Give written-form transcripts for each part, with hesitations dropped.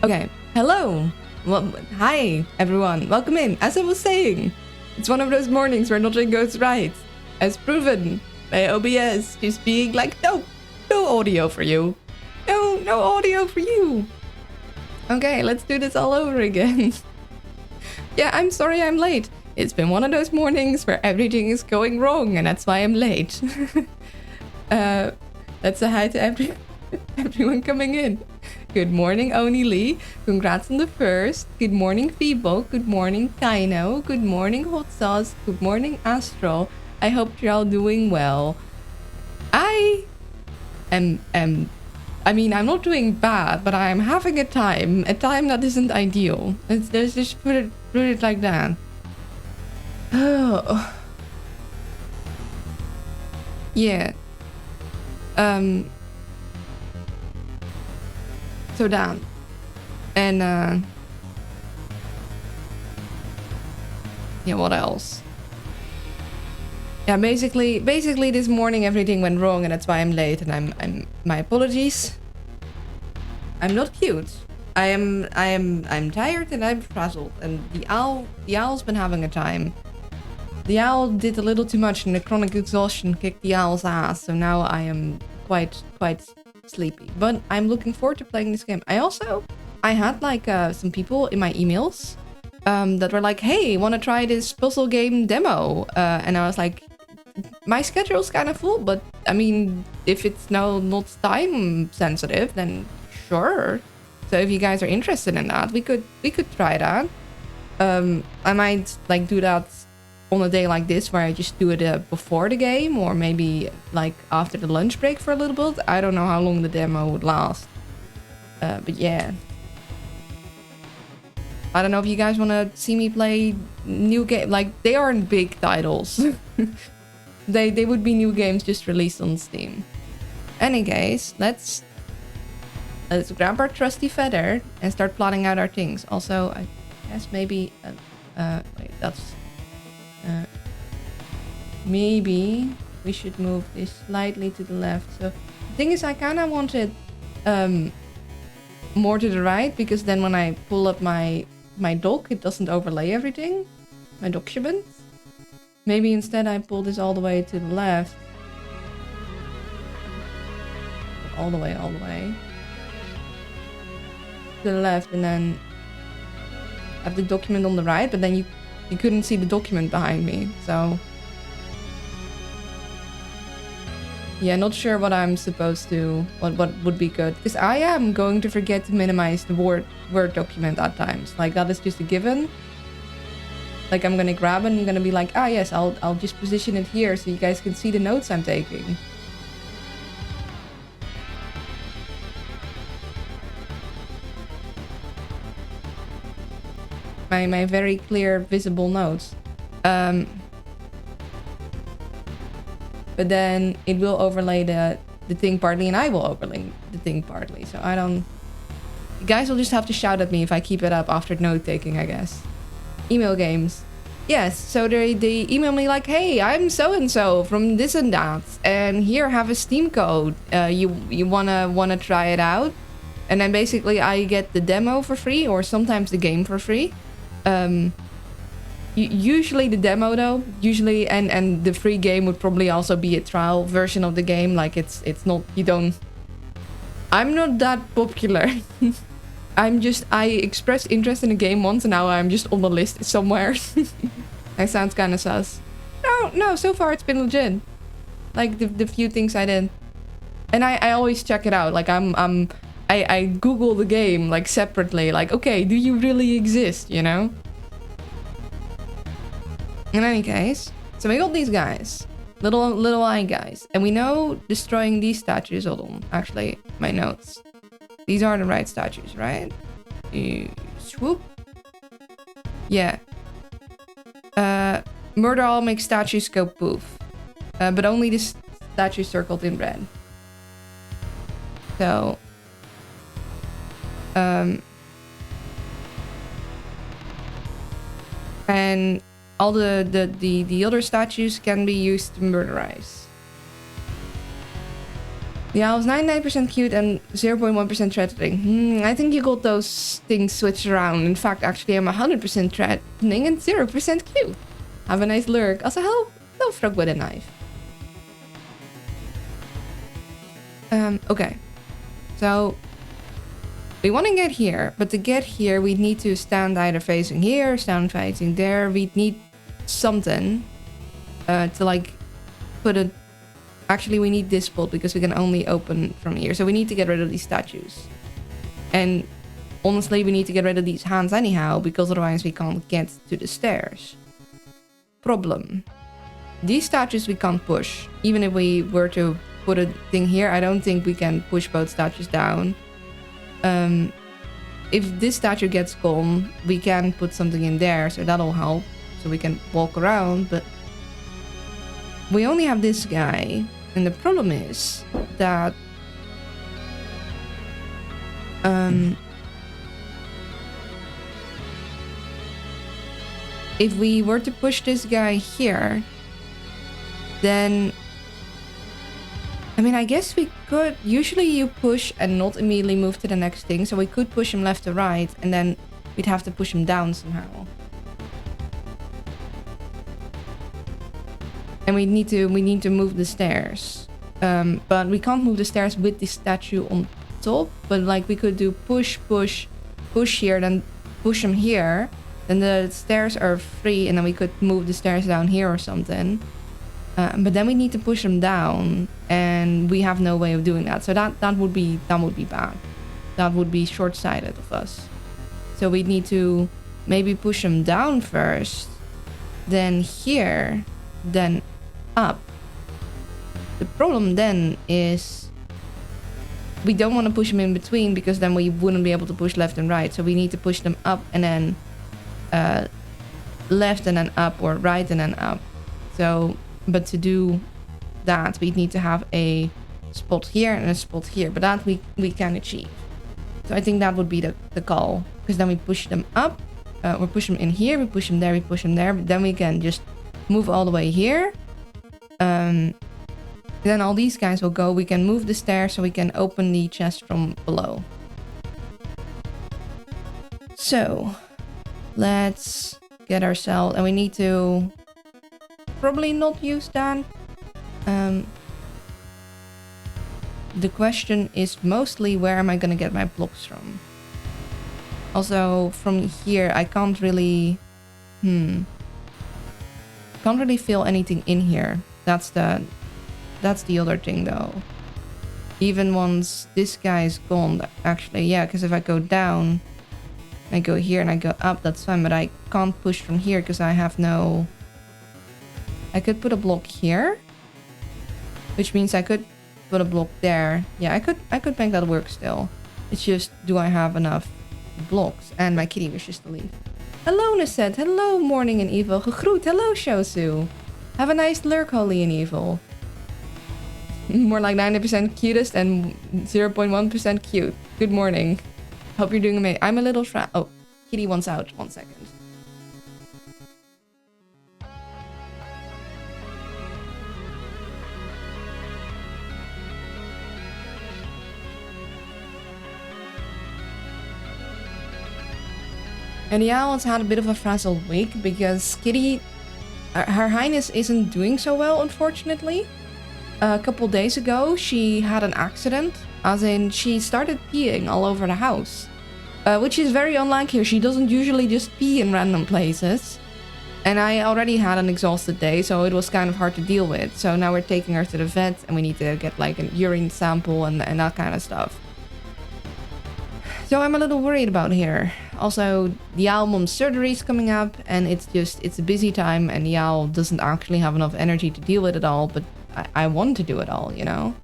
Okay, hello. Well, hi, everyone. Welcome in. As I was saying, it's one of those mornings where nothing goes right. As proven by OBS just being like, no audio for you. No audio for you. Okay, let's do this all over again. Yeah, I'm sorry I'm late. It's been one of those mornings where everything is going wrong, and that's why I'm late. Let's say hi to everyone coming in. Good morning, Oni Lee. Congrats on the first. Good morning, Feeble. Good morning, Kaino. Good morning, Hot Sauce. Good morning, Astral. I hope you're all doing well. I mean, I'm not doing bad, but I'm having a time that isn't ideal. Let's just put it like that. Oh. Yeah. So down. And yeah, what else? Yeah, basically this morning everything went wrong and that's why I'm late, and I'm my apologies. I'm not cute. I'm tired and I'm frazzled, and the owl's been having a time. The owl did a little too much and the chronic exhaustion kicked the owl's ass, so now I am quite sleepy. But I'm looking forward to playing this game. I had like some people in my emails that were like, hey, want to try this puzzle game demo? And I was like, my schedule's kind of full, but I mean, if it's not time sensitive, then sure. So if you guys are interested in that, we could try that. I might like do that on a day like this where I just do it before the game, or maybe like after the lunch break for a little bit. I don't know how long the demo would last. But yeah. I don't know if you guys want to see me play new game. Like, they aren't big titles. They would be new games just released on Steam. Any case, let's grab our trusty feather and start plotting out our things. Also, I guess maybe wait, that's maybe we should move this slightly to the left. So the thing is, I kind of wanted more to the right, because then when I pull up my doc, it doesn't overlay everything, my document. Maybe instead I pull this all the way to the left. All the way to the left, and then have the document on the right, but then you couldn't see the document behind me, so yeah, not sure what I'm supposed to, what would be good, because I am going to forget to minimize the Word document at times. Like, that is just a given. Like, I'm gonna grab it and I'm gonna be like, ah yes, I'll just position it here so you guys can see the notes I'm taking. My very clear, visible notes. But then it will overlay the thing partly, and I will overlay the thing partly. So I don't... You guys will just have to shout at me if I keep it up after note taking, I guess. Email games. Yes, so they email me like, hey, I'm so-and-so from this and that, and here, have a Steam code. You wanna try it out? And then basically I get the demo for free, or sometimes the game for free. Usually the demo though, and the free game would probably also be a trial version of the game. Like, it's not, you don't... I'm not that popular. I expressed interest in a game once, and now I'm just on the list somewhere. That sounds kind of sus. No, so far it's been legit. Like, the few things I did. And I always check it out. Like, I Google the game, like, separately. Like, okay, do you really exist, you know? In any case, so we got these guys. Little eye guys. And we know destroying these statues... Hold on. Actually, my notes. These are the right statues, right? Swoop. Yeah. Murder all makes statues go poof. But only the statue circled in red. So... and all the other statues can be used to murderize. Yeah, I was 99% cute and 0.1% threatening. I think you got those things switched around. In fact, actually, I'm 100% threatening and 0% cute. Have a nice lurk. Also, hello frog with a knife. Okay. So, we want to get here. But to get here, we need to stand either facing here, stand facing there. We need something to, like, put a... Actually, we need this spot because we can only open from here. So we need to get rid of these statues. And honestly, we need to get rid of these hands anyhow, because otherwise we can't get to the stairs. Problem. These statues we can't push. Even if we were to put a thing here, I don't think we can push both statues down. If this statue gets gone, we can put something in there, so that'll help. So we can walk around, but we only have this guy. And the problem is that if we were to push this guy here, then I mean, I guess we could. Usually you push and not immediately move to the next thing, so we could push him left to right, and then we'd have to push him down somehow. And we need to move the stairs. But we can't move the stairs with the statue on top. But like we could do push here, then push him here. Then the stairs are free, and then we could move the stairs down here or something. But then we need to push them down, and we have no way of doing that. So that would be bad. That would be short-sighted of us. So we need to maybe push them down first, then here, then up. The problem then is we don't want to push them in between, because then we wouldn't be able to push left and right. So we need to push them up and then left and then up, or right and then up. So, but to do that, we need to have a spot here and a spot here. But that we can achieve. So I think that would be the call, because then we push them up, we push them in here, we push them there, we push them there. But then we can just move all the way here. Then all these guys will go. We can move the stairs so we can open the chest from below. So let's get ourselves, and we need to probably not use that. The question is mostly, where am I gonna get my blocks from? Also, from here I can't really feel anything in here. That's the other thing though. Even once this guy is gone, actually, yeah, because if I go down, I go here and I go up, that's fine, but I can't push from here because I have no... I could put a block here, which means I could put a block there. Yeah, I could make that work still. It's just, do I have enough blocks? And my kitty wishes to leave. Hello, Nasset. Hello, Morning and Evil. Gegroet. Hello, Shosu. Have a nice lurk, Holy and Evil. More like 90% cutest and 0.1% cute. Good morning. Hope you're doing amazing. I'm a little oh, kitty wants out. 1 second. And yeah, it's had a bit of a frazzled week because Kitty, Her Highness isn't doing so well, unfortunately. A couple days ago, she had an accident, as in she started peeing all over the house. Which is very unlike her. She doesn't usually just pee in random places. And I already had an exhausted day, so it was kind of hard to deal with. So now we're taking her to the vet, and we need to get like an urine sample and that kind of stuff. So I'm a little worried about her. Also, the owl mom's surgery is coming up, and it's a busy time, and the owl doesn't actually have enough energy to deal with it all, but I want to do it all, you know?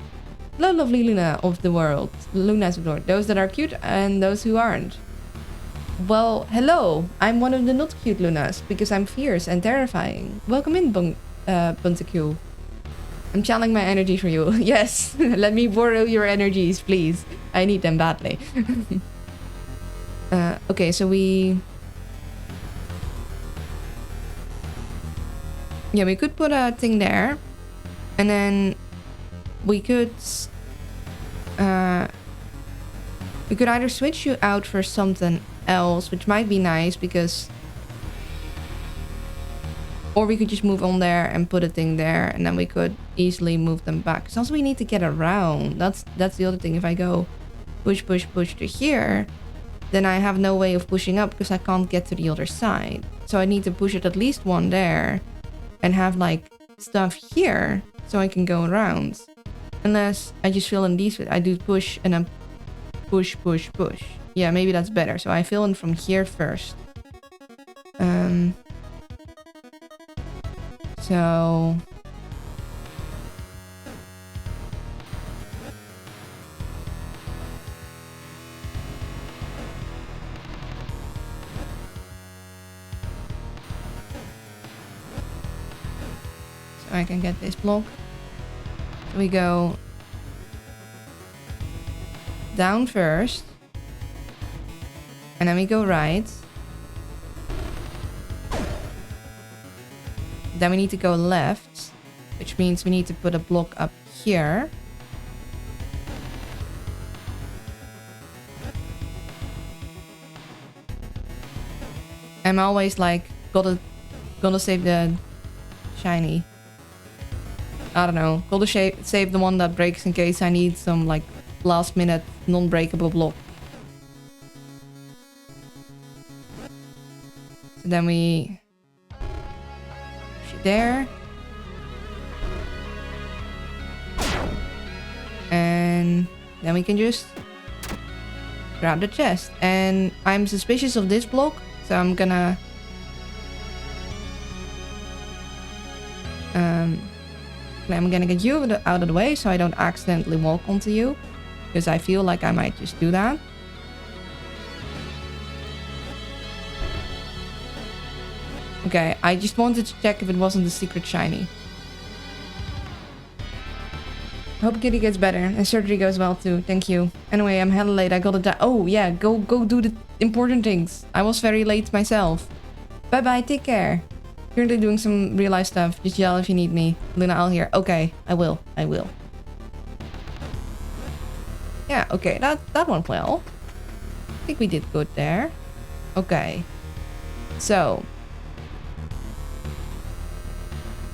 Hello, lovely Luna of the world. Lunas of the world. Those that are cute and those who aren't. Well, hello. I'm one of the not cute Lunas, because I'm fierce and terrifying. Welcome in, Buntaku. I'm channeling my energy for you. Yes, let me borrow your energies, please. I need them badly. Okay, so we could put a thing there, and then we could We could either switch you out for something else, which might be nice because... Or we could just move on there and put a thing there, and then we could easily move them back. Because also we need to get around. That's the other thing. If I go push to here, then I have no way of pushing up because I can't get to the other side. So I need to push it at least one there and have like stuff here so I can go around. Unless I just fill in these. I do push and then push. Yeah, maybe that's better. So I fill in from here first. So... I can get this block. We go down first, and then we go right. Then we need to go left, which means we need to put a block up here. I'm always like, gotta save the shiny. I don't know. Gotta save the one that breaks in case I need some like last minute non-breakable block. So then we push it there. And then we can just grab the chest. And I'm suspicious of this block, so I'm gonna get you out of the way so I don't accidentally walk onto you, because I feel like I might just do that. Okay, I just wanted to check if it wasn't the secret shiny. Hope Kitty gets better and surgery goes well too. Thank you. Anyway, I'm hella late. I gotta die. Oh yeah, go do the important things. I was very late myself. Bye bye. Take care. Currently doing some real life stuff. Just yell if you need me. Luna, I'll hear. Okay, I will. Yeah, okay, that went well. I think we did good there. Okay. So.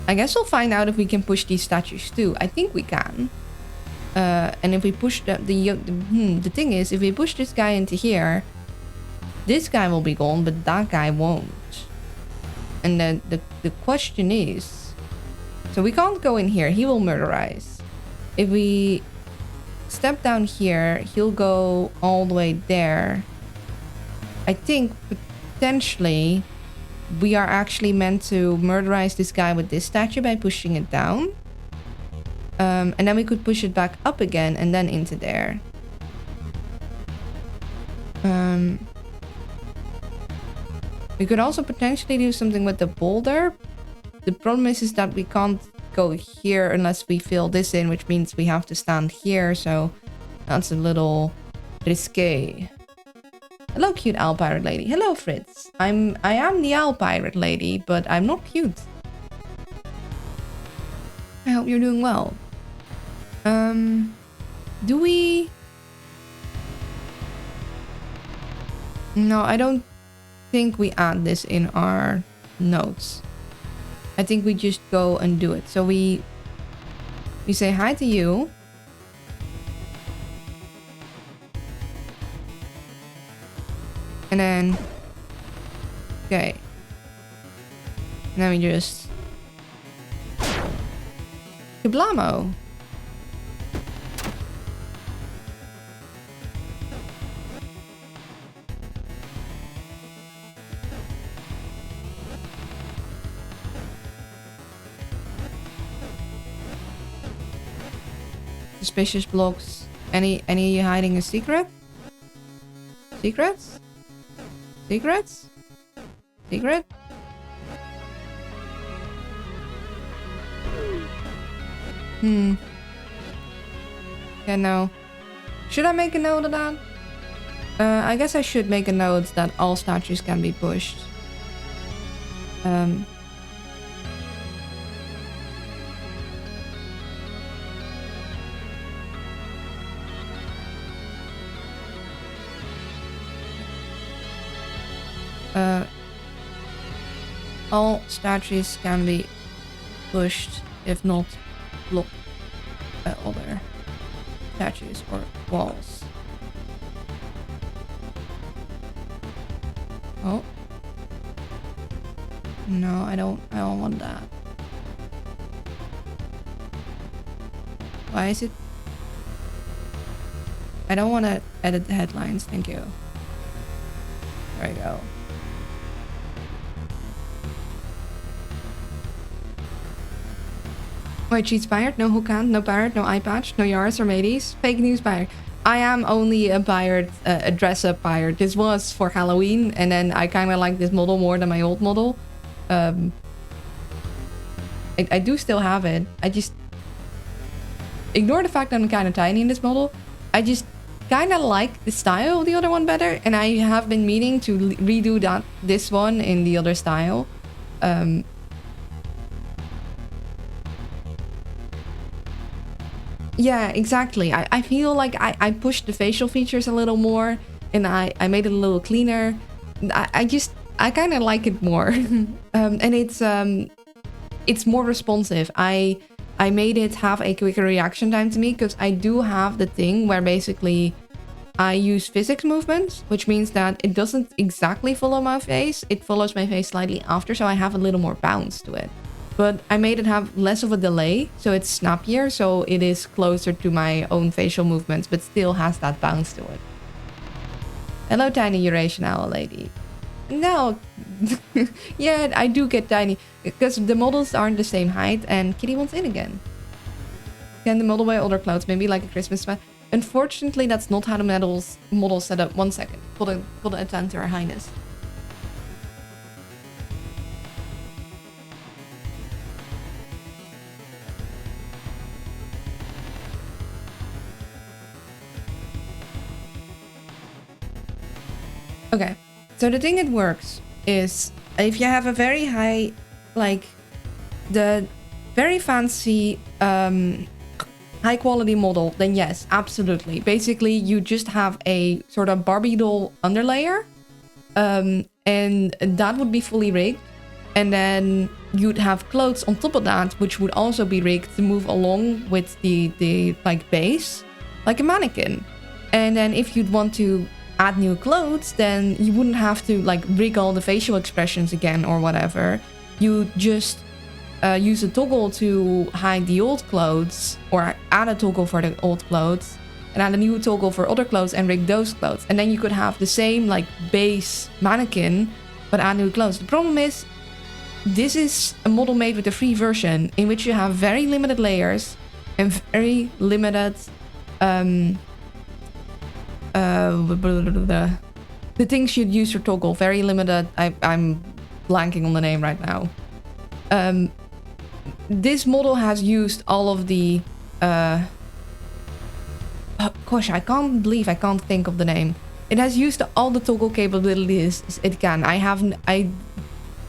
I guess we'll find out if we can push these statues too. I think we can. And if we push the thing is, if we push this guy into here, this guy will be gone, but that guy won't. And then the question is, so we can't go in here. He will murderize. If we step down here, he'll go all the way there. I think potentially we are actually meant to murderize this guy with this statue by pushing it down. And then we could push it back up again and then into there. We could also potentially do something with the boulder. The problem is that we can't go here unless we fill this in, which means we have to stand here. So that's a little risque. Hello, cute owl pirate lady. Hello, Fritz. I am the owl pirate lady, but I'm not cute. I hope you're doing well. Do we? No, I don't think we add this in our notes. I think we just go and do it. So we say hi to you. And then, okay. And then we just kablamo. Suspicious blocks. Any hiding a secret? Secrets? Secrets? Secret? Yeah, no. Should I make a note of that? I guess I should make a note that all statues can be pushed. Uh, all statues can be pushed, if not blocked by other statues or walls. Oh. No, I don't want that. Why is it? I don't want to edit the headlines, thank you. There we go. Wait, she's Bayard? No, who can't? No Bayard, no eye patch, no Yaris or Mateys. Fake news Bayard. I am only a Bayard, a dress-up Bayard. This was for Halloween, and then I kind of like this model more than my old model. I do still have it. I just... Ignore the fact that I'm kind of tiny in this model. I just kind of like the style of the other one better, and I have been meaning to redo this one in the other style. Yeah, exactly. I feel like I pushed the facial features a little more, and I made it a little cleaner. I kind of like it more. And it's more responsive. I made it have a quicker reaction time to me, because I do have the thing where basically I use physics movements, which means that it doesn't exactly follow my face. It follows my face slightly after, so I have a little more bounce to it. But I made it have less of a delay, so it's snappier, so it is closer to my own facial movements, but still has that bounce to it. Hello, tiny Eurasian owl lady. No, yeah, I do get tiny, because the models aren't the same height, and Kitty wants in again. Can the model wear older clothes, maybe like a Christmas sweat? Unfortunately, that's not how the models set up. 1 second, gotta attend to Her Highness. Okay, so the thing that works is if you have a very high, like the very fancy, high quality model, then yes, absolutely. Basically, you just have a sort of Barbie doll underlayer, and that would be fully rigged. And then you'd have clothes on top of that, which would also be rigged to move along with the like base, like a mannequin. And then if you'd want to add new clothes, then you wouldn't have to like rig all the facial expressions again or whatever. You just use a toggle to hide the old clothes, or add a toggle for the old clothes and add a new toggle for other clothes and rig those clothes. And then you could have the same like base mannequin but add new clothes. The problem is this is a model made with the free version, in which you have very limited layers and very limited the things you'd use for toggle, very limited. I'm blanking on the name right now. This model has used all of the gosh, I can't believe I can't think of the name. It has used all the toggle capabilities it can.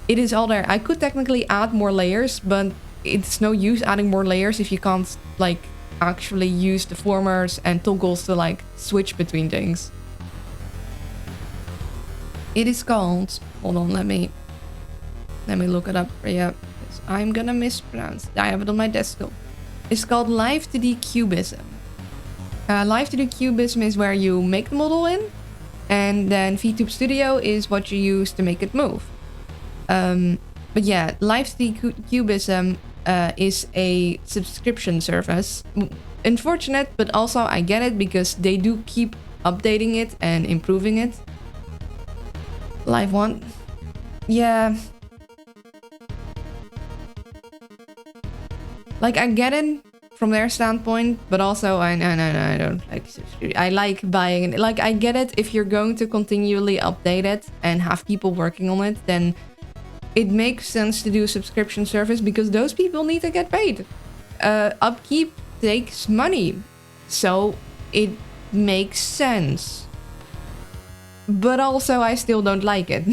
It is all there. I could technically add more layers, but it's no use adding more layers if you can't like actually use the formers and toggles to like switch between things. It is called, hold on, let me look it up for you. I'm gonna mispronounce. I have it on my desktop. It's called Live 2D Cubism. Live 2D Cubism is where you make the model in, and then VTube Studio is what you use to make it move. But yeah, Live 2D Cubism is a subscription service. Unfortunate, but also I get it, because they do keep updating it and improving it. Live 1. Yeah. Like, I get it from their standpoint, but also I don't like subscription. I like buying it. Like, I get it if you're going to continually update it and have people working on it, then it makes sense to do a subscription service, because those people need to get paid. Upkeep takes money, so it makes sense. But also, I still don't like it.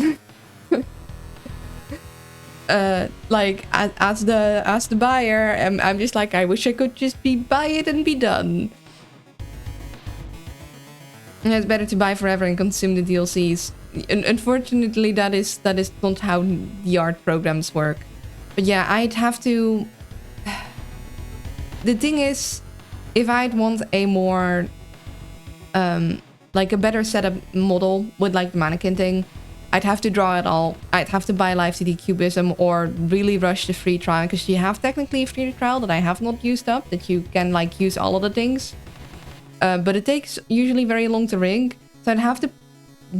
Like as the buyer, I'm just like, I wish I could just buy it and be done. And it's better to buy forever and consume the DLCs. unfortunately, that is not how the art programs work. But yeah, I'd have to. The thing is, if I'd want a more, like a better setup model with like the mannequin thing, I'd have to draw it all. I'd have to buy Live 2D Cubism or really rush the free trial, because you have technically a free trial that I have not used up, that you can like use all of the things. But it takes usually very long to rig, so I'd have to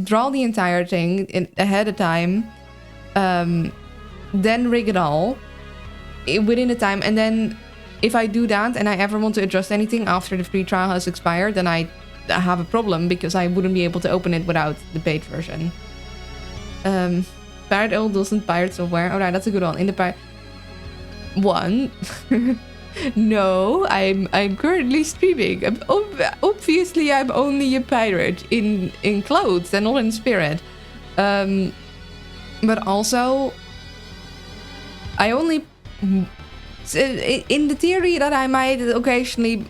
draw the entire thing ahead of time, then rig it all within the time, and then if I do that and I ever want to adjust anything after the free trial has expired, then I have a problem because I wouldn't be able to open it without the paid version. Pirate Oil doesn't pirate software. Alright, that's a good one. In the pirate one. No, I'm currently streaming. Obviously, I'm only a pirate in clothes and not in spirit. But also, I only. In the theory that I might occasionally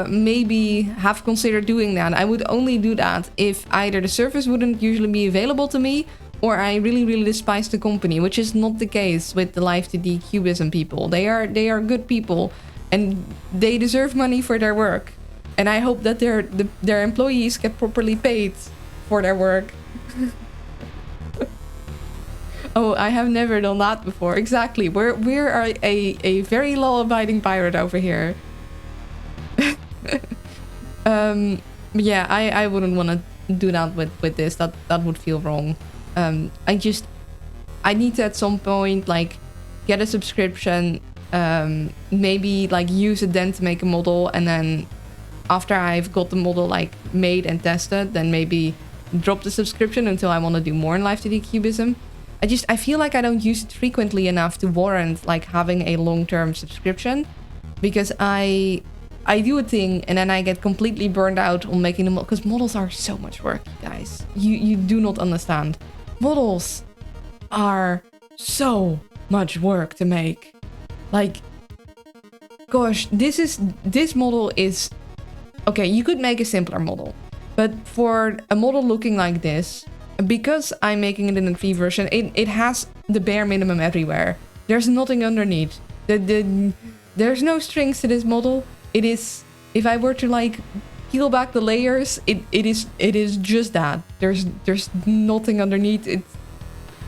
maybe have considered doing that, I would only do that if either the service wouldn't usually be available to me, or I really despise the company, which is not the case with the Live 2D Cubism people. They are good people, and they deserve money for their work. And I hope that their employees get properly paid for their work. Oh, I have never done that before. Exactly. We're a very law-abiding pirate over here. Yeah, I wouldn't want to do that with this. That would feel wrong. I need to at some point like get a subscription, maybe like use it then to make a model, and then after I've got the model like made and tested, then maybe drop the subscription until I want to do more in Live 2D Cubism. I feel like I don't use it frequently enough to warrant like having a long-term subscription, because I do a thing and then I get completely burned out on making the model, because models are so much work, guys. You do not understand. Models are so much work to make. Like, gosh, this model is okay. You could make a simpler model, but for a model looking like this, because I'm making it in a free version, it has the bare minimum everywhere. There's nothing underneath. There's no strings to this model. It is, if I were to like peel back the layers, it is just that. There's nothing underneath. It's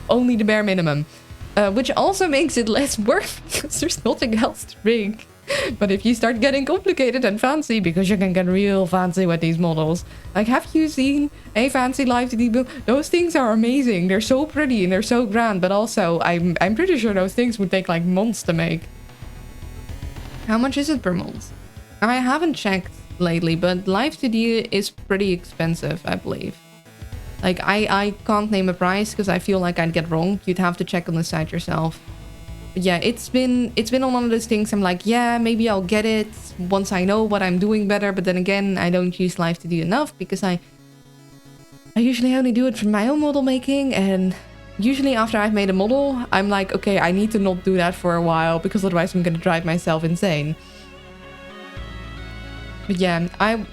only the bare minimum, which also makes it less work because there's nothing else to rig. But if you start getting complicated and fancy, because you can get real fancy with these models. Like, have you seen a fancy Live 2D build? Those things are amazing. They're so pretty and they're so grand, but also I'm pretty sure those things would take like months to make. How much is it per month? I haven't checked lately, but Live 2D is pretty expensive, I believe. Like, I can't name a price because I feel like I'd get wrong. You'd have to check on the site yourself. But yeah, it's been on one of those things. I'm like, yeah, maybe I'll get it once I know what I'm doing better. But then again, I don't use Live 2D enough because I usually only do it for my own model making. And usually after I've made a model, I'm like, okay, I need to not do that for a while because otherwise I'm going to drive myself insane. But yeah,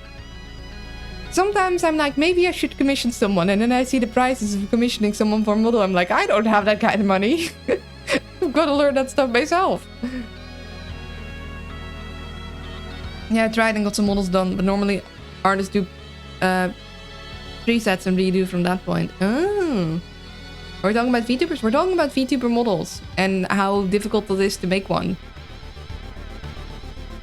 sometimes I'm like, maybe I should commission someone. And then I see the prices of commissioning someone for a model. I'm like, I don't have that kind of money. I've got to learn that stuff myself. Yeah, I tried and got some models done, but normally artists do presets and redo from that point. Oh. Are we talking about VTubers? We're talking about VTuber models and how difficult it is to make one.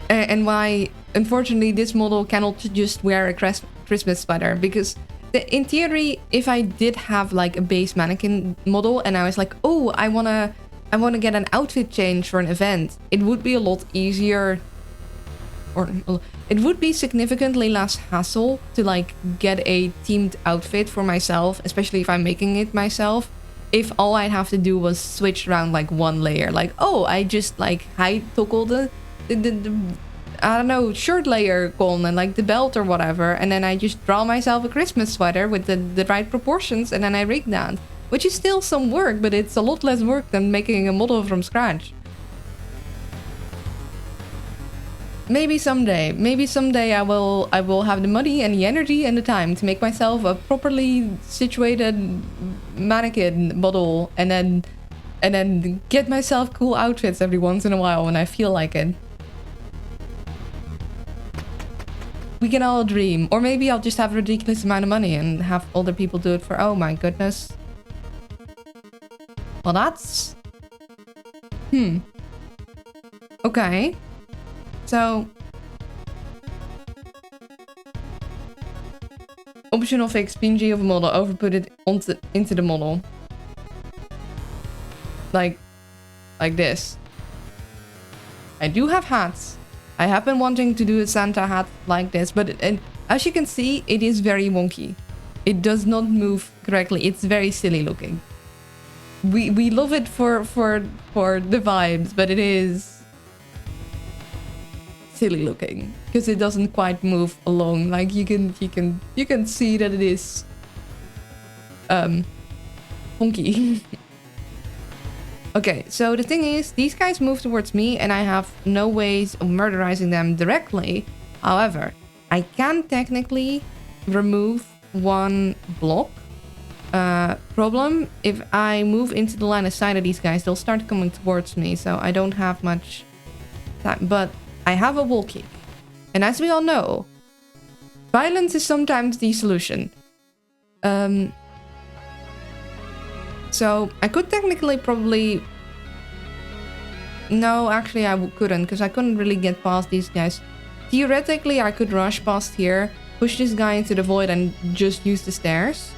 And why, unfortunately, this model cannot just wear a Christmas sweater. Because in theory, if I did have like a base mannequin model and I was like, oh, I wanna get an outfit change for an event, it would be a lot easier, or it would be significantly less hassle to like get a themed outfit for myself, especially if I'm making it myself, if all I'd have to do was switch around like one layer. Like, oh, I just like hide toggle the I don't know, shirt layer gone and like the belt or whatever, and then I just draw myself a Christmas sweater with the right proportions, and then I rig that. Which is still some work, but it's a lot less work than making a model from scratch. Maybe someday I will have the money and the energy and the time to make myself a properly situated mannequin model, and then get myself cool outfits every once in a while when I feel like it. We can all dream. Or maybe I'll just have a ridiculous amount of money and have older people do it for, oh my goodness. Well, that's... Okay. So... Optional fix PNG of a model, overput it into the model. Like this. I do have hats. I have been wanting to do a Santa hat like this, but as you can see, it is very wonky. It does not move correctly. It's very silly looking. We love it for the vibes, but it is silly looking because it doesn't quite move along. Like you can see that it is funky. Okay, so the thing is, these guys move towards me and I have no ways of murderizing them directly. However, I can technically remove one block. Problem, if I move into the line of sight of these guys, they'll start coming towards me, so I don't have much time. But I have a wall kick. And as we all know, violence is sometimes the solution. So I could technically probably... No, actually I couldn't, because I couldn't really get past these guys. Theoretically, I could rush past here, push this guy into the void and just use the stairs.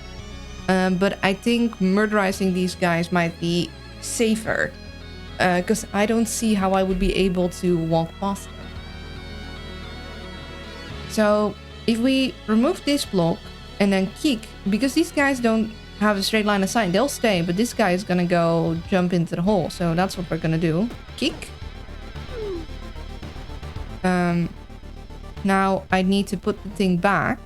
But I think murderizing these guys might be safer. Because I don't see how I would be able to walk past them. So if we remove this block and then kick, because these guys don't have a straight line of sight, they'll stay, but this guy is gonna go jump into the hole, so that's what we're gonna do. Kick. Now I need to put the thing back.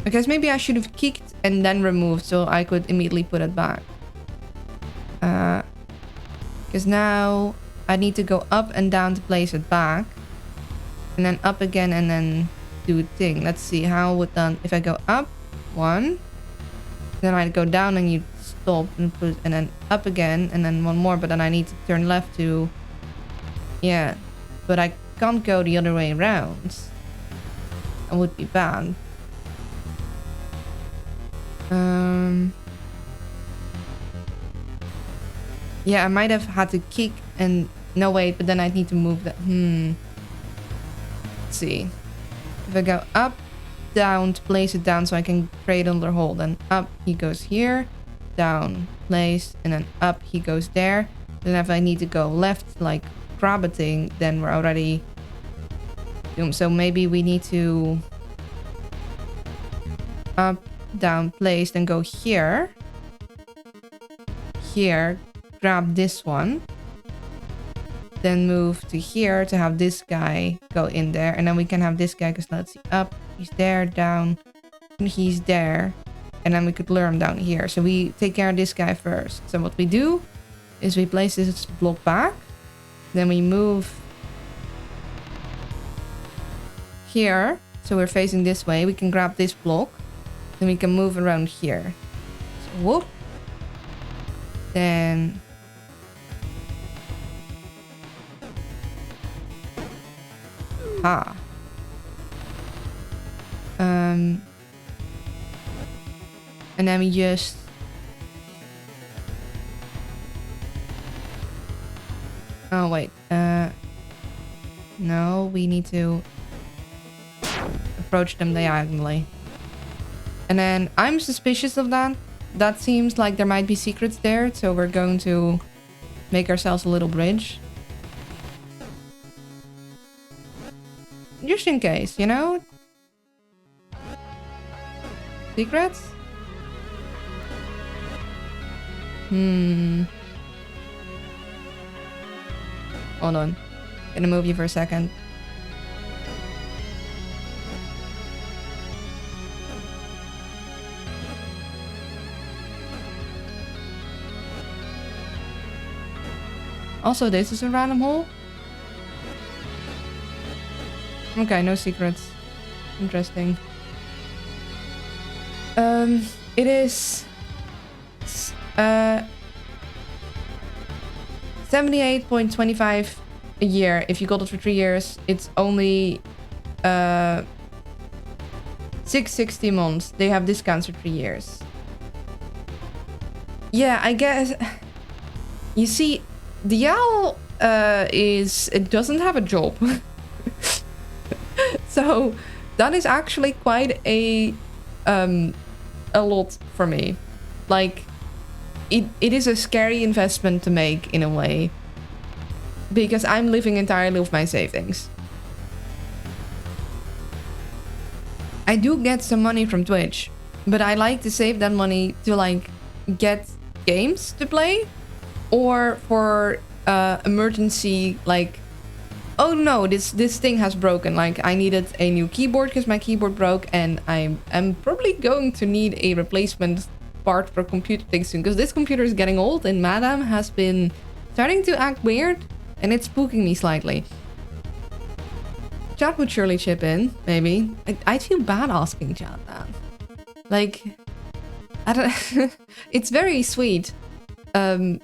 Because maybe I should have kicked and then removed so I could immediately put it back. Because now I need to go up and down to place it back. And then up again and then do a thing. Let's see how would that... If I go up, one. Then I go down and you stop and put... And then up again and then one more. But then I need to turn left to... Yeah. But I can't go the other way around. That would be bad. Yeah, I might have had to kick and... No, wait, but then I need to move that. Let's see. If I go up, down to place it down so I can create another hole. Then up, he goes here. Down, place, and then up, he goes there. Then if I need to go left, like grab a thing, then we're already... So maybe we need to... Up, down, place, then go here. Here, grab this one. Then move to here to have this guy go in there. And then we can have this guy, because let's see, up, he's there, down, and he's there. And then we could lure him down here. So we take care of this guy first. So what we do is we place this block back. Then we move here. So we're facing this way. We can grab this block. Then we can move around here. So whoop. Then... Ah. And then we just... Oh, wait. No, we need to approach them diagonally. And then I'm suspicious of that. That seems like there might be secrets there. So we're going to make ourselves a little bridge. Just in case, you know? Secrets? Hold on. Gonna move you for a second. Also, this is a random hole. Okay, no secrets. Interesting. It is 78.25 a year. If you got it for 3 years, it's only 660 months. They have discounts for 3 years. Yeah, I guess. You see, the owl it doesn't have a job. So that is actually quite a lot for me. Like, it is a scary investment to make in a way, because I'm living entirely off my savings. I do get some money from Twitch, but I like to save that money to like get games to play, or for emergency, like, oh no, this thing has broken. Like, I needed a new keyboard because my keyboard broke, and I am probably going to need a replacement part for computer thing soon, because this computer is getting old and Madame has been starting to act weird, and it's spooking me slightly. Chat would surely chip in, maybe. I feel bad asking chat that. Like, I don't. It's very sweet, but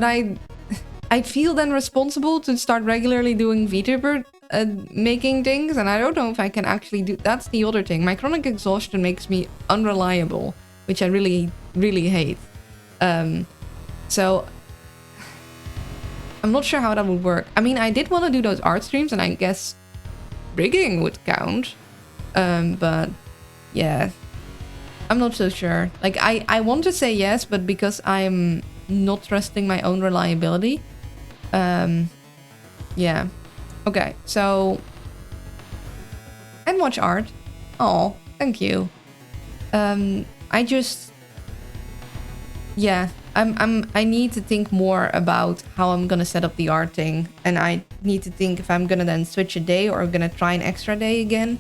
I feel then responsible to start regularly doing VTuber making things, and I don't know if I can actually do. That's the other thing. My chronic exhaustion makes me unreliable, which I really, really hate. So I'm not sure how that would work. I mean, I did want to do those art streams, and I guess rigging would count. But yeah, I'm not so sure. Like, I want to say yes, but because I'm not trusting my own reliability. Yeah. Okay, so and watch art. Oh, thank you. I just, yeah, I need to think more about how I'm gonna set up the art thing, and I need to think if I'm gonna then switch a day or I'm gonna try an extra day again.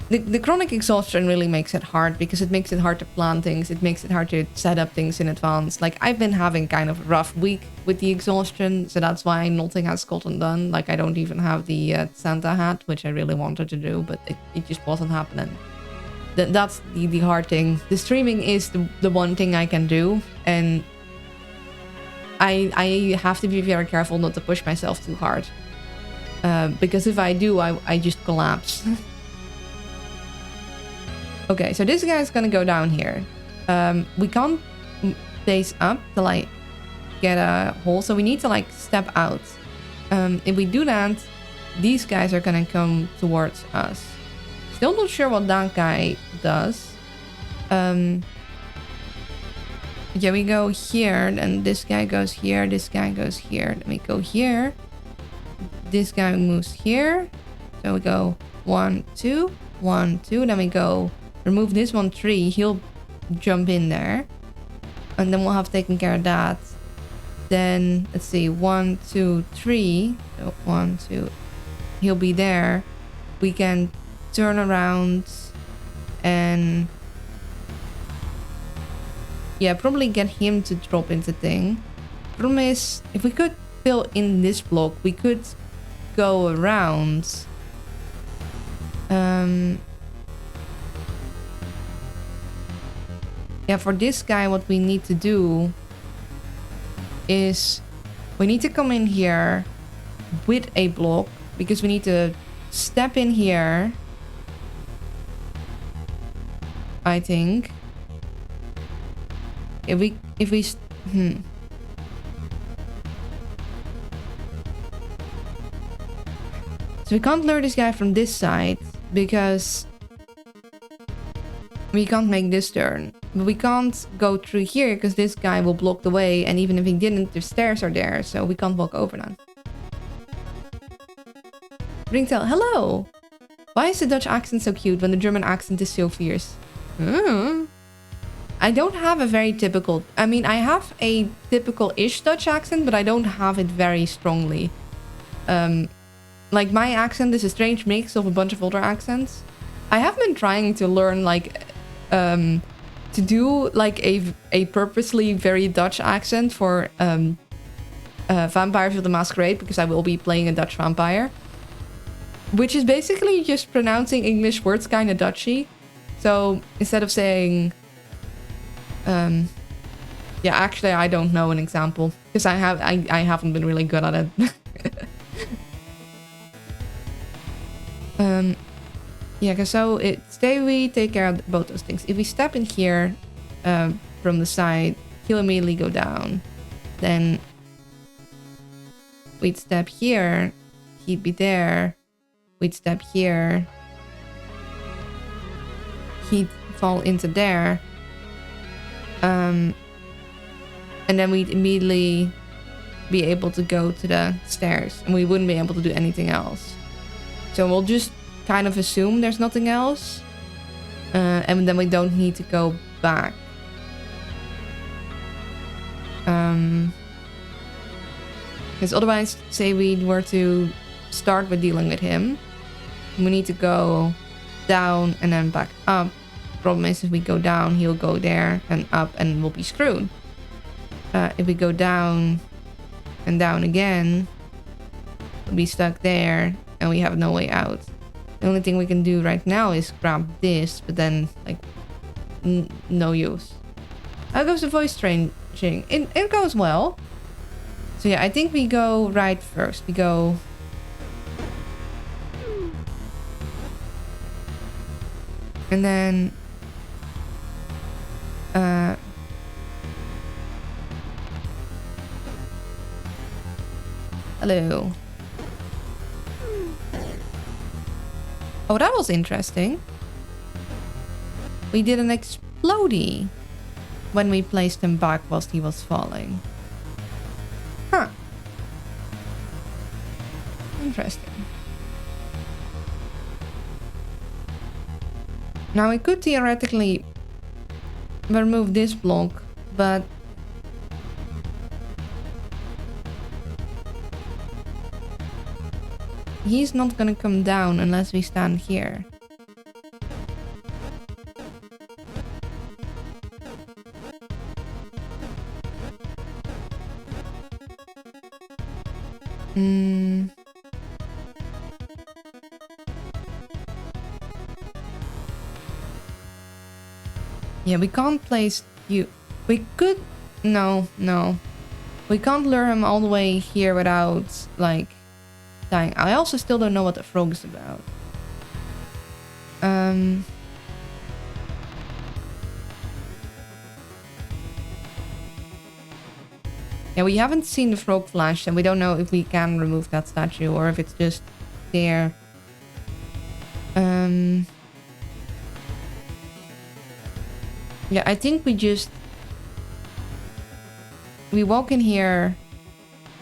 The chronic exhaustion really makes it hard, because it makes it hard to plan things. It makes it hard to set up things in advance. Like, I've been having kind of a rough week with the exhaustion, so that's why nothing has gotten done. Like, I don't even have the Santa hat, which I really wanted to do, but it just wasn't happening. That's the hard thing. The streaming is the one thing I can do, and I have to be very careful not to push myself too hard. Because if I do, I just collapse. Okay, so this guy's gonna go down here. We can't face up to like get a hole, so we need to like step out. If we do that, these guys are gonna come towards us. Still not sure what that guy does. Yeah, we go here, and this guy goes here, this guy goes here. Then we go here. This guy moves here. So we go 1, 2, 1, 2. Then we go remove this 1 tree. He'll jump in there. And then we'll have taken care of that. Then, let's see, 1, 2, 3. So 1, 2. He'll be there. We can turn around and, yeah, probably get him to drop into thing. Problem is, if we could fill in this block, we could go around. Yeah, for this guy, what we need to do is we need to come in here with a block, because we need to step in here, I think. So we can't lure this guy from this side, because we can't make this turn. But we can't go through here, because this guy will block the way, and even if he didn't, the stairs are there, so we can't walk over them. Ringtail, hello! Why is the Dutch accent so cute when the German accent is so fierce? I don't have a very typical... I mean, I have a typical-ish Dutch accent, but I don't have it very strongly. Like, my accent is a strange mix of a bunch of other accents. I have been trying to learn, like... to do like a purposely very Dutch accent for Vampires of the Masquerade, because I will be playing a Dutch vampire. which is basically just pronouncing English words kind of Dutchy. So instead of saying, yeah, actually, I don't know an example because I haven't been really good at it. Yeah, cause so today we take care of both those things. If we step in here from the side, he'll immediately go down. Then we'd step here, he'd be there. We'd step here, he'd fall into there. And then we'd immediately be able to go to the stairs and we wouldn't be able to do anything else. So we'll just kind of assume there's nothing else. And then we don't need to go back. Because otherwise, say we were to start with dealing with him, we need to go down and then back up. Problem is, if we go down, he'll go there and up and we'll be screwed. If we go down and down again, we'll be stuck there and we have no way out. The only thing we can do right now is grab this, but then, like, no use. How goes the voice changing? It goes well. So yeah, I think we go right first. We go... And then... Hello. Oh, that was interesting. We did an explodey when we placed him back whilst he was falling. Huh. Interesting. Now we could theoretically remove this block, but he's not gonna come down unless we stand here. Yeah, we can't place you. We could... No. We can't lure him all the way here without, like, dying. I also still don't know what the frog is about. Yeah, we haven't seen the frog flash, and we don't know if we can remove that statue or if it's just there. Yeah, I think we just... We walk in here,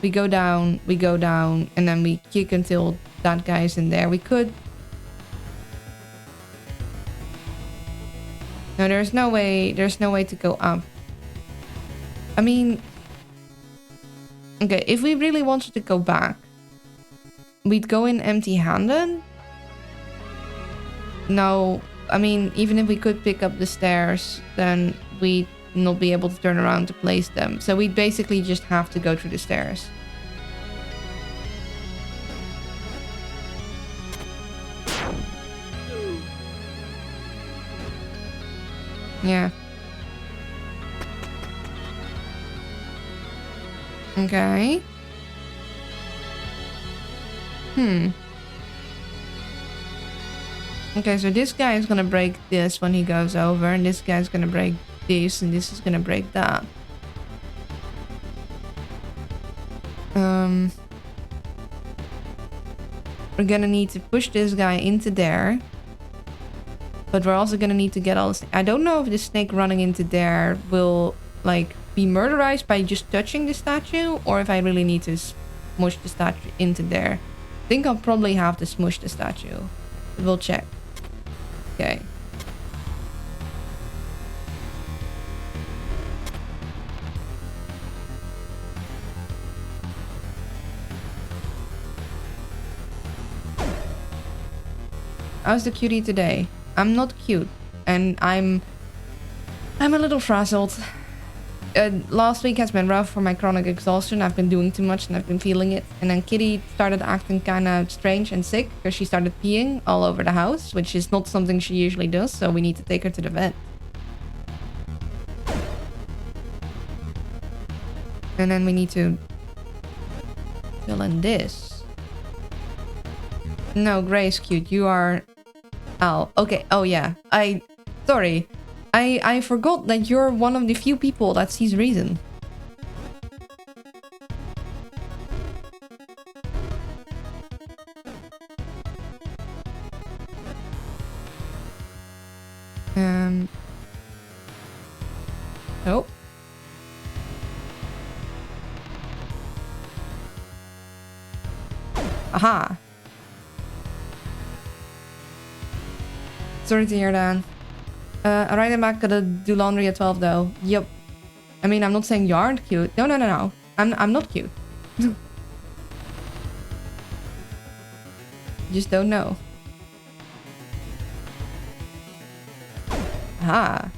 we go down, and then we kick until that guy's in there. We could... No, there's no way to go up. I mean... Okay, if we really wanted to go back, we'd go in empty-handed. No, I mean, even if we could pick up the stairs, then we'd not be able to turn around to place them. So we'd basically just have to go through the stairs. Yeah. Okay. Okay, so this guy is gonna break this when he goes over, and this guy's gonna break this, and this is gonna break that. We're gonna need to push this guy into there. But we're also gonna need to get all this... I don't know if the snake running into there will, like, be murderized by just touching the statue, or if I really need to smush the statue into there. I think I'll probably have to smush the statue. But we'll check. Okay. How's the cutie today? I'm not cute, and I'm a little frazzled. Last week has been rough for my chronic exhaustion. I've been doing too much and I've been feeling it. And then Kitty started acting kind of strange and sick because she started peeing all over the house, which is not something she usually does. So we need to take her to the vet. And then we need to fill in this. No, Grace, cute. You are Al. Okay. Oh yeah. Sorry. I forgot that you're one of the few people that sees reason. Nope. Aha. Sorry to hear that. Alright, I'm back. Gotta do laundry at 12 though. Yep. I mean, I'm not saying you aren't cute. No. I'm not cute. Just don't know. Aha.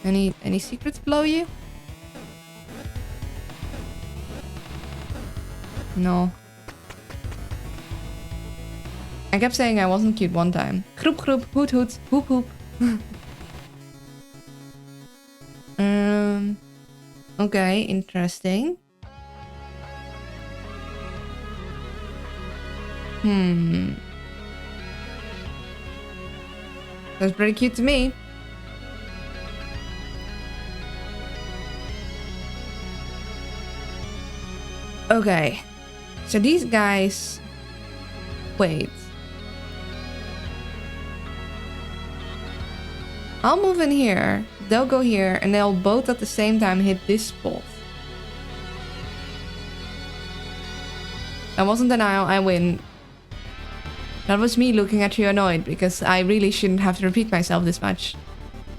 Any secrets below you? No. I kept saying I wasn't cute one time. Groep groep, hoot hoot, hoop hoop. Okay, interesting. That's pretty cute to me. Okay. So these guys... Wait. I'll move in here, they'll go here, and they'll both at the same time hit this spot. That wasn't denial, I win. That was me looking at you annoyed, because I really shouldn't have to repeat myself this much.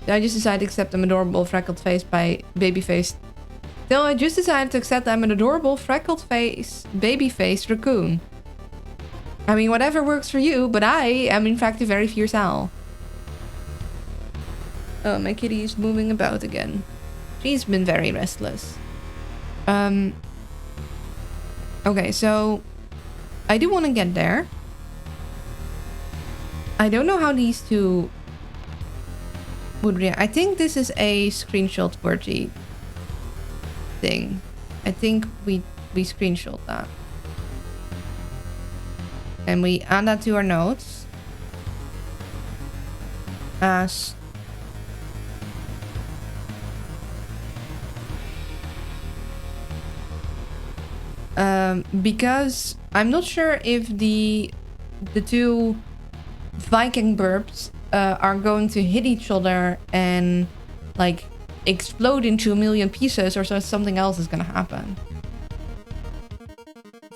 I just decided to accept an adorable freckled face by babyface. So I just decided to accept I'm an adorable freckled face, baby-faced raccoon. I mean, whatever works for you, but I am in fact a very fierce owl. Oh, my kitty is moving about again. She's been very restless. Okay, so I do want to get there. I don't know how these two would react. I think this is a screenshot worthy thing. I think we screenshot that. And we add that to our notes. As because I'm not sure if the two Viking burps are going to hit each other and like explode into a million pieces, or so something else is gonna happen.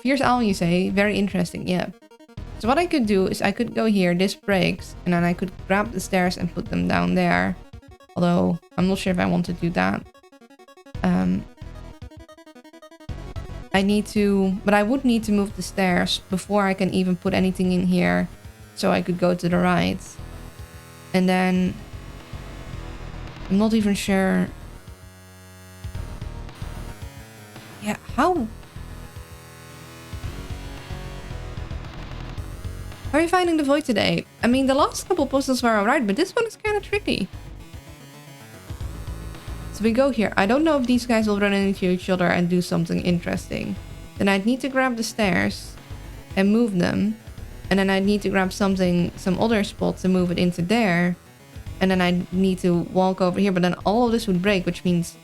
Fierce owl, you say? Very interesting, yeah. So what I could do is I could go here, this breaks, and then I could grab the stairs and put them down there. Although I'm not sure if I want to do that. But I would need to move the stairs before I can even put anything in here, so I could go to the right. And then I'm not even sure. Yeah, how are you finding the void today? I mean, the last couple puzzles were alright, but this one is kind of tricky. So we go here. I don't know if these guys will run into each other and do something interesting. Then I'd need to grab the stairs and move them. And then I'd need to grab some other spot to move it into there. And then I'd need to walk over here, but then all of this would break, which means...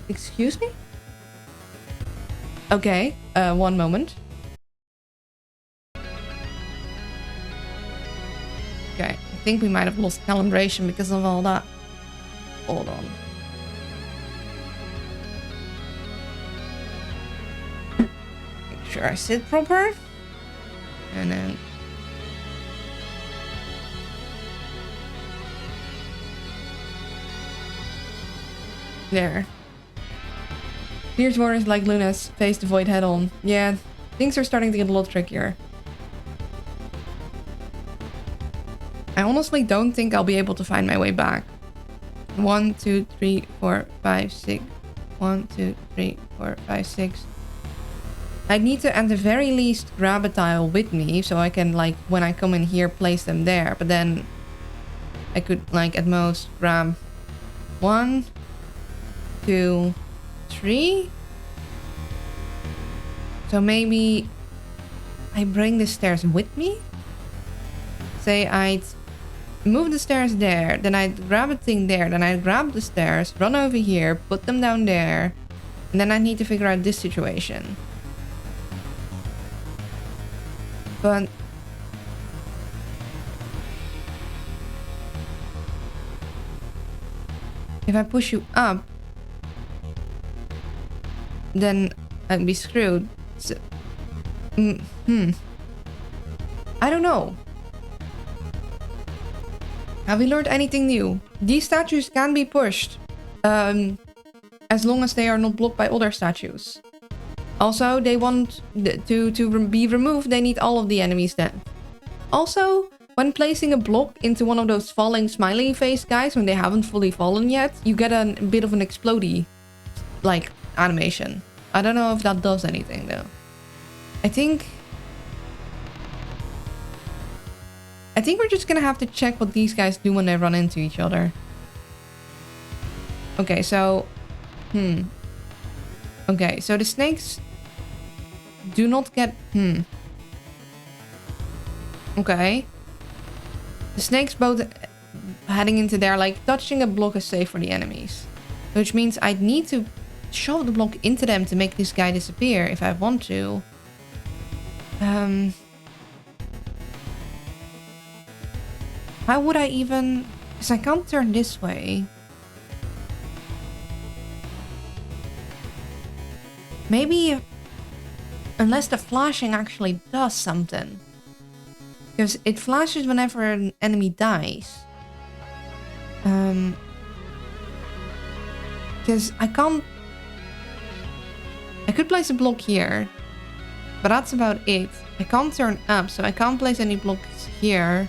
Excuse me? Okay, one moment. Okay, I think we might have lost calibration because of all that. Hold on. Make sure I sit proper. And then... There. Fierce warriors like Lunas face the void head on. Yeah, things are starting to get a lot trickier. I honestly don't think I'll be able to find my way back. 1, 2, 3, 4, 5, 6. 1, 2, 3, 4, 5, 6. I need to at the very least grab a tile with me so I can, like, when I come in here, place them there. But then I could, like, at most grab 1, 2, 3. So maybe I bring the stairs with me? Say I'd move the stairs there, then I'd grab a thing there, then I'd grab the stairs, run over here, put them down there, and then I need to figure out this situation. But if I push you up, then I'd be screwed. So, I don't know. Have we learned anything new? These statues can be pushed. As long as they are not blocked by other statues. Also, they want to be removed, they need all of the enemies then. Also, when placing a block into one of those falling smiley face guys when they haven't fully fallen yet, you get a bit of an explodey, like, animation. I don't know if that does anything though. I think we're just gonna have to check what these guys do when they run into each other. Okay, so... Okay, so the snakes do not get... Okay. The snakes both heading into there, like, touching a block is safe for the enemies. Which means I'd need to shove the block into them to make this guy disappear if I want to. How would I even... Because I can't turn this way. Maybe... Unless the flashing actually does something. Because it flashes whenever an enemy dies. Because I can't... I could place a block here. But that's about it. I can't turn up, so I can't place any blocks here.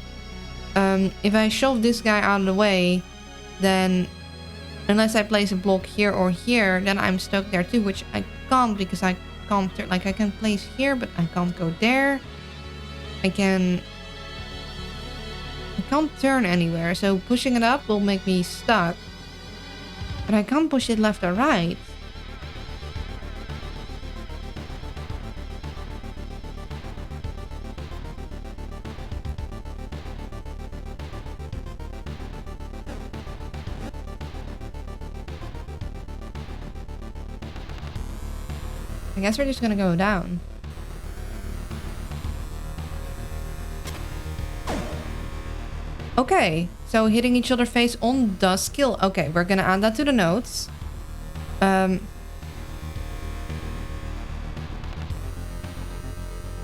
If I shove this guy out of the way, then unless I place a block here or here, then I'm stuck there too, which I can't because I can't turn. Like, I can place here, but I can't go there. I can't turn anywhere, so pushing it up will make me stuck. But I can't push it left or right. I guess we're just gonna go down. Okay, so hitting each other face on does kill. Okay, we're gonna add that to the notes.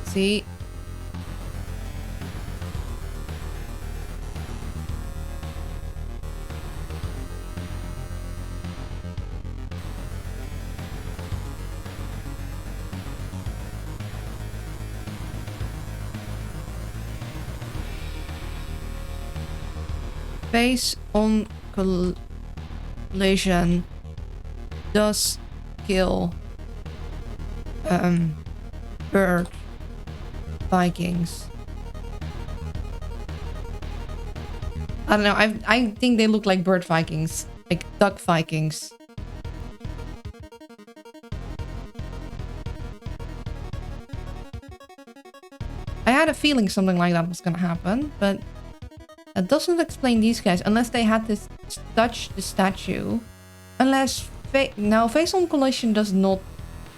See. Face on collision does kill bird Vikings. I don't know, I think they look like bird Vikings, like duck Vikings. I had a feeling something like that was gonna happen, but that doesn't explain these guys, unless they had to touch the statue. Unless... No, face on collision does not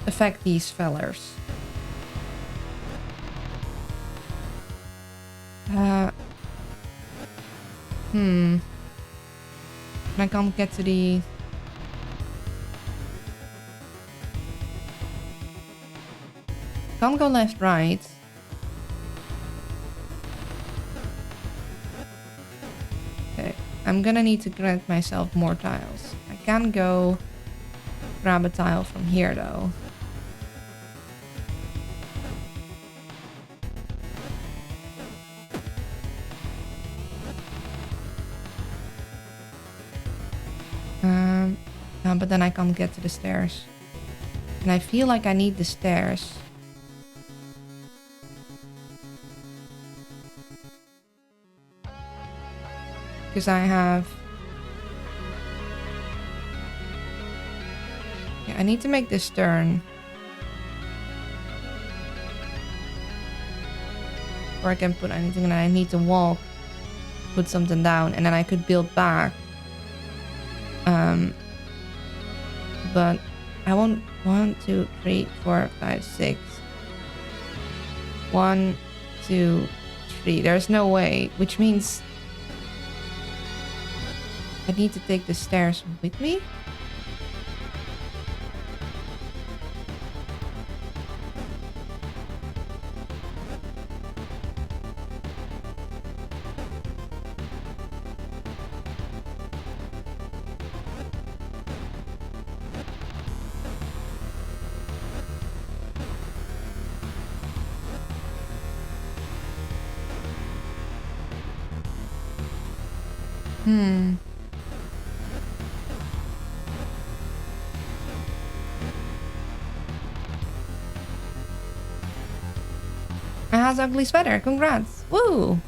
affect these fellers. I can't get to the... Can't go left, right. I'm gonna need to grant myself more tiles. I can go grab a tile from here though. But then I can't get to the stairs. And I feel like I need the stairs. Because I have... Yeah, I need to make this turn. Or I can put anything, and I need to walk. Put something down, and then I could build back. But I want 1, 2, 3, 4, 5, 6. 1, 2, 3. There's no way, which means I need to take the stairs with me. It has ugly sweater. Congrats. Woo.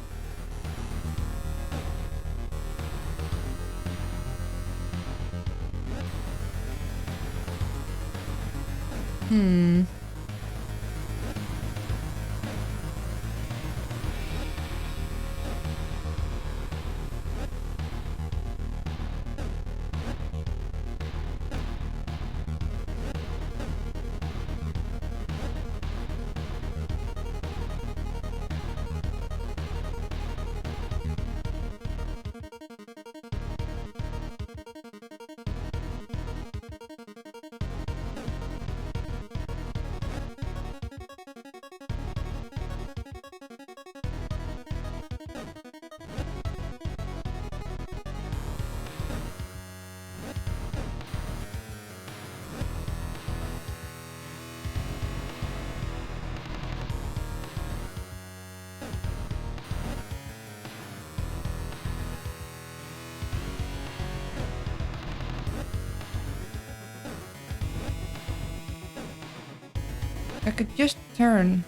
I could just turn.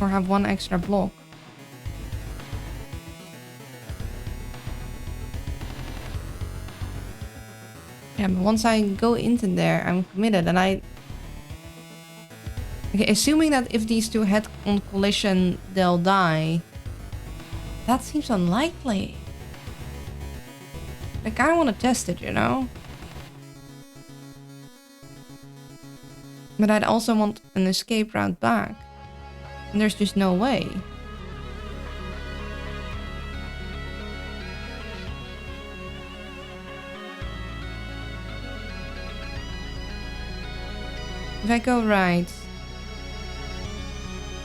Or have one extra block. Yeah, but once I go into there, I'm committed, and I... Okay, assuming that if these two head on collision, they'll die. That seems unlikely. I kinda wanna test it, you know? But I'd also want an escape route back. And there's just no way. If I go right...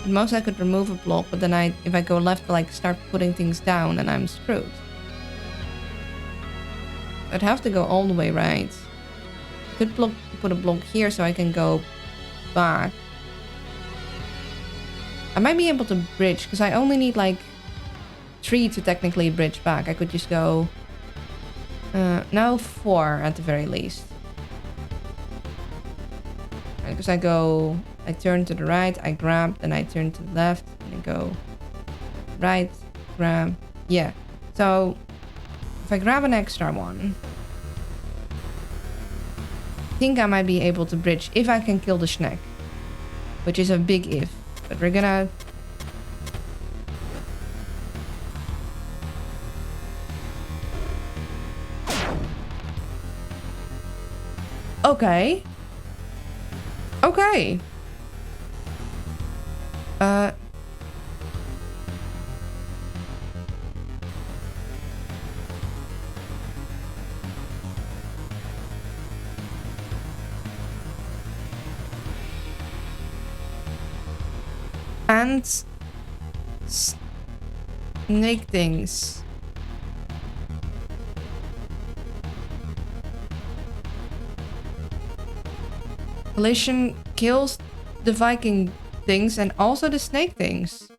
At most I could remove a block, but then if I go left, like start putting things down, and I'm screwed. I'd have to go all the way right. Could put a block here so I can go back. I might be able to bridge, because I only need like 3 to technically bridge back. I could just go... no, 4 at the very least. Because I turn to the right, I grab, then I turn to the left, and I go right, grab. Yeah. So, if I grab an extra one, I think I might be able to bridge if I can kill the Schneck. Which is a big if. But we're gonna... Okay. Okay. And snake things. Collision kills the Viking things and also the snake things.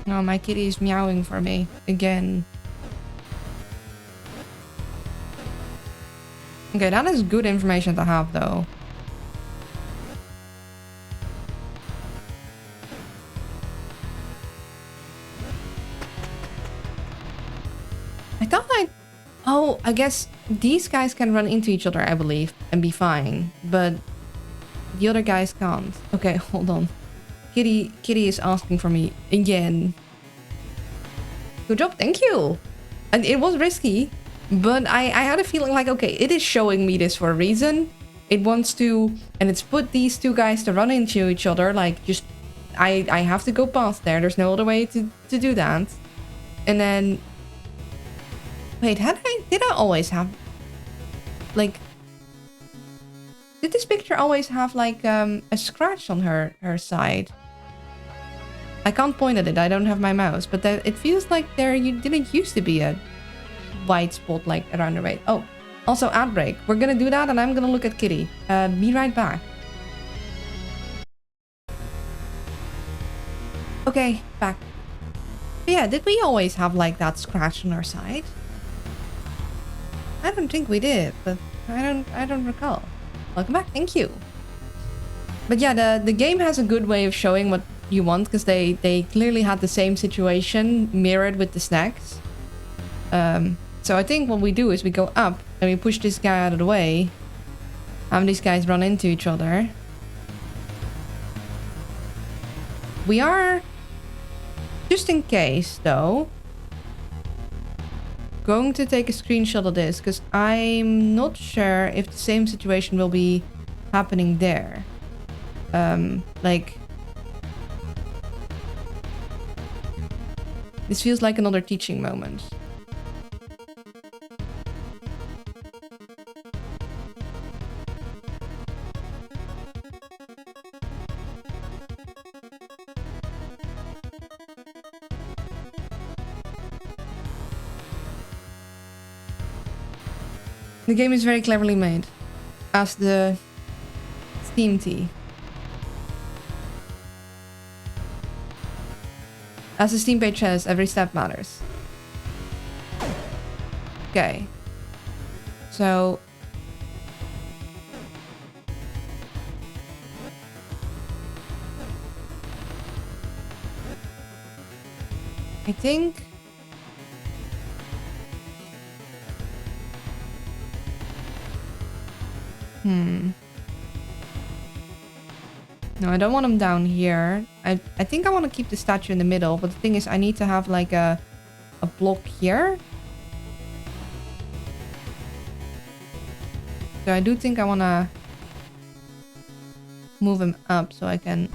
Oh, my kitty is meowing for me again. Okay, that is good information to have, though. I thought oh, I guess these guys can run into each other, I believe, and be fine. But the other guys can't. Okay, hold on. Kitty is asking for me again. Good job, thank you. And it was risky, but I had a feeling like, okay, it is showing me this for a reason. It wants to, and it's put these two guys to run into each other. Like, just, I have to go past there. There's no other way to do that. And then, wait, did I always have, like, did this picture always have like a scratch on her side? I can't point at it, I don't have my mouse, but it feels like there didn't used to be a white spot like around her waist. Oh, also ad break. We're gonna do that and I'm gonna look at Kitty. Be right back. Okay, back. But yeah, did we always have like that scratch on our side? I don't think we did, but I don't recall. Welcome back, thank you. But yeah, the game has a good way of showing what you want, because they clearly had the same situation mirrored with the snacks. So I think what we do is we go up and we push this guy out of the way. Have these guys run into each other. We are, just in case though, going to take a screenshot of this, because I'm not sure if the same situation will be happening there. Like, this feels like another teaching moment. The game is very cleverly made, as the Steam tea. As the Steam page says, every step matters. Okay. So... I think... No, I don't want him down here. I think I want to keep the statue in the middle, but the thing is I need to have like a block here. So I do think I want to move him up so I can...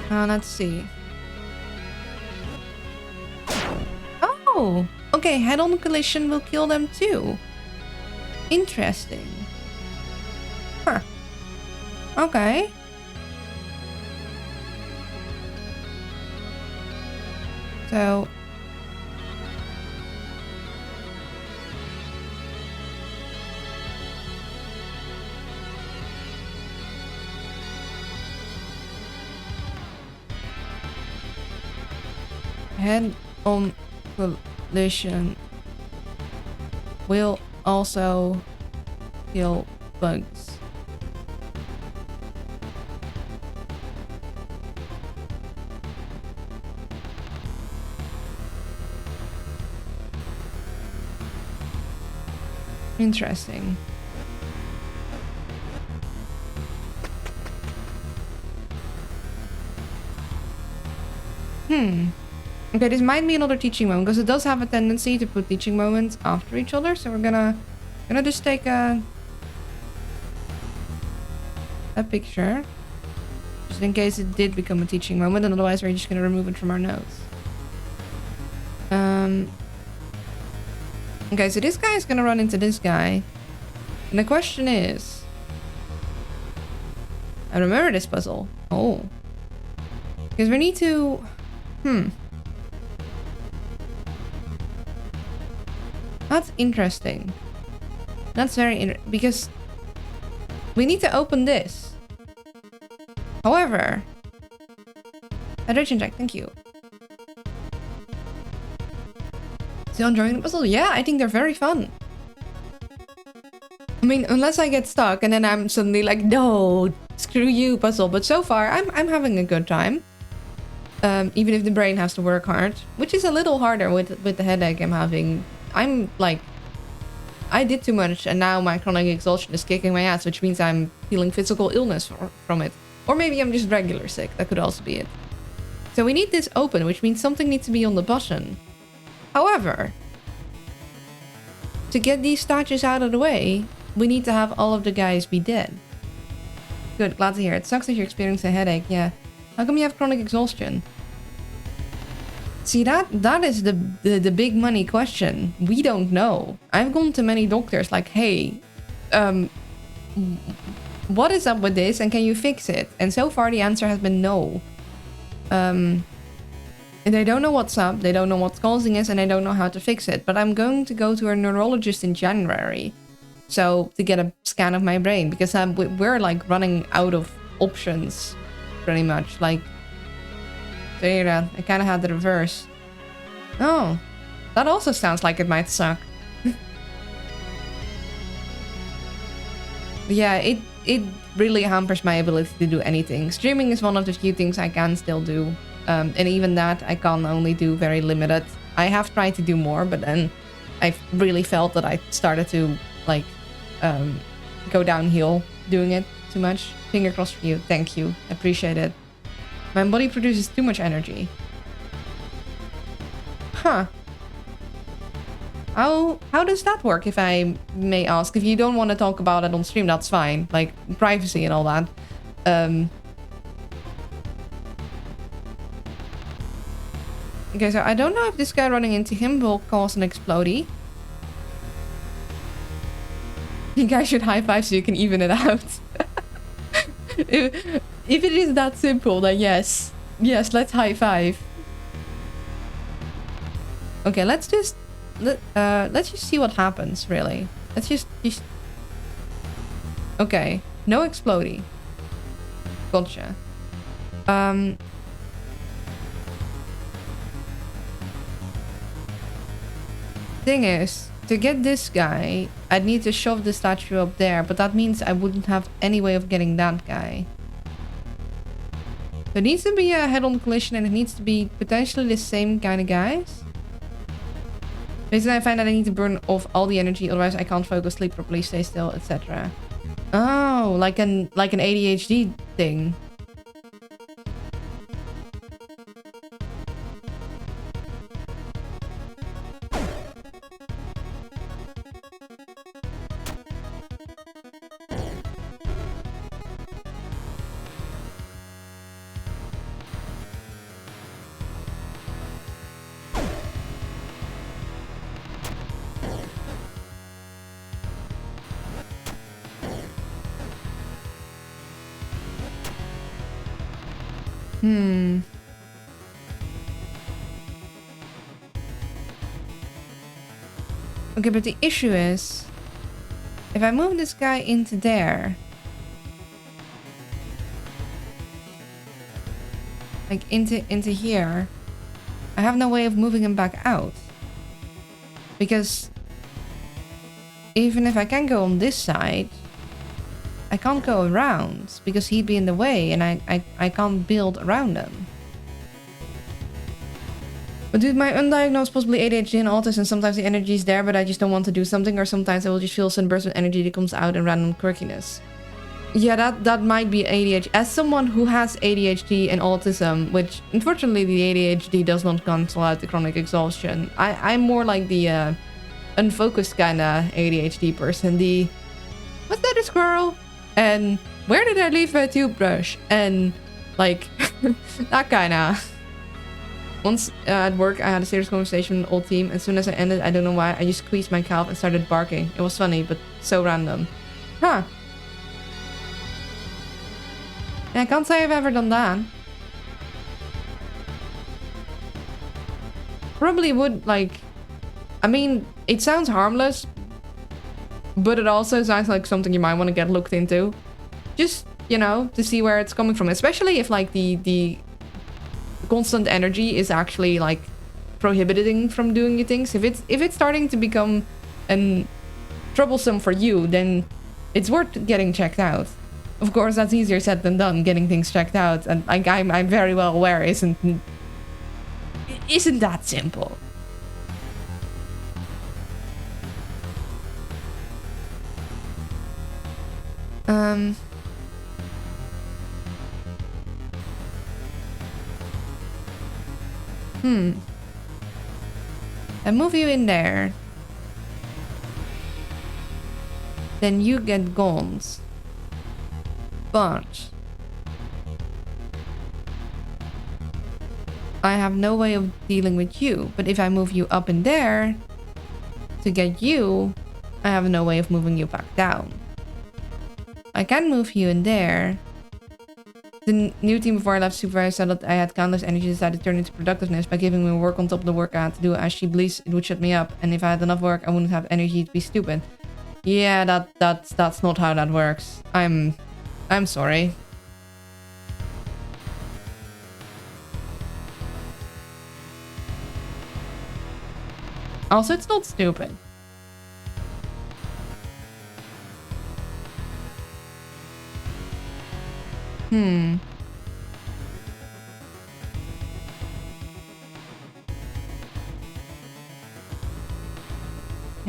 let's see. Oh! Okay, head-on collision will kill them too. Interesting. Huh. Okay. So... head-on collision will also kill bugs. Interesting. Okay, this might be another teaching moment, because it does have a tendency to put teaching moments after each other, so we're gonna just take a picture, just in case it did become a teaching moment, and otherwise we're just gonna remove it from our notes. Okay, so this guy is gonna run into this guy, and the question is, I remember this puzzle. Oh, because we need to, that's interesting. That's very because We need to open this. However... Hydration check, thank you. Still enjoying the puzzle? Yeah, I think they're very fun. I mean, unless I get stuck and then I'm suddenly like, no, screw you, puzzle. But so far, I'm having a good time. Even if the brain has to work hard, which is a little harder with the headache I'm having. I'm like, I did too much and now my chronic exhaustion is kicking my ass, which means I'm feeling physical illness from it. Or maybe I'm just regular sick. That could also be it. So we need this open, which means something needs to be on the button. However, to get these statues out of the way, we need to have all of the guys be dead. Good, glad to hear. It sucks that you're experiencing a headache, yeah. How come you have chronic exhaustion? See, that is the big money question. We don't know. I've gone to many doctors like, hey, what is up with this and can you fix it? And so far the answer has been no. And they don't know what's up, they don't know what's causing it, and they don't know how to fix it. But I'm going to go to a neurologist in January. So, to get a scan of my brain, because we're like running out of options, pretty much. Like, so yeah, I kind of had the reverse. Oh, that also sounds like it might suck. Yeah, it really hampers my ability to do anything. Streaming is one of the few things I can still do. And even that, I can only do very limited. I have tried to do more, but then I really felt that I started to, like, go downhill doing it too much. Finger crossed for you. Thank you. Appreciate it. My body produces too much energy. Huh. How does that work, if I may ask? If you don't want to talk about it on stream, that's fine. Like, privacy and all that. Okay, so I don't know if this guy running into him will cause an explodey. You guys should high five so you can even it out. If it is that simple, then yes. Yes, let's high five. Okay, let's just see what happens, really. Let's just... Okay, no explodey. Gotcha. Thing is, to get this guy, I'd need to shove the statue up there, but that means I wouldn't have any way of getting that guy. There needs to be a head-on collision, and it needs to be potentially the same kind of guys. Basically, I find that I need to burn off all the energy, otherwise I can't focus, sleep properly, stay still, etc. Oh, like an ADHD thing. Okay, but the issue is, if I move this guy into there, like into here, I have no way of moving him back out. Because even if I can go on this side, I can't go around because he'd be in the way and I can't build around him. But due to my undiagnosed, possibly ADHD and autism, sometimes the energy is there, but I just don't want to do something, or sometimes I will just feel a sudden burst of energy that comes out in random quirkiness. Yeah, that might be ADHD. As someone who has ADHD and autism, which unfortunately the ADHD does not cancel out the chronic exhaustion, I'm more like the unfocused kind of ADHD person. The, was that a squirrel? And where did I leave my toothbrush? And like, that kind of... Once at work, I had a serious conversation with the old team. As soon as I ended, I don't know why, I just squeezed my calf and started barking. It was funny, but so random. Huh. Yeah, I can't say I've ever done that. Probably would, like... I mean, it sounds harmless, but it also sounds like something you might want to get looked into. Just, you know, to see where it's coming from. Especially if like the constant energy is actually like prohibiting from doing new things. If it's starting to become troublesome for you, then it's worth getting checked out. Of course, that's easier said than done, getting things checked out, and like I'm very well aware isn't that simple. I move you in there. Then you get guns. But I have no way of dealing with you. But if I move you up in there to get you, I have no way of moving you back down. I can move you in there. The new team before I left supervisor said that I had countless energy, decided to turn into productiveness by giving me work on top of the work I had to do. As she believes it would shut me up, and if I had enough work, I wouldn't have energy to be stupid. Yeah, that's not how that works. I'm sorry. Also, it's not stupid.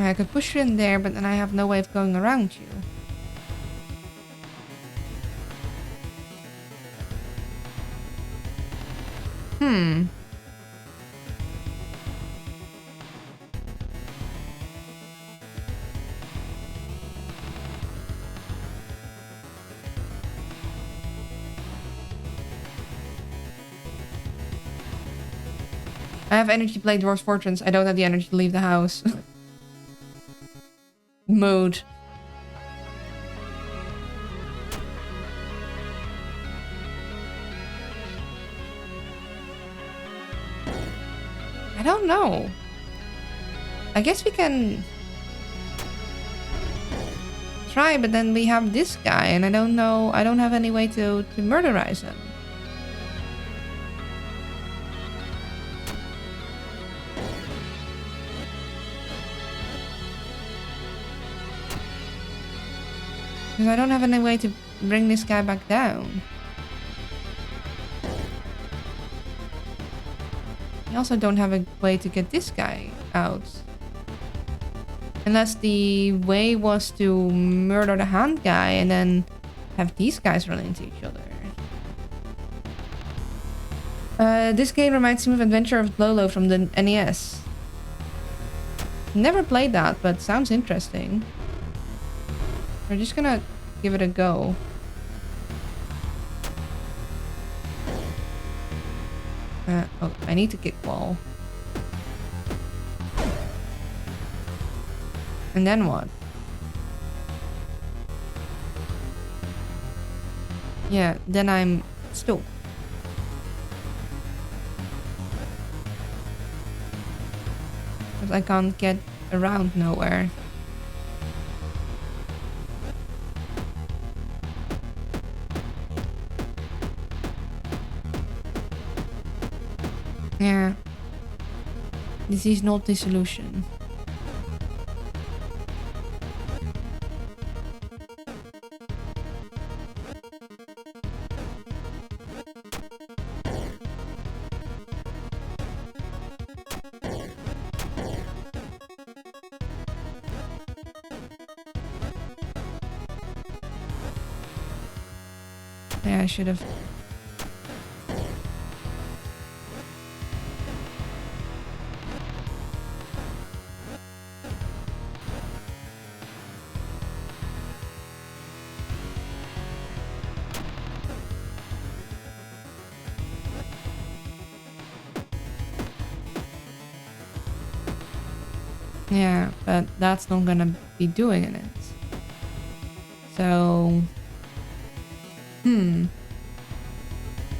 I could push you in there, but then I have no way of going around you. I have energy to play Dwarf's Fortunes. I don't have the energy to leave the house. Mood. I don't know. I guess we can try, but then we have this guy, and I don't know. I don't have any way to murderize him. Because I don't have any way to bring this guy back down. I also don't have a way to get this guy out. Unless the way was to murder the hand guy and then have these guys run into each other. This game reminds me of Adventure of Lolo from the NES. Never played that, but sounds interesting. We're just gonna give it a go. Oh, I need to kick wall. And then what? Yeah, then I'm stuck. Because I can't get around nowhere. Yeah. This is not the solution. Yeah, I should have. Yeah, but that's not gonna be doing it. So...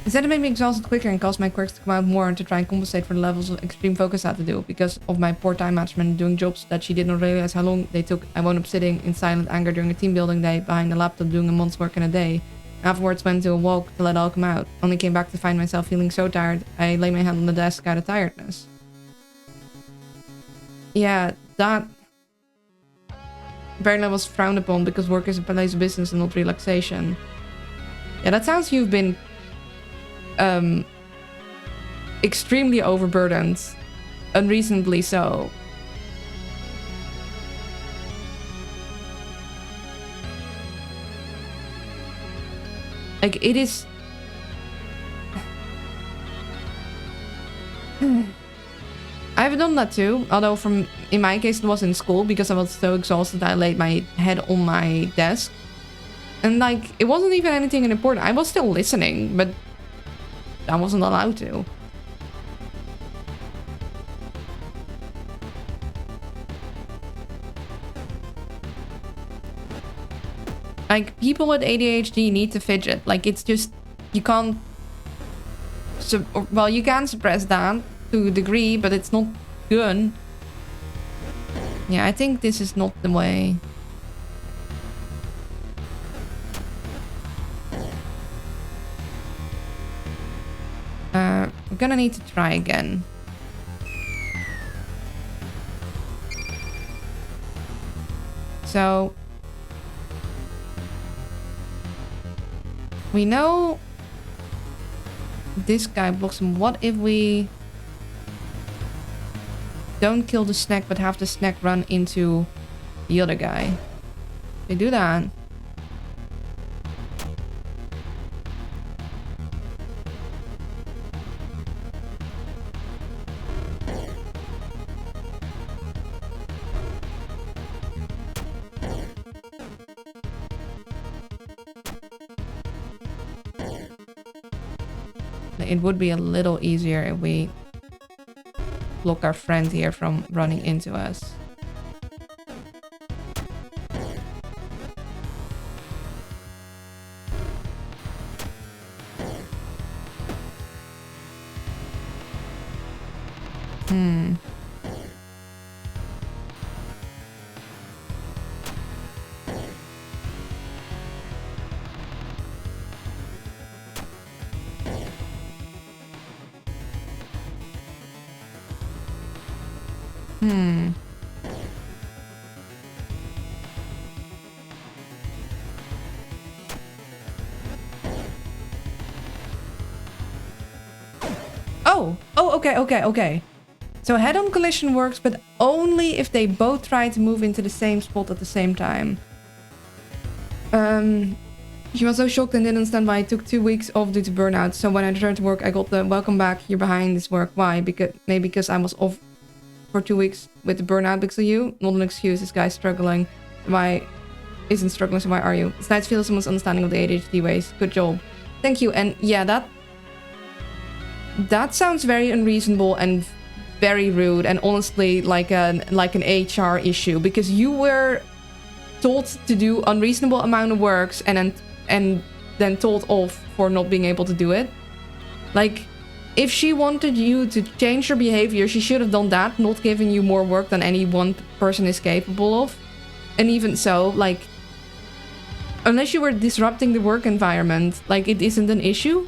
Instead, it made me exhausted quicker and caused my quirks to come out more and to try and compensate for the levels of extreme focus I had to do. Because of my poor time management and doing jobs that she did not realize how long they took, I wound up sitting in silent anger during a team building day behind the laptop doing a month's work in a day. Afterwards, went to a walk to let it all come out. Only came back to find myself feeling so tired, I lay my hand on the desk out of tiredness. Yeah, that apparently was frowned upon because work is a place of business and not relaxation. Yeah, that sounds you've been extremely overburdened, unreasonably so. Like, it is... I've done that too, although in my case it was in school because I was so exhausted I laid my head on my desk. And like, it wasn't even anything important. I was still listening, but I wasn't allowed to. Like, people with ADHD need to fidget. Like, it's just, you can't... well, you can suppress that to a degree, but it's not good. Yeah, I think this is not the way. We're gonna need to try again. So... we know this guy blocks him. What if we don't kill the snack but have the snack run into the other guy? They do that. It would be a little easier if we block our friend here from running into us. Okay. So head-on collision works, but only if they both try to move into the same spot at the same time. She was so shocked and didn't understand why I took 2 weeks off due to burnout. So when I returned to work, I got the welcome back, you're behind this work. Why? Maybe because I was off for 2 weeks with the burnout because of you. Not an excuse, this guy's struggling. Why isn't struggling, so why are you? It's nice to feel someone's understanding of the ADHD ways. Good job. Thank you. And yeah, that sounds very unreasonable and very rude and honestly like an HR issue, because you were told to do unreasonable amount of works and then told off for not being able to do it. Like, if she wanted you to change your behavior, she should have done that, not giving you more work than any one person is capable of. And even so, like, unless you were disrupting the work environment, like, it isn't an issue.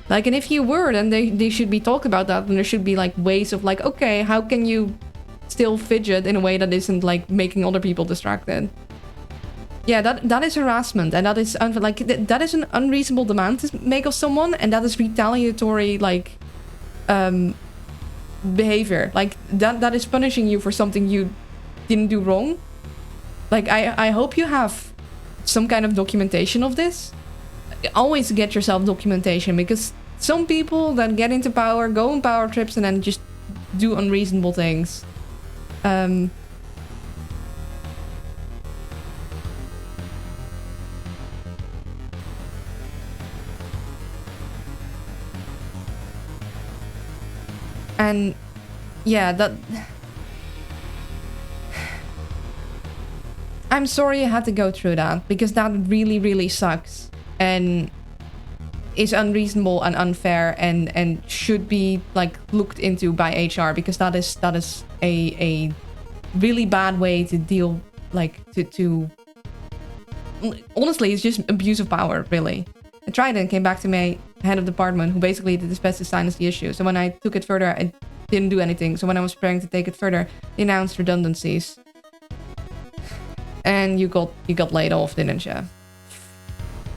Like, and if you were, then they should be talking about that, and there should be, like, ways of, like, okay, how can you still fidget in a way that isn't, like, making other people distracted? Yeah, that is harassment, and that is, that is an unreasonable demand to make of someone, and that is retaliatory, like, behavior. Like, that is punishing you for something you didn't do wrong. Like, I hope you have some kind of documentation of this. Always get yourself documentation, because some people that get into power go on power trips and then just do unreasonable things. And yeah, that... I'm sorry you had to go through that, because that really, really sucks. And is unreasonable and unfair and should be like looked into by HR, because that is a really bad way to deal, like to honestly, it's just abuse of power, really. I tried and came back to my head of department, who basically did his best to silence the issue. So when I took it further, I didn't do anything. So when I was preparing to take it further, they announced redundancies. And you got laid off, didn't you?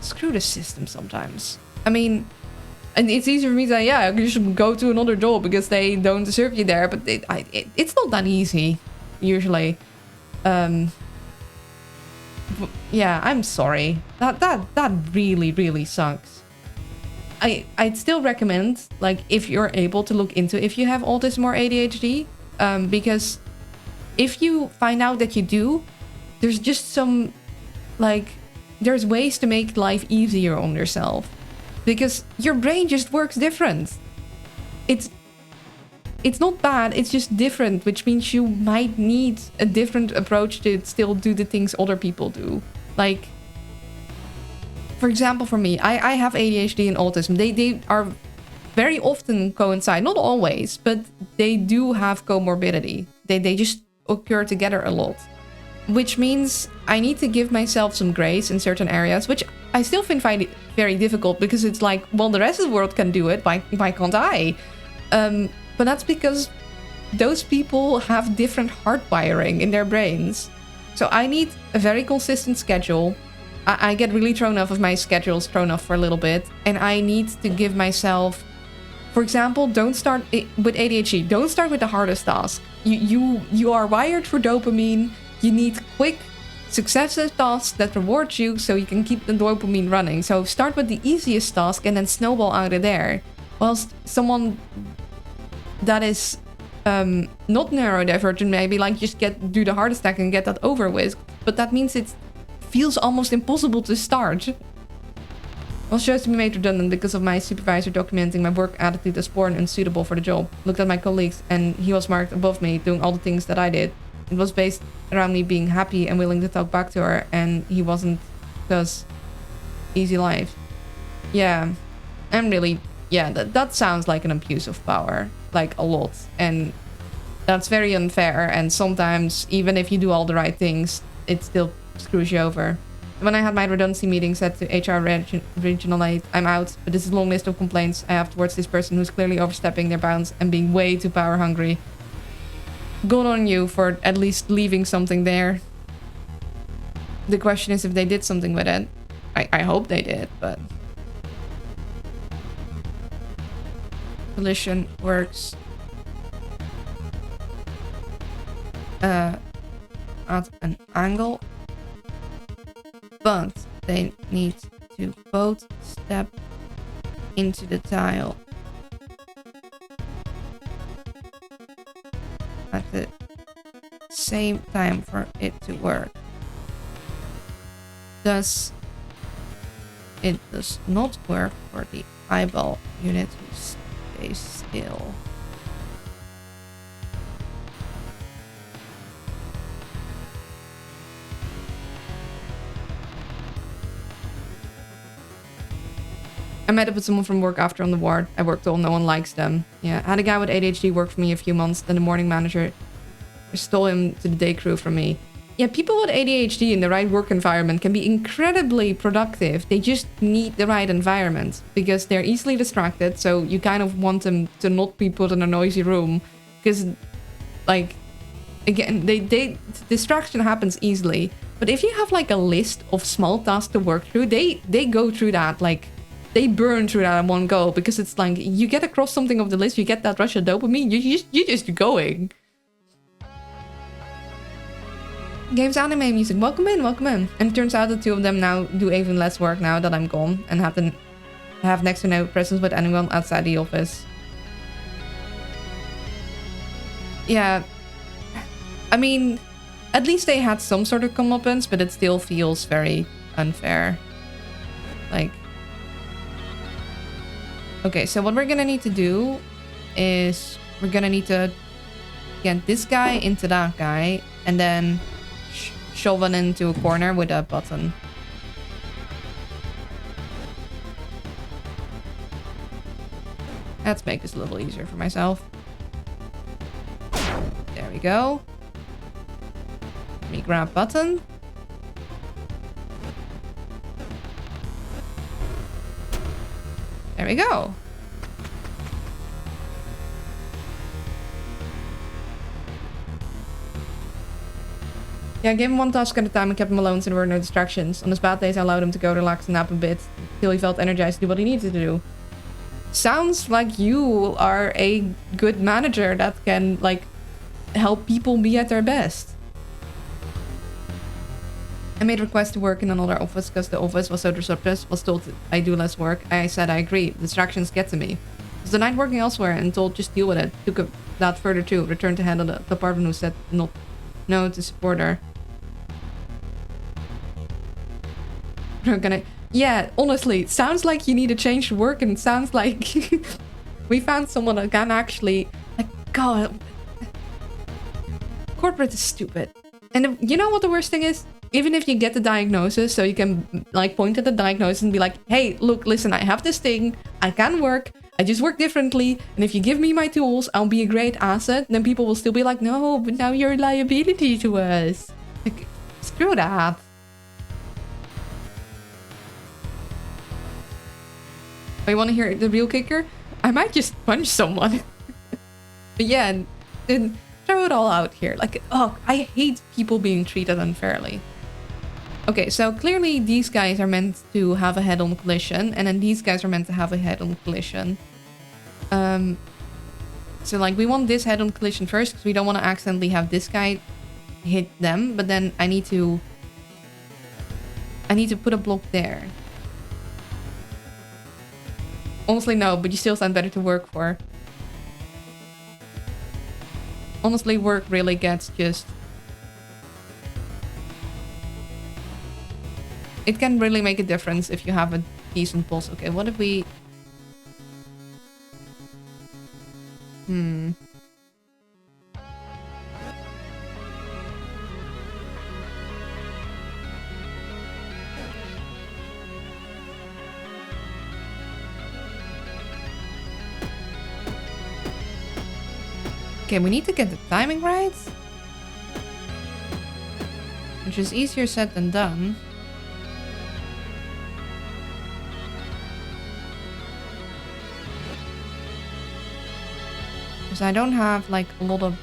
Screw the system sometimes. I mean, and it's easy for me to say, yeah, you should go to another job because they don't deserve you there. But it's not that easy, usually. Yeah, I'm sorry. That really, really sucks. I'd still recommend, like, if you're able to look into if you have autism or ADHD, because if you find out that you do, there's just some, like, there's ways to make life easier on yourself, because your brain just works different. It's not bad, it's just different, which means you might need a different approach to still do the things other people do. Like, for example, for me, I have ADHD and autism. They are very often coincide, not always, but they do have comorbidity. They just occur together a lot, which means I need to give myself some grace in certain areas, which I still find it very difficult, because it's like, well, the rest of the world can do it, why can't I? But that's because those people have different hardwiring in their brains. So I need a very consistent schedule. I get really thrown off of my schedules, thrown off for a little bit. And I need to give myself, for example, don't start with ADHD. Don't start with the hardest task. You are wired for dopamine. You need quick, successive tasks that reward you so you can keep the dopamine running. So start with the easiest task and then snowball out of there. Whilst someone that is not neurodivergent maybe like just do the hardest task and get that over with, but that means it feels almost impossible to start. Was chose to be made redundant because of my supervisor documenting my work attitude as poor and unsuitable for the job. Looked at my colleagues and he was marked above me doing all the things that I did. It was based around me being happy and willing to talk back to her, and he wasn't, because easy life. Yeah, I'm really, yeah, that sounds like an abuse of power. Like, a lot, and that's very unfair, and sometimes even if you do all the right things, it still screws you over. When I had my redundancy meeting, said to HR Regional 8, I'm out, but this is a long list of complaints I have towards this person who's clearly overstepping their bounds and being way too power hungry. Good on you for at least leaving something there. The question is if they did something with it. I hope they did, but... Collision works at an angle, but they need to both step into the tile at the same time for it to work. Thus, it does not work for the eyeball unit to stay still. I met up with someone from work after on the ward. I worked all, no one likes them. Yeah, I had a guy with ADHD work for me a few months, then the morning manager stole him to the day crew from me. Yeah, people with ADHD in the right work environment can be incredibly productive. They just need the right environment because they're easily distracted. So you kind of want them to not be put in a noisy room because, like, again, distraction happens easily. But if you have like a list of small tasks to work through, they go through that, like, they burn through that in one go because it's like you get across something of the list, you get that rush of dopamine, you're just going. Games, anime, music. Welcome in, welcome in. And it turns out the two of them now do even less work now that I'm gone and have next to no presence with anyone outside the office. Yeah. I mean, at least they had some sort of comeuppance, but it still feels very unfair. Like... Okay, so what we're gonna need to do is we're gonna need to get this guy into that guy and then shove it into a corner with a button. Let's make this a little easier for myself. There we go. Let me grab button. There we go. Yeah, I gave him one task at a time and kept him alone so there were no distractions. On his bad days, I allowed him to go relax and nap a bit till he felt energized to do what he needed to do. Sounds like you are a good manager that can, like, help people be at their best. I made a request to work in another office because the office was so disruptive. Was told I do less work. I said I agree. Distractions get to me. Was the night working elsewhere and told just deal with it. Took that further too. Returned to handle the department who said not no to support her. We're gonna... Yeah, honestly, it sounds like you need to change work and it sounds like we found someone that can actually... Like, God... Corporate is stupid. And you know what the worst thing is? Even if you get the diagnosis, so you can like point at the diagnosis and be like, hey, look, listen, I have this thing. I can work. I just work differently. And if you give me my tools, I'll be a great asset. Then people will still be like, no, but now you're a liability to us. Like, screw that. You want to hear the real kicker? I might just punch someone. But yeah, and throw it all out here. Like, oh, I hate people being treated unfairly. Okay, so clearly these guys are meant to have a head-on collision, and then these guys are meant to have a head-on collision. So like we want this head-on collision first, because we don't want to accidentally have this guy hit them, but then I need to put a block there. Honestly, no, but you still sound better to work for. Honestly, work really gets just... It can really make a difference if you have a decent pulse. Okay, what if we... Okay, we need to get the timing right. Which is easier said than done. Because I don't have like a lot of...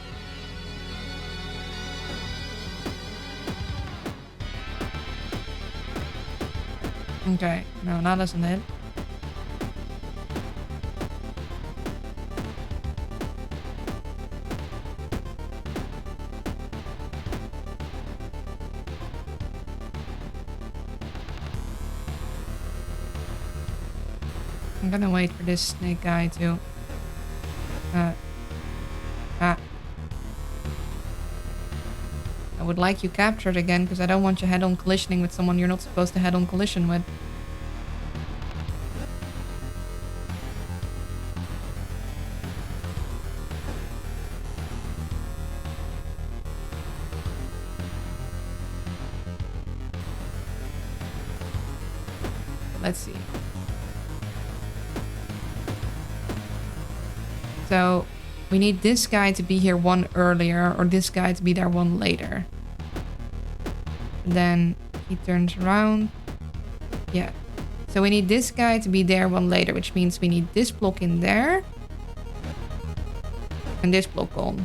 Okay, no, that isn't it. I'm gonna wait for this snake guy to... I would like you captured again, because I don't want you head-on collisioning with someone you're not supposed to head-on collision with. Let's see. So, we need this guy to be here one earlier, or this guy to be there one later. And then he turns around. Yeah. So we need this guy to be there one later, which means we need this block in there. And this block on.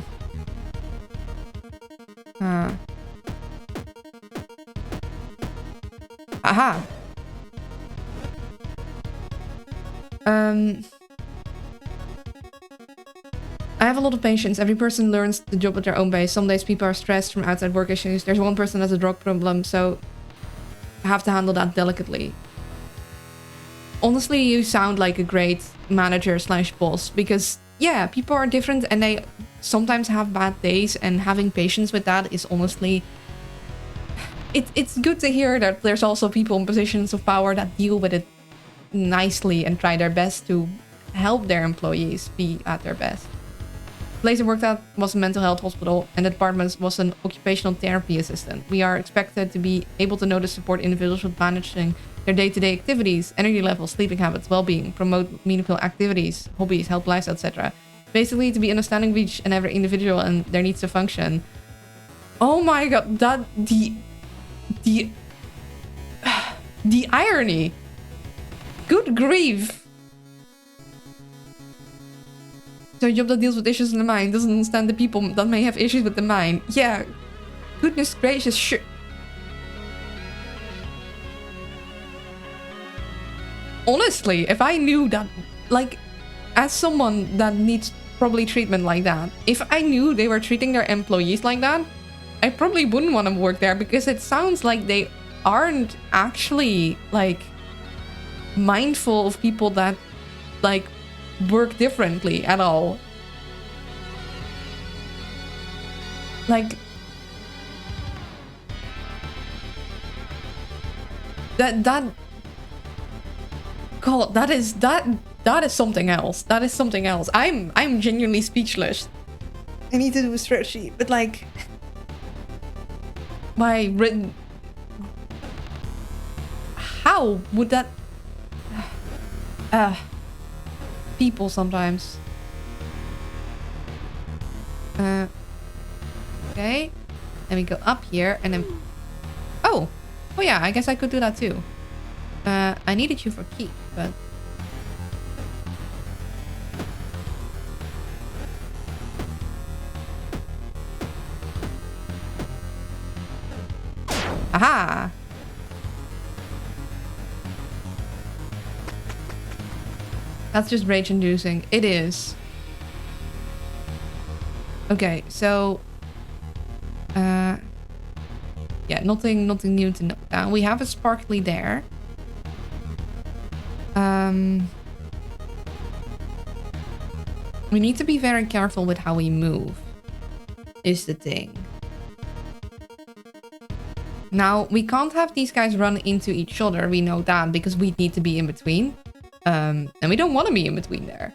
Aha! I have a lot of patience. Every person learns the job at their own pace. Some days people are stressed from outside work issues. There's one person that has a drug problem, so I have to handle that delicately. Honestly, you sound like a great manager slash boss, because yeah, people are different and they sometimes have bad days, and having patience with that is honestly... It's good to hear that there's also people in positions of power that deal with it nicely and try their best to help their employees be at their best. place I worked at was a mental health hospital, and the department was an occupational therapy assistant. We are expected to be able to notice support individuals with managing their day-to-day activities, energy levels, sleeping habits, well-being, promote meaningful activities, hobbies, help lives, etc. Basically, to be understanding of each and every individual and their needs to function. Oh my god, that the irony. Good grief. So a job that deals with issues in the mind doesn't understand the people that may have issues with the mind. Yeah. Goodness gracious, honestly, if I knew that, like, as someone that needs probably treatment like that, if I knew they were treating their employees like that, I probably wouldn't want to work there, because it sounds like they aren't actually, like, mindful of people that, like, work differently at all. Like, that God, that is something else. That is something else. I'm genuinely speechless. I need to do a spreadsheet, but like, my written, how would that people sometimes. Okay, then we go up here and then oh yeah, I guess I could do that too. I needed you for key, but aha. That's just rage-inducing. It is. Okay, so yeah, nothing new to note down. We have a sparkly there. We need to be very careful with how we move, is the thing. Now, we can't have these guys run into each other, we know that, because we need to be in between. And we don't want to be in between there.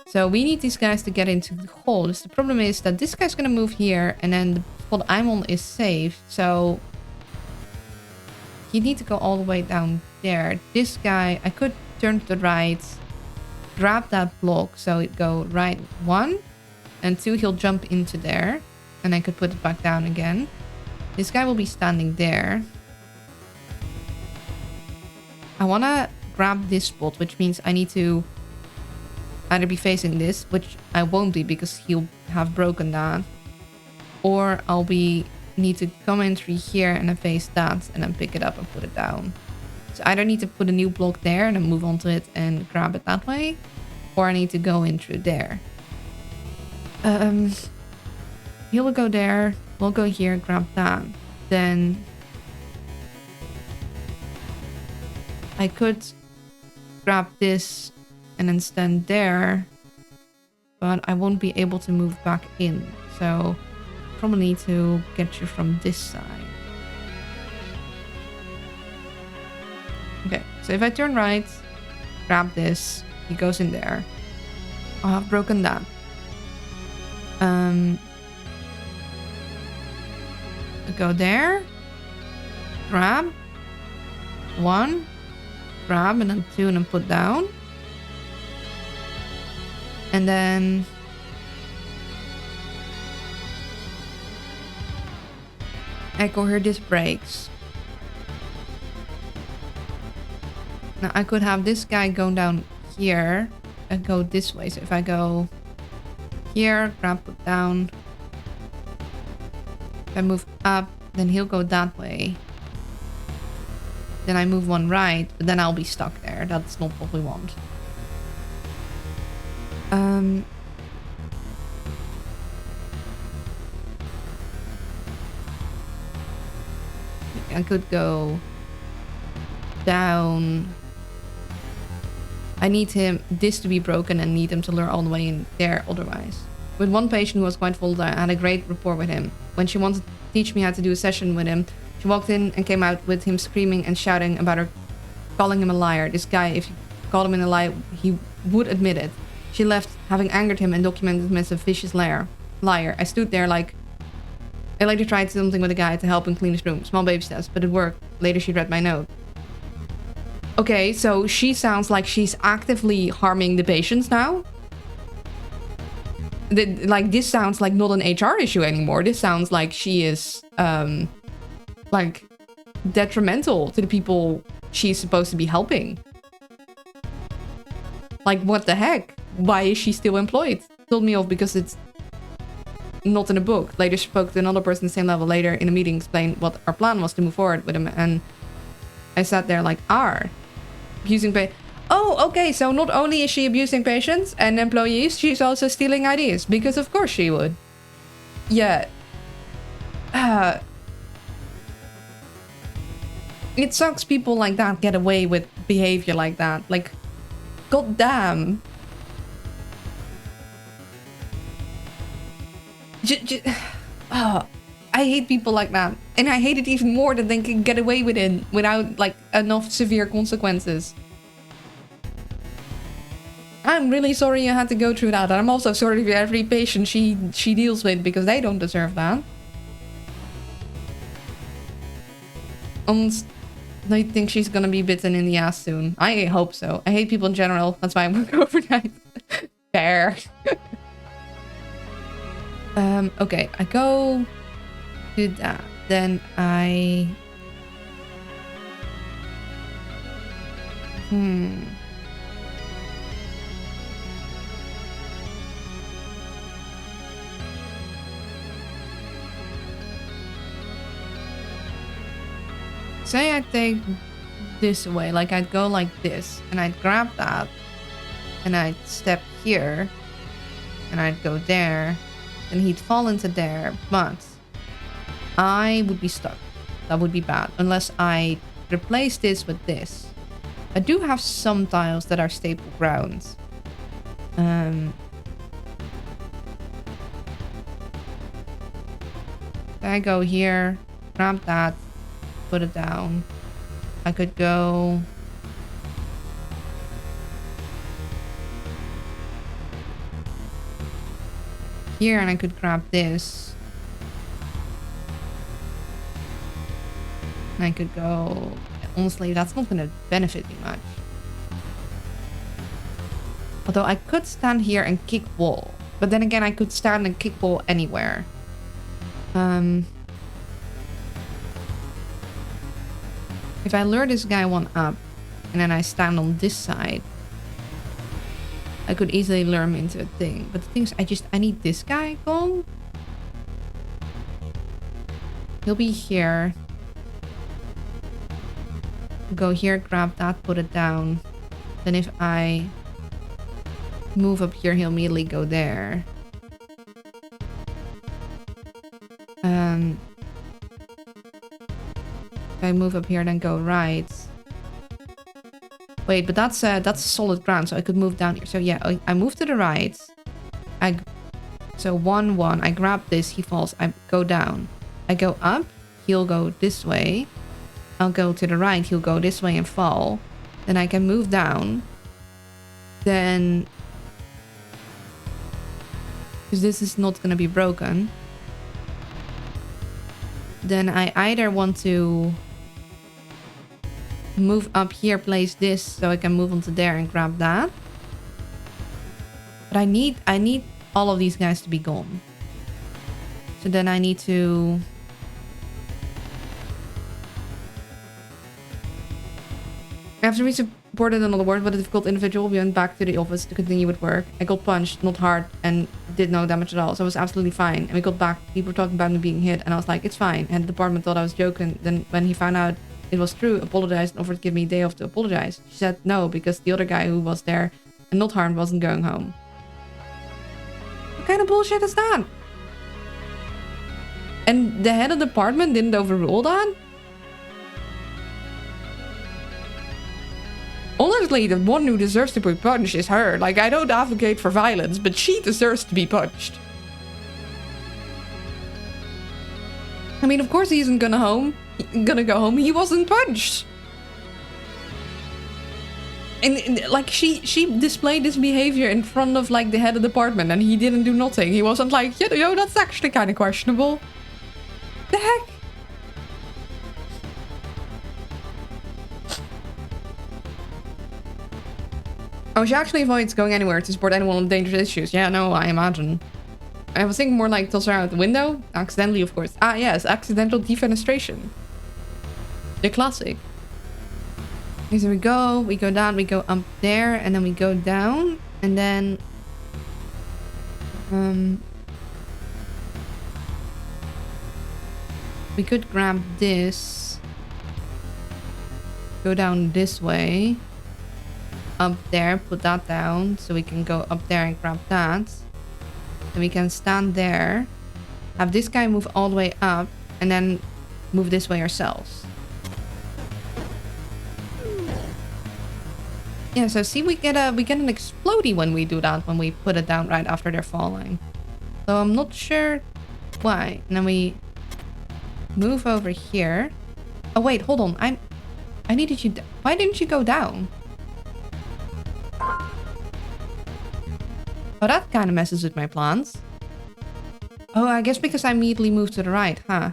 So we need these guys to get into the holes. The problem is that this guy's gonna move here, and then the spot I'm on is safe. So you need to go all the way down there. This guy, I could turn to the right, grab that block, so it go right 1, and 2, he'll jump into there, and I could put it back down again. This guy will be standing there. I wanna grab this spot, which means I need to either be facing this, which I won't be because he'll have broken that, or I'll need to come in through here and then face that and then pick it up and put it down. So I either need to put a new block there and then move onto it and grab it that way, or I need to go in through there. He will go there, we'll go here, grab that. Then I could grab this and then stand there, but I won't be able to move back in. So probably need to get you from this side. Okay, so if I turn right, grab this, he goes in there. I'll have broken that. Go there, grab 1, grab, and then 2, and then put down. And then Echo here disc brakes. Now I could have this guy go down here and go this way. So if I go here, grab, put down. If I move up, then he'll go that way. Then I move 1 right, but then I'll be stuck there. That's not what we want. I could go down. I need this to be broken and need him to lure all the way in there otherwise. With one patient who was quite volatile, I had a great rapport with him. When she wanted to teach me how to do a session with him, she walked in and came out with him screaming and shouting about her, calling him a liar. This guy, if you called him in a lie, he would admit it. She left, having angered him and documented him as a vicious liar. I stood there like... I later tried something with a guy to help him clean his room. Small baby steps, but it worked. Later she read my note. Okay, so she sounds like she's actively harming the patients now. Like, this sounds like not an HR issue anymore. This sounds like she is, like, detrimental to the people she's supposed to be helping. Like, what the heck? Why is she still employed? Told me off because it's not in a book. Later spoke to another person the same level. Later in a meeting explained what our plan was to move forward with him. And I sat there like, abusing oh, okay, so not only is she abusing patients and employees, she's also stealing ideas. Because of course she would. Yeah. It sucks people like that get away with behavior like that. Like, goddamn. I hate people like that. And I hate it even more that they can get away with it without, like, enough severe consequences. I'm really sorry you had to go through that. And I'm also sorry for every patient she deals with, because they don't deserve that. I think she's gonna be bitten in the ass soon. I hope so. I hate people in general. That's why I work overnight. Fair. Okay, I go do that. Then I... Say I take this away, like I'd go like this, and I'd grab that, and I'd step here, and I'd go there, and he'd fall into there, but I would be stuck. That would be bad, unless I replace this with this. I do have some tiles that are staple grounds. I go here, grab that, put it down. I could go... here, and I could grab this. And I could go... honestly, that's not gonna benefit me much. Although I could stand here and kick wall. But then again, I could stand and kick wall anywhere. If I lure this guy one up, and then I stand on this side, I could easily lure him into a thing. But the thing is, I need this guy gone. He'll be here. Go here, grab that, put it down. Then if I move up here, he'll immediately go there. If I move up here, then go right. Wait, but that's solid ground, so I could move down here. So yeah, I move to the right. So 1-1. I grab this, he falls. I go down. I go up, he'll go this way. I'll go to the right, he'll go this way and fall. Then I can move down. Then... because this is not going to be broken. Then I either want to move up here, place this, so I can move onto there and grab that. But I need all of these guys to be gone. So then I need to... After we supported another ward with a difficult individual, we went back to the office to continue with work. I got punched, not hard, and did no damage at all, so it was absolutely fine. And we got back, people were talking about me being hit, and I was like, it's fine. And the department thought I was joking. Then when he found out it was true, apologized and offered to give me a day off to apologize. She said no, because the other guy who was there and not harmed wasn't going home. What kind of bullshit is that? And the head of the department didn't overrule that? Honestly, the one who deserves to be punched is her. Like, I don't advocate for violence, but she deserves to be punched. I mean, of course he isn't gonna go home. He wasn't punched. And like she displayed this behavior in front of like the head of the department, and he didn't do nothing. He wasn't like, yo, that's actually kind of questionable. The heck? Oh, she actually avoids going anywhere to support anyone with dangerous issues. Yeah, no, I imagine. I was thinking more like toss her out the window. Accidentally, of course. Ah, yes, accidental defenestration. The classic. Okay, so we go down, we go up there, and then we go down, and then... we could grab this. Go down this way. Up there, put that down, so we can go up there and grab that. Then we can stand there. Have this guy move all the way up, and then move this way ourselves. Yeah, so see, we get an explodey when we do that, when we put it down right after they're falling. So I'm not sure why. And then we move over here. Oh wait, hold on. I needed you. Why didn't you go down? Oh, that kind of messes with my plans. Oh, I guess because I immediately moved to the right, huh?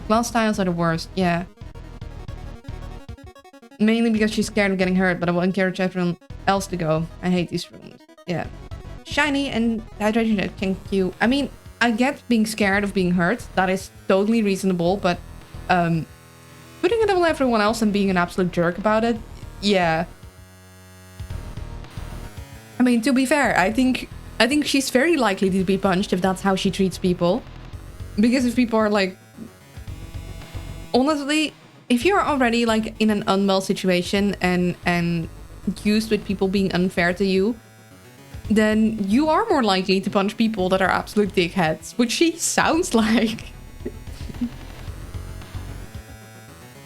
Glass tiles are the worst, yeah. Mainly because she's scared of getting hurt, but I will encourage everyone else to go. I hate these rooms. Yeah. Shiny and hydration, thank you. I mean, I get being scared of being hurt. That is totally reasonable, but putting it on everyone else and being an absolute jerk about it, yeah. I mean, to be fair, I think she's very likely to be punched if that's how she treats people. Because if people are like... Honestly, if you're already like in an unwell situation and used with people being unfair to you, then you are more likely to punch people that are absolute dickheads, which she sounds like.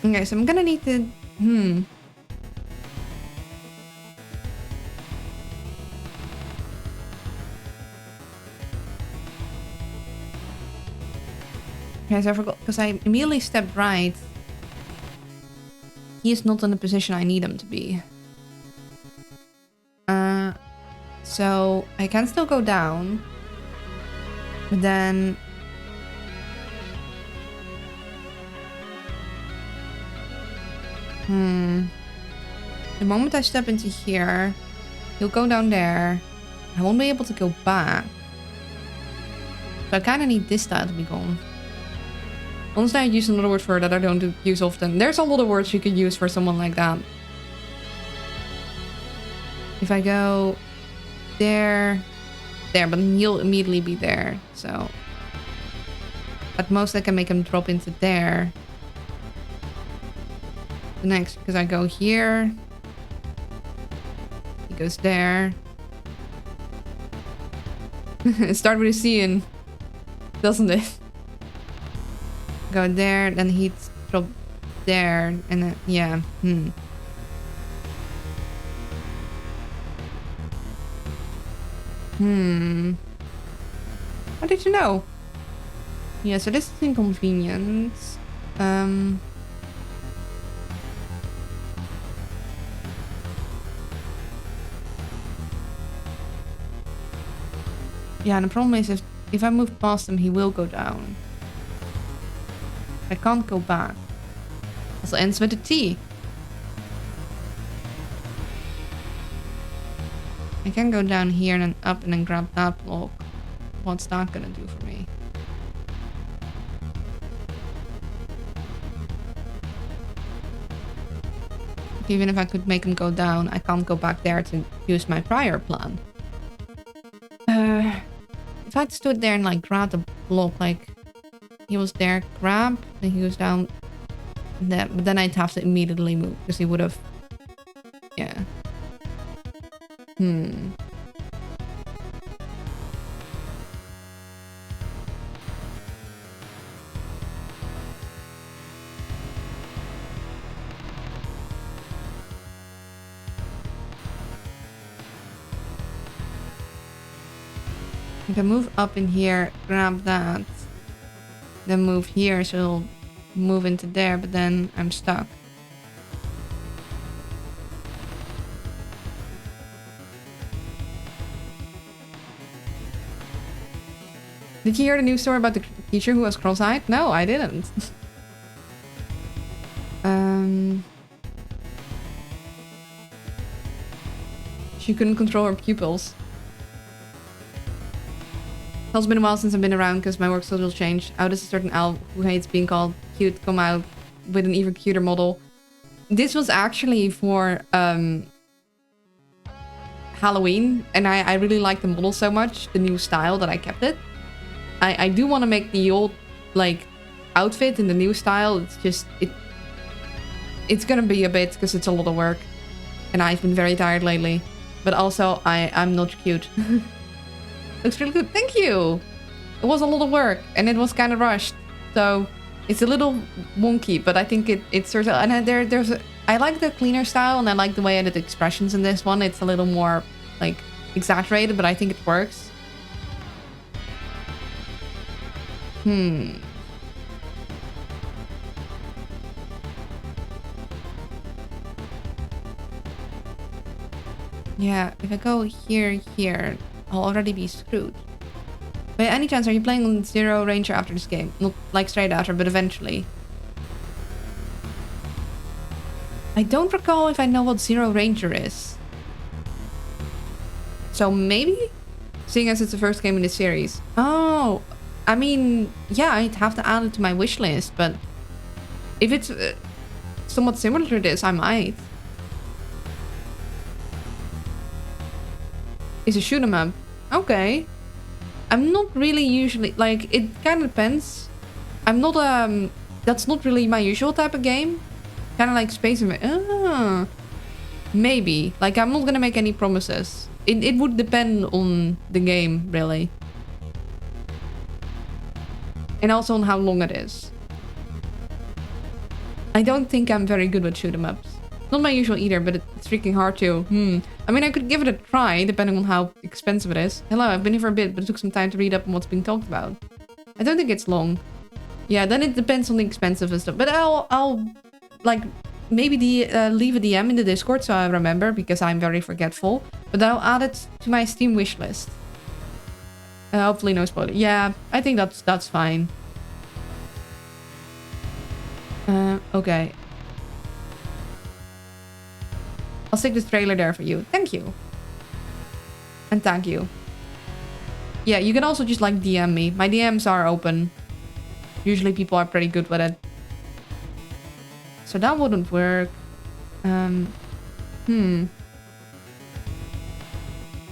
Okay, so I'm gonna need to... Okay, so I forgot, because I immediately stepped right. He is not in the position I need him to be. So I can still go down. But then... The moment I step into here, he'll go down there. I won't be able to go back. So I kind of need this tile to be gone. Honestly, I use another word for that I don't use often. There's a lot of words you could use for someone like that. If I go there, but he'll immediately be there. So at most I can make him drop into there. The next, because I go here. He goes there. Start with a C in, doesn't it? Go there, then he'd drop there, and then, yeah, How did you know? Yeah, so this is inconvenient. Yeah, and the problem is if I move past him, he will go down. I can't go back. Also ends with a T. I can go down here and then up and then grab that block. What's that gonna do for me? Even if I could make him go down, I can't go back there to use my prior plan. If I'd stood there and like grabbed a block, like he was there, grab, then he goes down, but then I'd have to immediately move because he would have, yeah. I can move up in here, grab that, then move here, so it'll move into there, but then I'm stuck. Did you hear the news story about the teacher who was cross-eyed? No, I didn't. She couldn't control her pupils. It's been a while since I've been around because my work schedule changed. How does a certain owl who hates being called cute come out with an even cuter model? This was actually for Halloween, and I really like the model so much, the new style, that I kept it. I do want to make the old like outfit in the new style. It's just it's gonna be a bit because it's a lot of work, and I've been very tired lately. But also I'm not cute. Looks really good. Thank you. It was a lot of work and it was kind of rushed, so it's a little wonky. But I think it's sort of, and I like the cleaner style, and I like the way I did expressions in this one. It's a little more like exaggerated, but I think it works. Yeah, if I go here, I'll already be screwed. By any chance, are you playing on Zero Ranger after this game? Not like straight after, but eventually. I don't recall if I know what Zero Ranger is. So maybe? Seeing as it's the first game in the series. Oh, I mean, yeah, I'd have to add it to my wish list, but if it's somewhat similar to this, I might. It's a shoot 'em up. Okay. I'm not really usually, like, it kind of depends. I'm not, that's not really my usual type of game. Kind of like Space Invaders. Maybe. Like, I'm not gonna make any promises. It would depend on the game, really. And also on how long it is. I don't think I'm very good with shoot 'em ups. Not my usual either, but it's freaking hard to. I mean, I could give it a try, depending on how expensive it is. Hello, I've been here for a bit, but it took some time to read up on what's being talked about. I don't think it's long. Yeah, then it depends on the expensive and stuff. But I'll like, maybe leave a DM in the Discord so I remember, because I'm very forgetful. But I'll add it to my Steam wish list. Hopefully no spoiler. Yeah, I think that's fine. Okay. I'll stick this trailer there for you. Thank you. And thank you. Yeah, you can also just like DM me. My DMs are open. Usually people are pretty good with it. So that wouldn't work.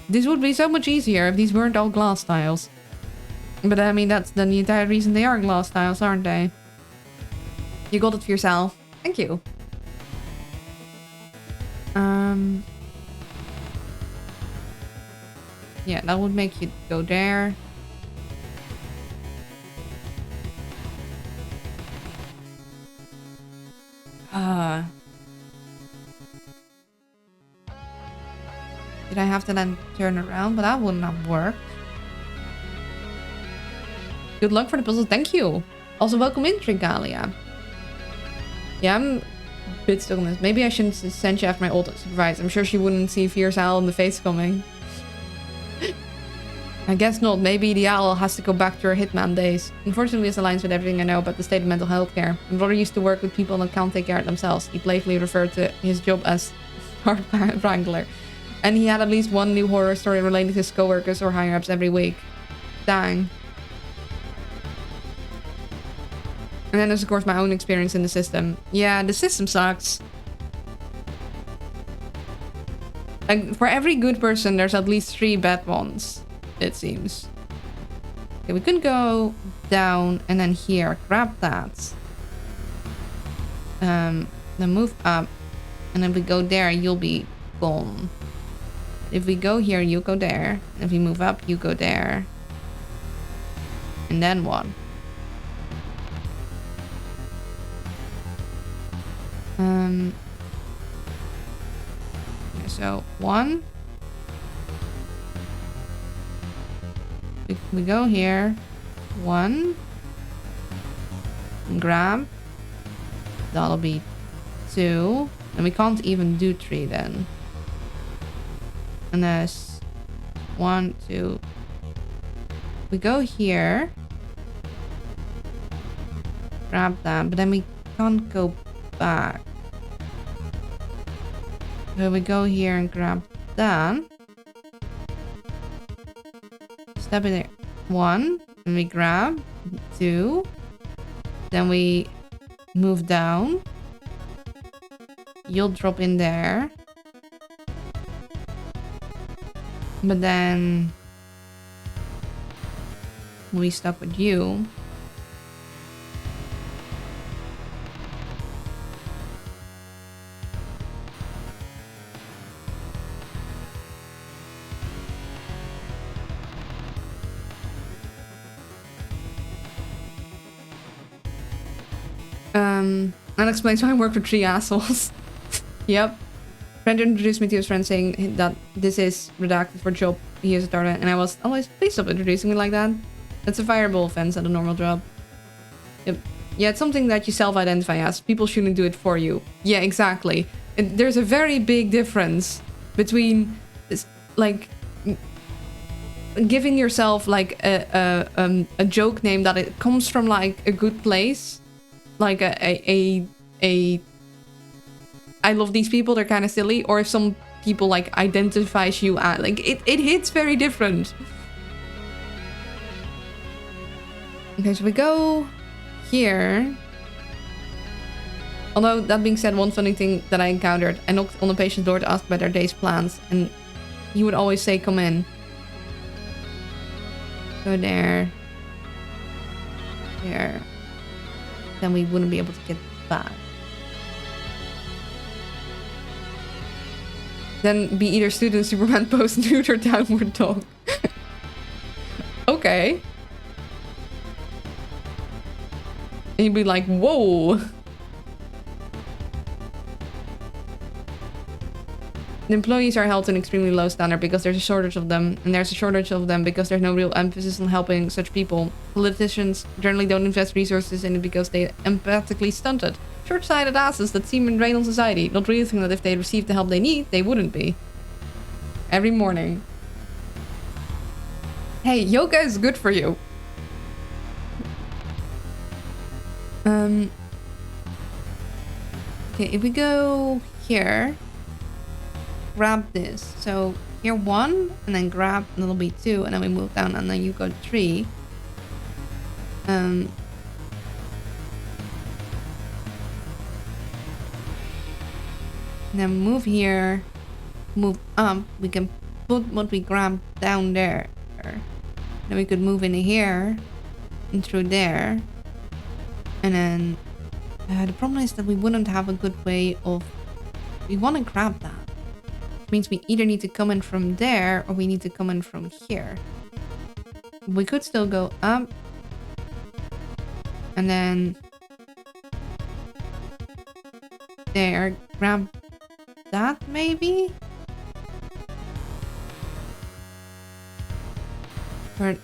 This would be so much easier if these weren't all glass tiles. But I mean, that's then the entire reason they are glass tiles, aren't they? You got it for yourself. Thank you. Yeah, that would make you go there. Did I have to then turn around? But that wouldn't have worked. Good luck for the puzzle. Thank you. Also, welcome in, Tringalia. Yeah, I'm a bit stuck on this. Maybe I shouldn't send you after my old supervisor. I'm sure she wouldn't see Fierce Owl in the face coming. I guess not. Maybe the owl has to go back to her Hitman days. Unfortunately, this aligns with everything I know about the state of mental health care. My brother used to work with people that can't take care of themselves. He playfully referred to his job as heart wrangler. And he had at least one new horror story related to his co-workers or higher-ups every week. Dang. And then there's of course my own experience in the system. Yeah, the system sucks. Like, for every good person, there's at least 3 bad ones, it seems. Okay, we can go down and then here, grab that. Then move up. And if we go there, you'll be gone. If we go here, you go there. If we move up, you go there. And then what? Okay, so 1. We go here. 1. And grab. That'll be 2. And we can't even do 3 then. And there's 1, 2. we go here. Grab that, but then we can't go back. So we go here and grab that. Step in there. 1, and we grab 2. Then we move down. You'll drop in there. But then we stuck with you. That explains why I work with 3 assholes. Yep. Friend introduced me to his friend saying that this is redacted for job he is a starter, and I was always, please stop introducing me like that. That's a fireable offense at a normal job. Yep. Yeah, it's something that you self-identify as. People shouldn't do it for you. Yeah, exactly. There's a very big difference between this, like, giving yourself like a joke name that it comes from like a good place, like a I love these people, they're kind of silly, or if some people like identifies you at, like it hits very different. Okay, so we go here. Although that being said, one funny thing that I encountered, I knocked on the patient's door to ask about their day's plans, and he would always say, come in. Go there. There. Then we wouldn't be able to get back. Then be either student, Superman, post, nude, or downward dog. Okay. And you'd be like, whoa. The employees are held to an extremely low standard because there's a shortage of them. And there's a shortage of them because there's no real emphasis on helping such people. Politicians generally don't invest resources in it because they're empathically stunted. Short-sighted asses that seem to drain on society, not realizing that if they received the help they need, they wouldn't be. Every morning. Hey, yoga is good for you. Okay, if we go here, grab this. So here 1, and then grab, and it'll be 2, and then we move down, and then you go 3. Then move here, move up. We can put what we grabbed down there. Then we could move in here and through there. And then the problem is that we wouldn't have a good way of... We want to grab that. Which means we either need to come in from there or we need to come in from here. We could still go up. And then... There, grab that maybe? Or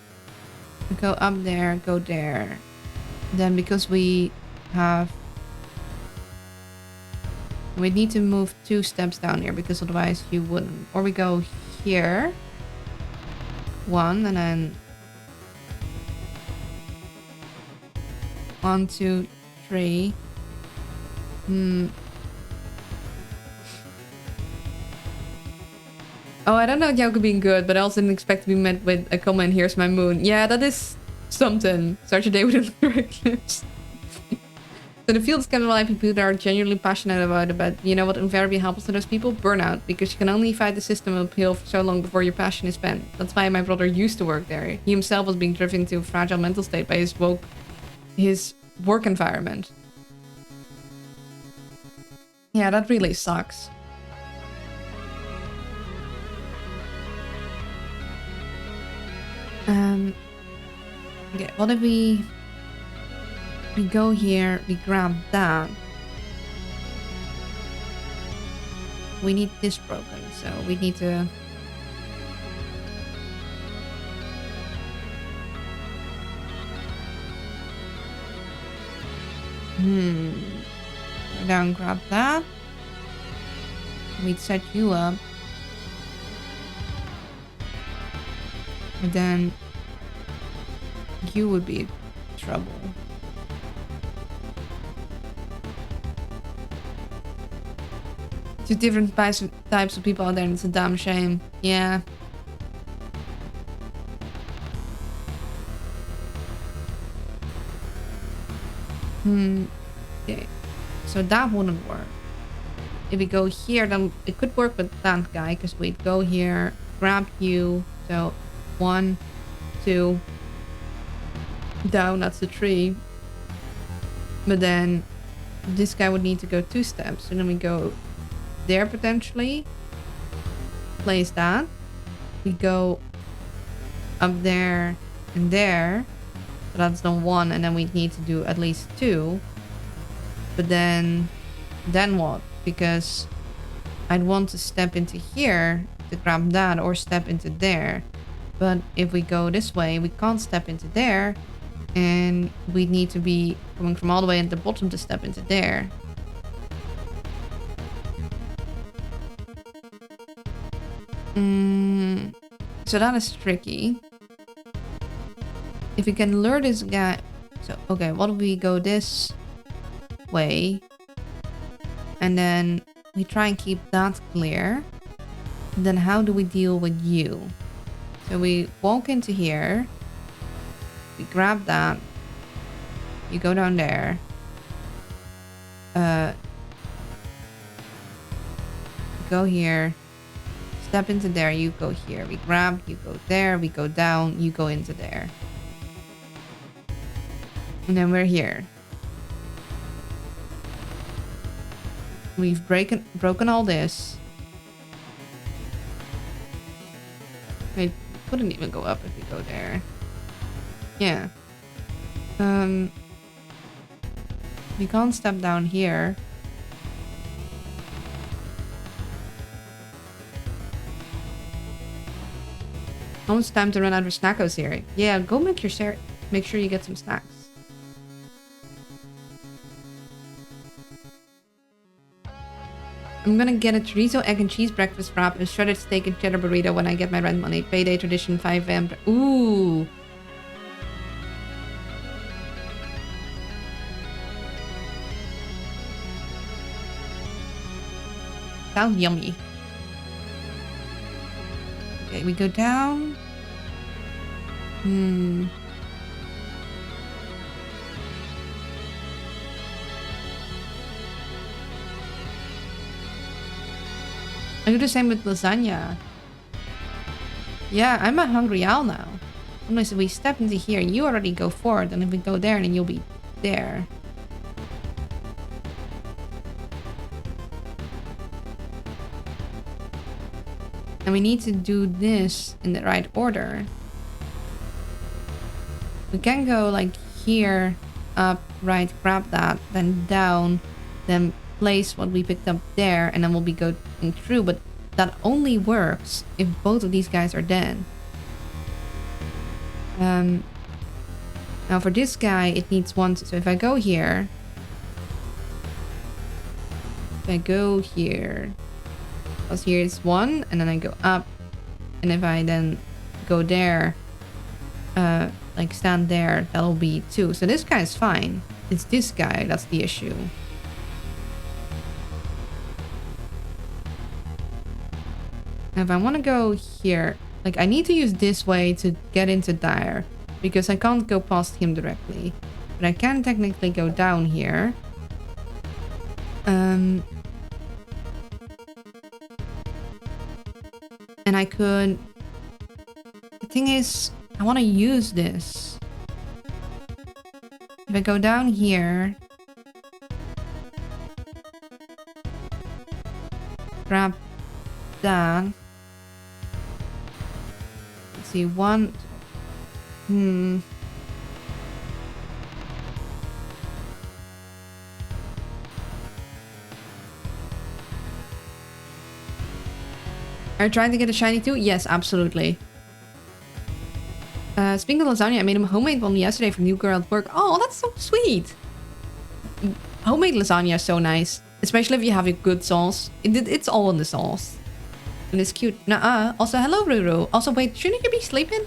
go up there, go there. Then because we have... We need to move 2 steps down here because otherwise you wouldn't. Or we go here. 1 and then... 1, 2, 3. Oh, I don't know Yoga being good, but I also didn't expect to be met with a comment, here's my moon. Yeah, that is something. Start your day with a lunar eclipse. So the field is kind of like people that are genuinely passionate about it, but you know what invariably happens to those people? Burnout, because you can only fight the system uphill for so long before your passion is spent. That's why my brother used to work there. He himself was being driven into a fragile mental state by his work environment. Yeah, that really sucks. Okay, what if we go here, we grab that. We need this broken, so we need to... Go down, grab that. We'd set you up. And then You would be trouble. Two different types of people out there, and it's a damn shame. Yeah. Okay. So that wouldn't work. If we go here, then it could work with that guy, because we'd go here, grab you. So 1, 2, down, that's the tree. But then this guy would need to go 2 steps. And then we go there potentially. Place that. We go up there and there. So that's done 1, and then we need to do at least 2. But then what? Because I'd want to step into here to grab that, or step into there. But if we go this way, we can't step into there, and we need to be coming from all the way at the bottom to step into there. So that is tricky. If we can lure this guy... So, okay, what if we go this way? And then we try and keep that clear. And then how do we deal with you? So we walk into here. We grab that. You go down there. Go here. Step into there, you go here. We grab, you go there, we go down, you go into there. And then we're here. We've broken all this. I couldn't even go up if we go there. Yeah. We can't step down here. Almost time to run out of snackos here. Yeah, go make sure you get some snacks. I'm gonna get a chorizo, egg and cheese breakfast wrap, and shredded steak and cheddar burrito when I get my rent money. Payday tradition 5 a.m. Ooh. Sounds yummy. Okay, we go down. I do the same with lasagna. Yeah, I'm a hungry owl now. Unless we step into here, you already go forward, and if we go there, then you'll be there. And we need to do this in the right order. We can go like here, up, right, grab that, then down, then place what we picked up there, and then we'll be going through. But that only works if both of these guys are dead. Now for this guy, it needs 1. So if I go here, because here is 1, and then I go up, and if I then go there, like stand there, that'll be 2. So this guy is fine. It's this guy that's the issue. Now if I want to go here, like I need to use this way to get into there, because I can't go past him directly. But I can technically go down here. And I could... The thing is, I want to use this. If I go down here... Grab that. Let's see, 1... Are you trying to get a shiny too? Yes, absolutely. Speaking of lasagna, I made a homemade one yesterday for new girl at work. Oh, that's so sweet. Homemade lasagna is so nice. Especially if you have a good sauce. It's all in the sauce. And it's cute. Nuh-uh. Also, hello, Ruru. Also, wait, shouldn't you be sleeping?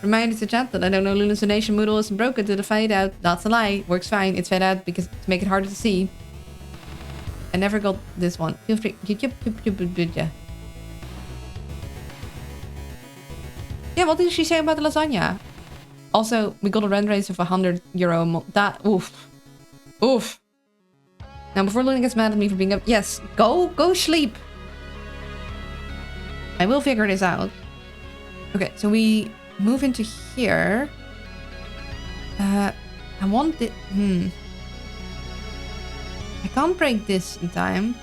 Reminded to chat that I don't know hallucination modal isn't broken to the fade out. That's a lie. Works fine. It's fade out because to make it harder to see. I never got this one. Feel free. Yeah, what did she say about the lasagna? Also, we got a rent raise of €100. That, oof. Oof. Now, before Luna gets mad at me for being up, yes, go sleep. I will figure this out. Okay, so we move into here. I want it. I can't break this in time.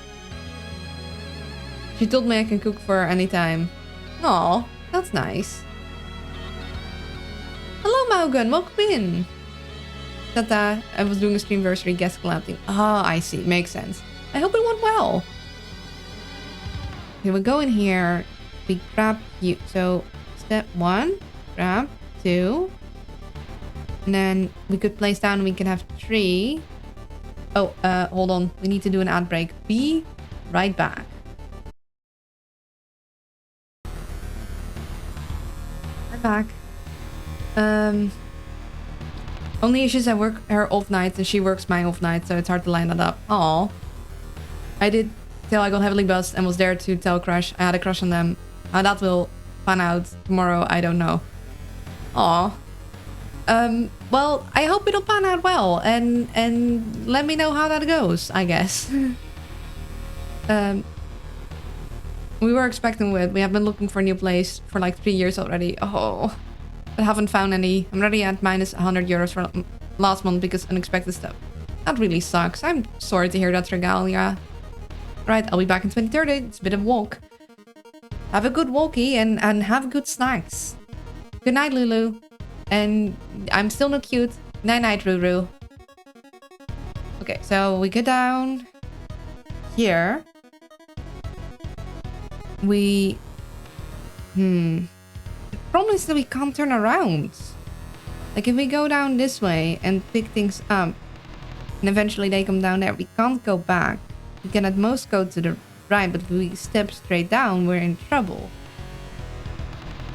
She told me I can cook for her anytime. Aw, that's nice. Hello, Maugan. Welcome in. Tata, I was doing a streamversary guest collecting. Ah, I see. Makes sense. I hope it went well. Okay, we go in here. We grab you. So, step 1, grab 2. And then we could place down, we can have 3. Oh, hold on. We need to do an ad break. Be right back. Right back. Only issues I work her off nights and she works my off nights, so it's hard to line that up. Aw. I did tell I got heavily buzzed and was there to tell Crush I had a crush on them. How that will pan out tomorrow, I don't know. Aw. Well, I hope it'll pan out well and let me know how that goes, I guess. We were expecting it. We have been looking for a new place for like 3 years already. Oh. But haven't found any. I'm already at minus €100 for last month because unexpected stuff. That really sucks. I'm sorry to hear that, Regalia. Right, I'll be back in 2030. It's a bit of a walk. Have a good walkie and have good snacks. Good night, Lulu. And I'm still not cute. Night night, Ruru. Okay, so we go down here. We... The problem is that we can't turn around. Like if we go down this way and pick things up and eventually they come down there, we can't go back. We can at most go to the right, but if we step straight down, we're in trouble.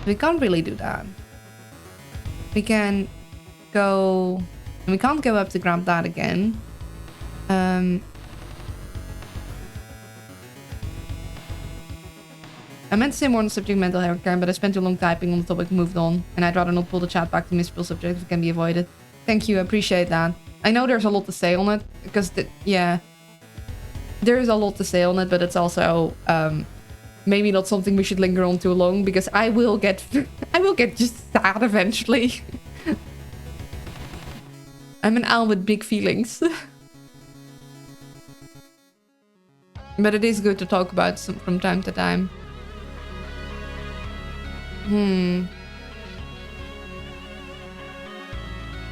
We can't really do that. We can go... And we can't go up to grab that again. I meant to say more on the subject mental health care, but I spent too long typing on the topic, moved on, and I'd rather not pull the chat back to mystical subjects if it can be avoided. Thank you, I appreciate that. I know there's a lot to say on it, because, yeah, there's a lot to say on it, but it's also maybe not something we should linger on too long, because I will get just sad eventually. I'm an owl with big feelings. But it is good to talk about from time to time.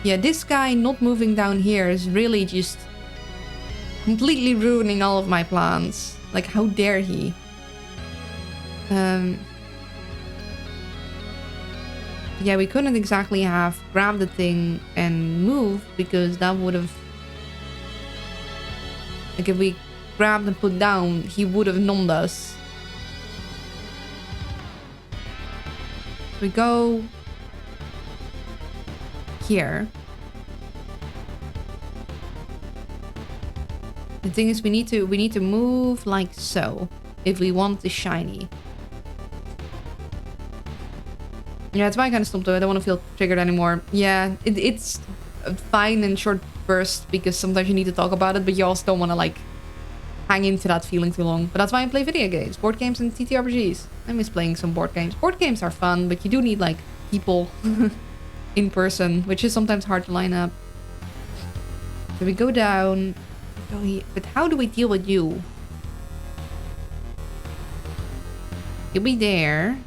Yeah, this guy not moving down here is really just completely ruining all of my plans. Like, how dare he? Yeah, we couldn't exactly have grabbed the thing and moved because that would have... Like, if we grabbed and put down, he would have numbed us. We go here. The thing is, we need to move like so if we want the shiny. Yeah, that's why I kind of stopped though. I don't want to feel triggered anymore. Yeah, it's fine in short bursts because sometimes you need to talk about it, but you also don't want to like hang into that feeling too long. But that's why I play video games, board games and TTRPGs. I miss playing some board games. Board games are fun, but you do need like people in person, which is sometimes hard to line up. So we go down, go here. But how do we deal with you? You'll be there.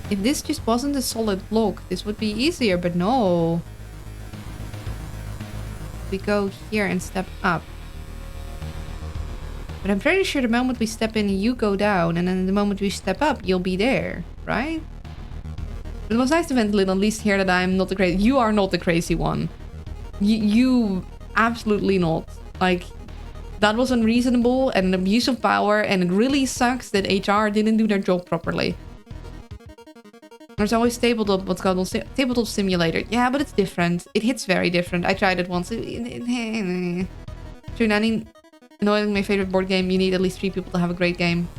If this just wasn't a solid block, this would be easier, but no. We go here and step up. But I'm pretty sure the moment we step in, you go down, and then the moment we step up, you'll be there, right? It was nice to ventilate, at least here that I'm not the crazy... You are not the crazy one. You absolutely not. Like, that was unreasonable and an abuse of power, and it really sucks that HR didn't do their job properly. There's always tabletop, what's called tabletop simulator. Yeah, but it's different. It hits very different. I tried it once. True, Nanny, annoying my favorite board game. You need at least 3 people to have a great game.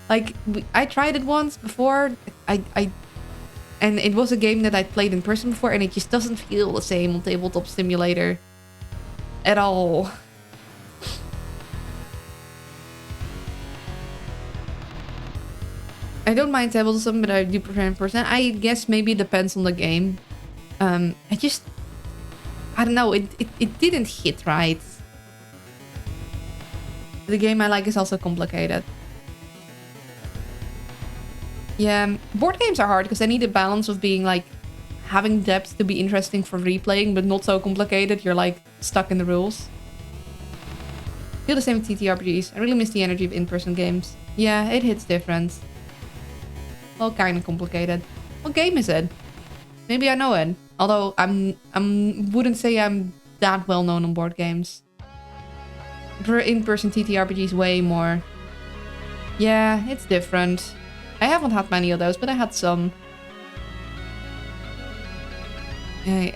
Like, I tried it once before. And it was a game that I played in person before, and it just doesn't feel the same on tabletop simulator at all. I don't mind tabletop, but I do prefer in person. I guess maybe it depends on the game. I don't know. It didn't hit right. The game I like is also complicated. Yeah, board games are hard because they need a balance of being like having depth to be interesting for replaying, but not so complicated you're like stuck in the rules. Feel the same with TTRPGs. I really miss the energy of in-person games. Yeah, it hits different. Well, kind of complicated. What game is it? Maybe I know it. Although wouldn't say I'm that well known on board games. For in-person TTRPGs, way more. Yeah, it's different. I haven't had many of those, but I had some. Okay,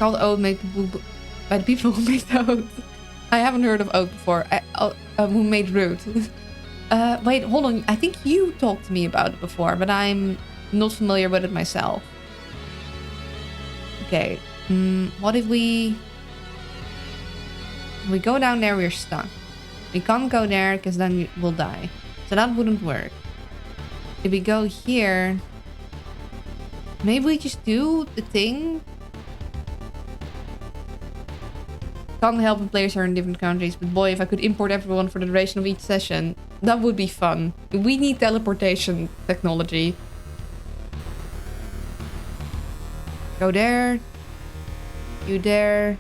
called Oath made by the people who made Oath. I haven't heard of Oath before. Who made Root? Wait, hold on. I think you talked to me about it before, but I'm not familiar with it myself. Okay, what if we go down there, we're stuck. We can't go there because then we'll die. So that wouldn't work. If we go here, maybe we just do the thing. Can't help if players are in different countries, but boy, if I could import everyone for the duration of each session, that would be fun. We need teleportation technology. Go there. You there.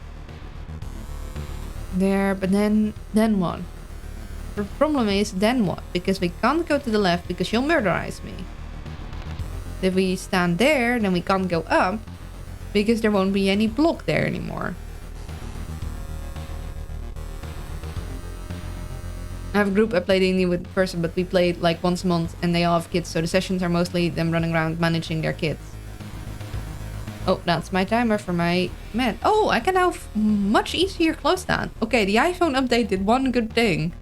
There, but then what? The problem is, then what? Because we can't go to the left because you'll murderize me. If we stand there, then we can't go up because there won't be any block there anymore. I have a group I play D&D with in person, but we play like once a month and they all have kids, so the sessions are mostly them running around managing their kids. Oh, that's my timer for my man. Oh, I can now much easier close that. Okay, the iPhone update did one good thing.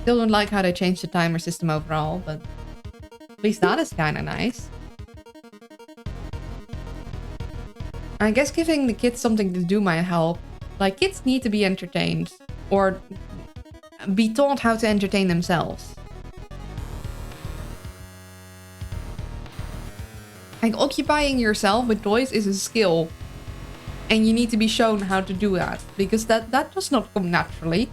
Still don't like how they changed the timer system overall, but at least that is kind of nice. I guess giving the kids something to do might help. Like, kids need to be entertained or be taught how to entertain themselves. Like, occupying yourself with toys is a skill. And you need to be shown how to do that, because that does not come naturally.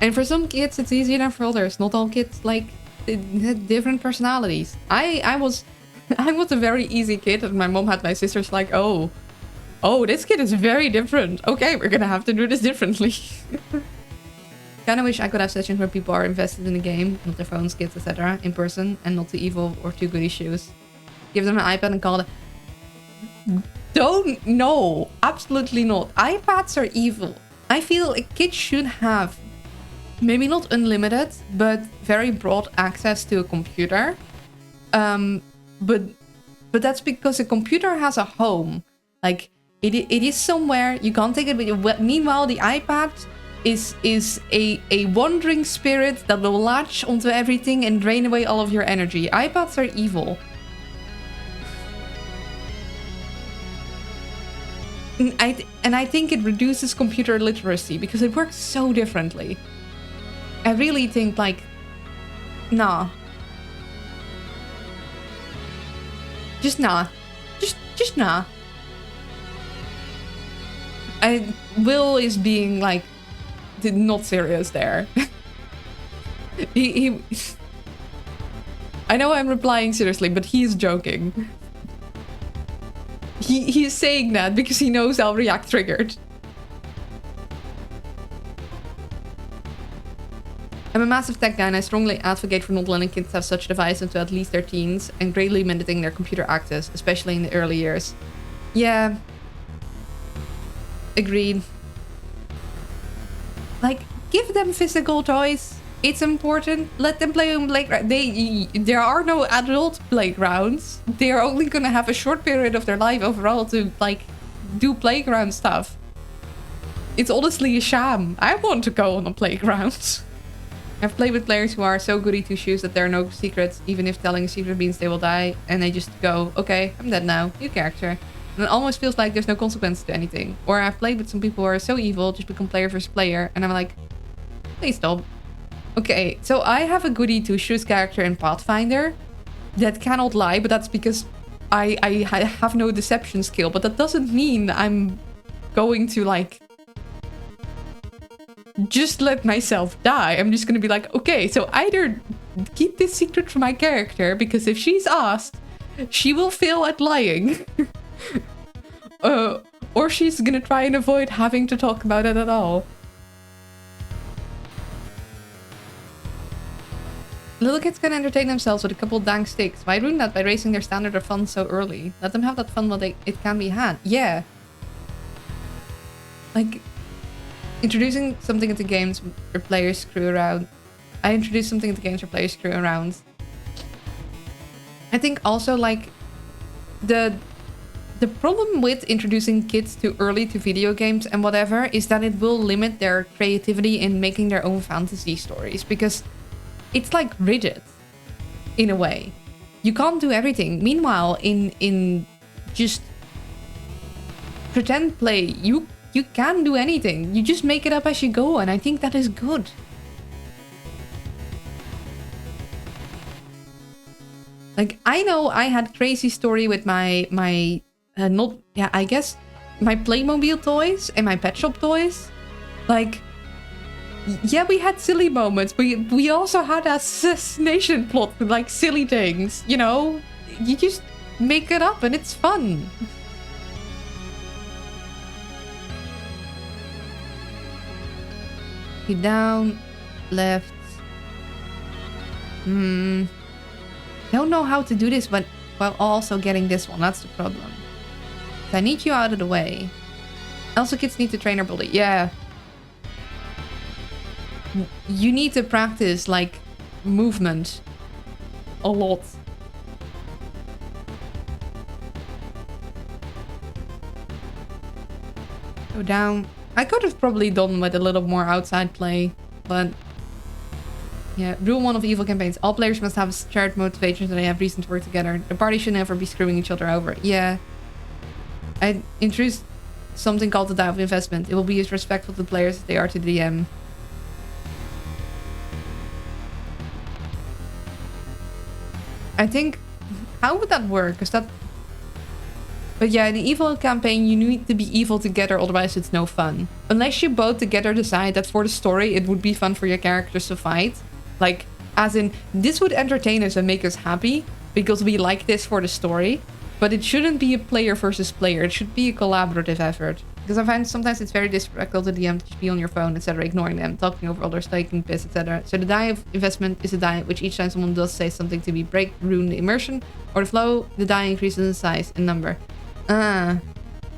And for some kids, it's easier than for others. Not all kids, like, had different personalities. I was a very easy kid, and my mom had my sisters like, oh, this kid is very different. Okay, we're gonna have to do this differently. Kinda wish I could have sessions where people are invested in the game, not their phones, kids, etc., in person, and not the evil or too goody shoes. Give them an iPad and call it. No, absolutely not. iPads are evil. I feel a kid should have maybe not unlimited, but very broad access to a computer. But that's because a computer has a home. Like, it is somewhere, you can't take it with you. Meanwhile, the iPad is a wandering spirit that will latch onto everything and drain away all of your energy. iPads are evil. And I think it reduces computer literacy because it works so differently. I really think, like, nah. Just nah. Just nah. Will is being, like, not serious there. he I know I'm replying seriously, but he is joking. He is saying that because he knows I'll react triggered. I'm a massive tech guy and I strongly advocate for not letting kids have such a device until at least their teens and greatly limiting their computer access, especially in the early years. Yeah. Agreed. Like, give them physical toys. It's important. Let them play on playground. There are no adult playgrounds. They are only gonna have a short period of their life overall to, like, do playground stuff. It's honestly a sham. I want to go on a playground. I've played with players who are so goody two shoes that there are no secrets, even if telling a secret means they will die, and they just go, okay, I'm dead now, new character. And it almost feels like there's no consequence to anything. Or I've played with some people who are so evil, just become player versus player, and I'm like, please stop. Okay, so I have a goody two shoes character in Pathfinder that cannot lie, but that's because I have no deception skill, but that doesn't mean I'm going to, like, just let myself die. I'm just gonna be like, okay, so either keep this secret from my character, because if she's asked, she will fail at lying. Or she's gonna try and avoid having to talk about it at all. Little kids can entertain themselves with a couple dank sticks. Why ruin that by raising their standard of fun so early? Let them have that fun while it can be had. Yeah. Like, introducing something into games where players screw around. I introduced something into games where players screw around. I think also, like, the problem with introducing kids too early to video games and whatever is that it will limit their creativity in making their own fantasy stories, because it's like rigid in a way. You can't do everything. Meanwhile, in just pretend play, you can do anything. You just make it up as you go, and I think that is good. Like, I know I had crazy story with my I guess my Playmobil toys and my Pet Shop toys. Like, yeah, we had silly moments, but we also had assassination plot with, like, silly things, you know? You just make it up and it's fun. Down, left. Don't know how to do this, but while also getting this one. That's the problem. So I need you out of the way. Also, kids need to train their body. Yeah. You need to practice, like, movement a lot. Go down. I could have probably done with a little more outside play, but yeah. Rule 1 of evil campaigns. All players must have shared motivations and they have reason to work together. The party should never be screwing each other over. Yeah. I introduced something called the die of investment. It will be as respectful to the players as they are to the DM. I think... How would that work? Is that... But yeah, in the evil campaign, you need to be evil together, otherwise it's no fun. Unless you both together decide that for the story, it would be fun for your characters to fight. Like, as in, this would entertain us and make us happy, because we like this for the story. But it shouldn't be a player versus player, it should be a collaborative effort. Because I find sometimes it's very disrespectful to DM to just be on your phone, etc., ignoring them, talking over others, taking piss, etc. So the die of investment is a die which each time someone does say something to be break, ruin the immersion, or the flow, the die increases in size and number.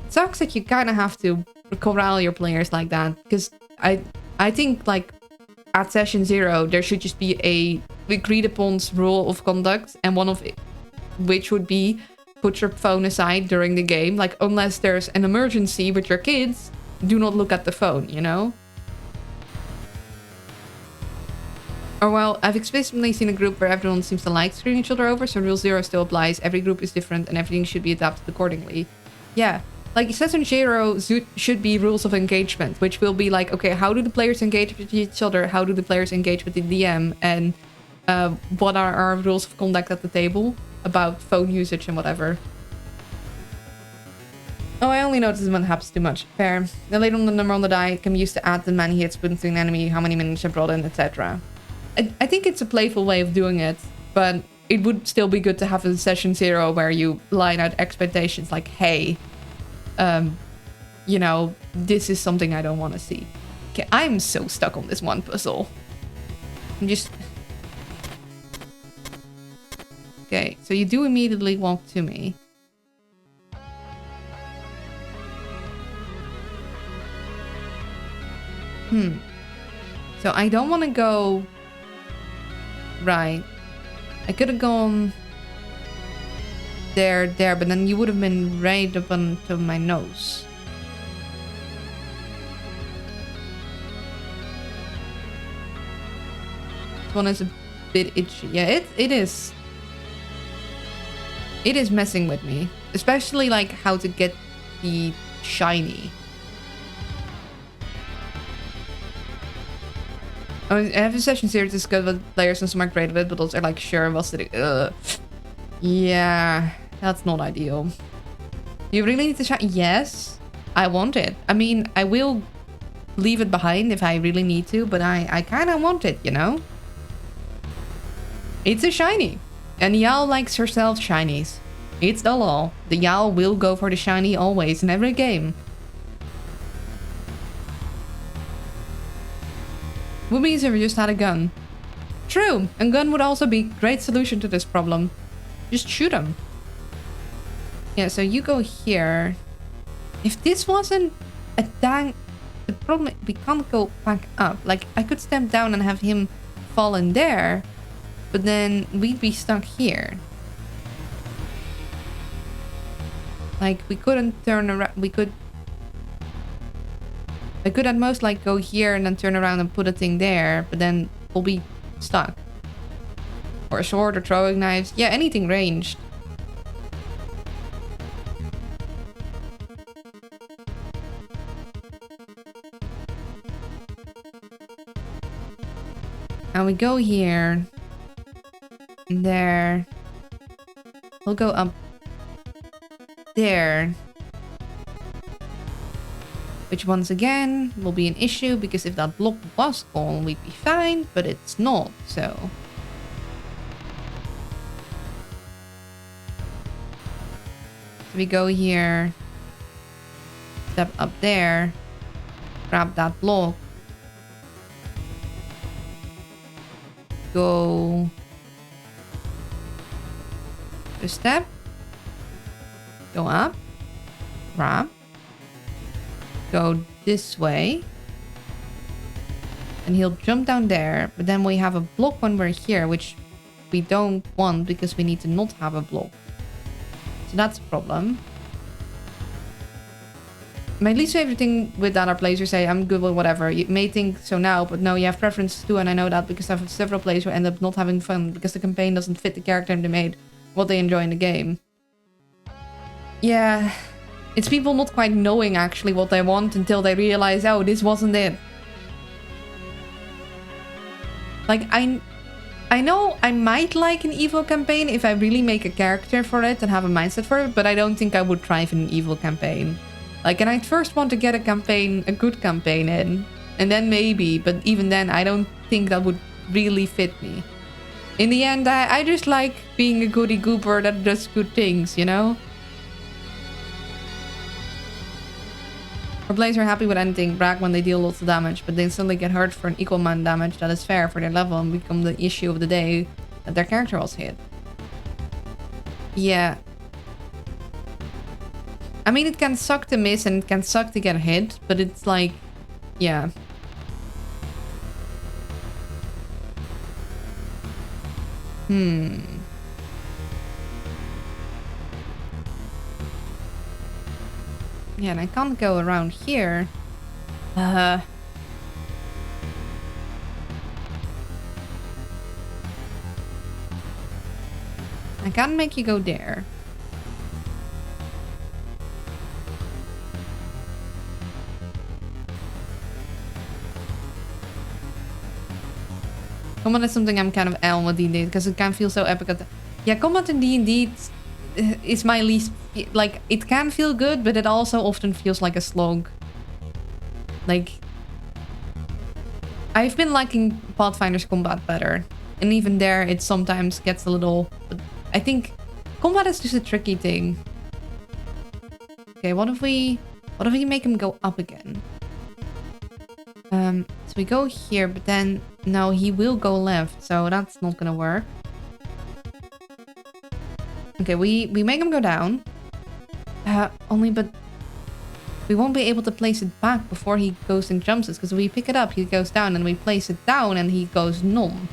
Sucks that you kind of have to corral your players like that, because I think, like, at session 0 there should just be a agreed upon rule of conduct, and one of which would be put your phone aside during the game. Like, unless there's an emergency with your kids, do not look at the phone, you know? Or, well, I've explicitly seen a group where everyone seems to like screwing each other over, so rule 0 still applies. Every group is different and everything should be adapted accordingly. Yeah, like, session 0 should be rules of engagement, which will be like, okay, how do the players engage with each other? How do the players engage with the DM? And what are our rules of conduct at the table about phone usage and whatever? Oh, I only notice when it happens too much. Fair. Then later on, the number on the die can be used to add the many hits put into an enemy, how many minions are brought in, etc. I think it's a playful way of doing it, but it would still be good to have a session 0 where you line out expectations like, hey, you know, this is something I don't want to see. Okay, I'm so stuck on this one puzzle. I'm just... Okay, so you do immediately walk to me. So I don't want to go... Right. I could have gone... There, but then you would have been right up onto my nose. This one is a bit itchy. Yeah, it is. It is messing with me. Especially like how to get the shiny. I have a session series discussed with players and some are great with it, but also are like, sure, was it? Yeah, that's not ideal. You really need to shine? Yes, I want it. I mean, I will leave it behind if I really need to, but I kind of want it, you know? It's a shiny. And Yao likes herself shinies. It's the law. The Yao will go for the shiny always in every game. Would be easier if we just had a gun. True, a gun would also be a great solution to this problem. Just shoot him. Yeah, so you go here. If this wasn't a dang... The problem, we can't go back up. Like, I could step down and have him fall in there, but then we'd be stuck here. Like, we couldn't turn around. We could... I could at most, like, go here and then turn around and put a thing there, but then we'll be stuck. Or a sword or throwing knives. Yeah, anything ranged. And we go here. And there. We'll go up there. Which once again will be an issue because if that block was gone, we'd be fine, but it's not, so. So we go here, step up there, grab that block, go a step, go up, grab. Go this way. And he'll jump down there. But then we have a block when we're here, which we don't want because we need to not have a block. So that's a problem. My least favorite thing with that are players who say, I'm good with whatever. You may think so now, but no, you have preferences too. And I know that because I have several players who end up not having fun because the campaign doesn't fit the character they made, what they enjoy in the game. Yeah. It's people not quite knowing actually what they want until they realize, oh, this wasn't it. Like, I know I might like an evil campaign if I really make a character for it and have a mindset for it, but I don't think I would thrive in an evil campaign. Like, and I'd first want to get a campaign, a good campaign in, and then maybe, but even then, I don't think that would really fit me. In the end, I just like being a goody goober that does good things, you know? Our players are happy with anything, brag when they deal lots of damage, but they suddenly get hurt for an equal amount of damage that is fair for their level and become the issue of the day that their character was hit. Yeah. I mean, it can suck to miss and it can suck to get hit, but it's like, yeah. Yeah, and I can't go around here. I can't make you go there. Combat is something I'm kind of L with D&D because it can feel so epic. Yeah, combat in D&D is my least... Like, it can feel good, but it also often feels like a slog. Like... I've been liking Pathfinder's combat better. And even there, it sometimes gets a little... But I think combat is just a tricky thing. Okay, what if we make him go up again? So we go here, but then No, he will go left, so that's not gonna work. Okay, we make him go down. But we won't be able to place it back before he goes and jumps us, because we pick it up, he goes down, and we place it down, and he goes numb.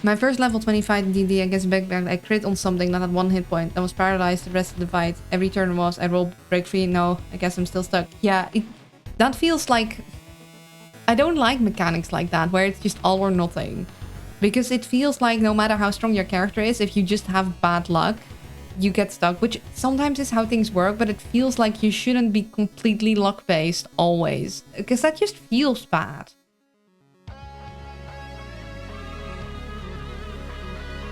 My first level 25 in D&D against Backband, I crit on something that had 1 hit point. I was paralyzed the rest of the fight. Every turn was, I roll break free. No, I guess I'm still stuck. Yeah, that feels like... I don't like mechanics like that, where it's just all or nothing. Because it feels like no matter how strong your character is, if you just have bad luck, you get stuck. Which sometimes is how things work, but it feels like you shouldn't be completely luck-based always. Because that just feels bad.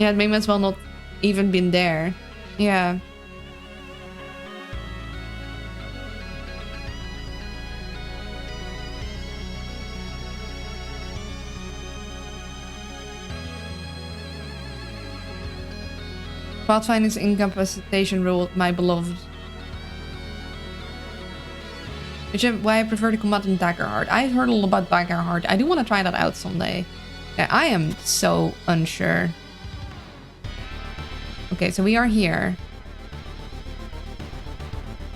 Yeah, it may as well not even been there. Yeah. Pathfinder's incapacitation rule, my beloved. Which is why I prefer to combat in Daggerheart. I've heard a lot about Daggerheart. I do want to try that out someday. Yeah, I am so unsure. Okay, so we are here.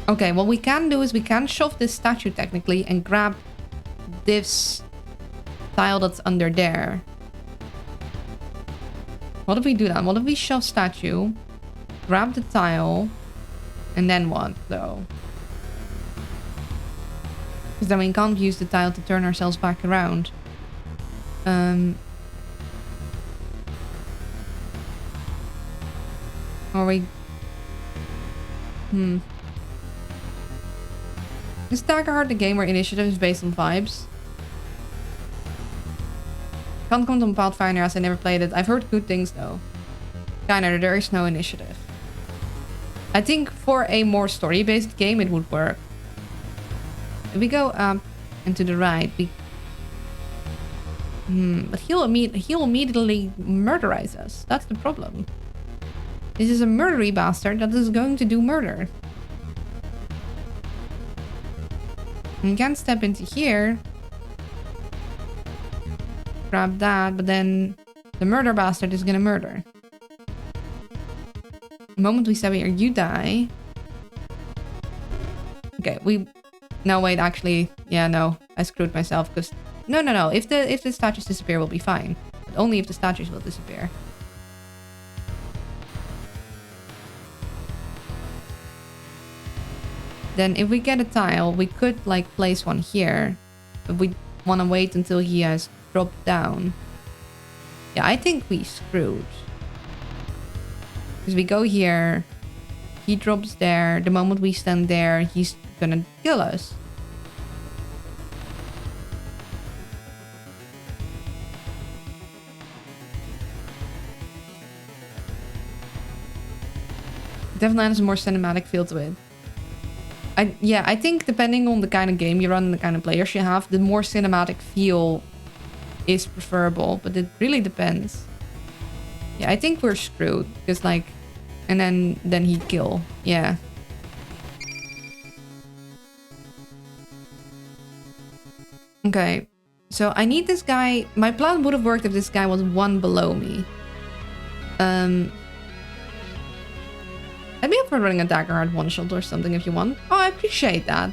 Okay, what we can do is we can shove this statue technically and grab this tile that's under there. What if we do that? What if we shove statue, grab the tile, and then what though? Because then we can't use the tile to turn ourselves back around. Or we... Is Daggerheart the game where initiative is based on vibes? Can't comment on Pathfinder as I never played it. I've heard good things though. Kinda, there is no initiative. I think for a more story-based game it would work. If we go up and to the right, we... but he'll immediately murderize us. That's the problem. This is a murdery bastard that is going to do murder. You can't step into here. Grab that, but then the murder bastard is gonna murder. The moment we step here, you die. Okay, no, wait, actually, yeah, no, I screwed myself because no. If the statues disappear, we'll be fine. But only if the statues will disappear. Then if we get a tile, we could like place one here. But we want to wait until he has dropped down. Yeah, I think we screwed. Because we go here, he drops there. The moment we stand there, he's gonna kill us. Definitely has a more cinematic feel to it. I think depending on the kind of game you run and the kind of players you have, the more cinematic feel is preferable, but it really depends. Yeah, I think we're screwed because like, and then he'd kill. Yeah. Okay, so I need this guy. My plan would have worked if this guy was one below me. I'd be up for running a Daggerheart one-shot or something if you want. Oh, I appreciate that.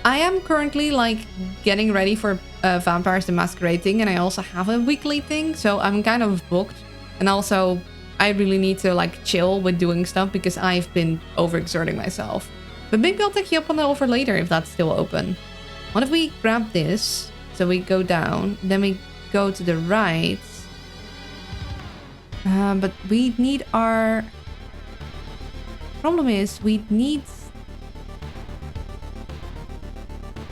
I am currently, like, getting ready for Vampires the Masquerade thing, and I also have a weekly thing, so I'm kind of booked. And also, I really need to, like, chill with doing stuff because I've been overexerting myself. But maybe I'll take you up on the offer later if that's still open. What if we grab this? So we go down, then we go to the right. But we need our... Problem is, we need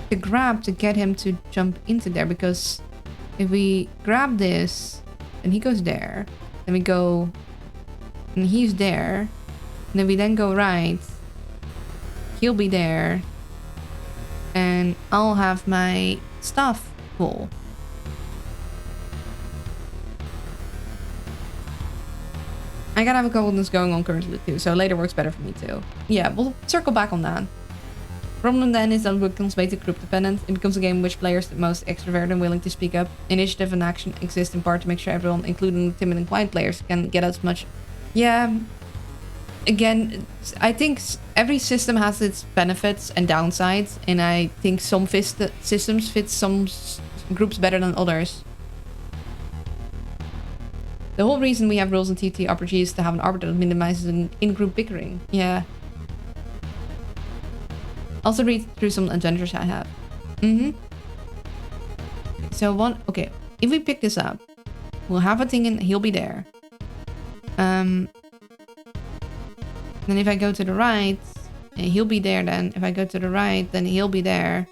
the grab to get him to jump into there, because if we grab this and he goes there, then we go and he's there, and then we then go right, He'll be there. And I'll have my stuff full. I gotta have a couple of things going on currently too, so later works better for me too. Yeah, we'll circle back on that. Problem then is that it becomes way too group dependent. It becomes a game in which players are the most extroverted and willing to speak up. Initiative and action exist in part to make sure everyone, including the timid and quiet players, can get as much. Yeah. Again, I think every system has its benefits and downsides, and I think some systems fit some groups better than others. The whole reason we have rules in TTRPG is to have an arbiter that minimizes in-group bickering. Yeah. Also read through some adventures I have. So okay, if we pick this up, we'll have a thing and he'll be there. Then if I go to the right, he'll be there then. If I go to the right, then he'll be there.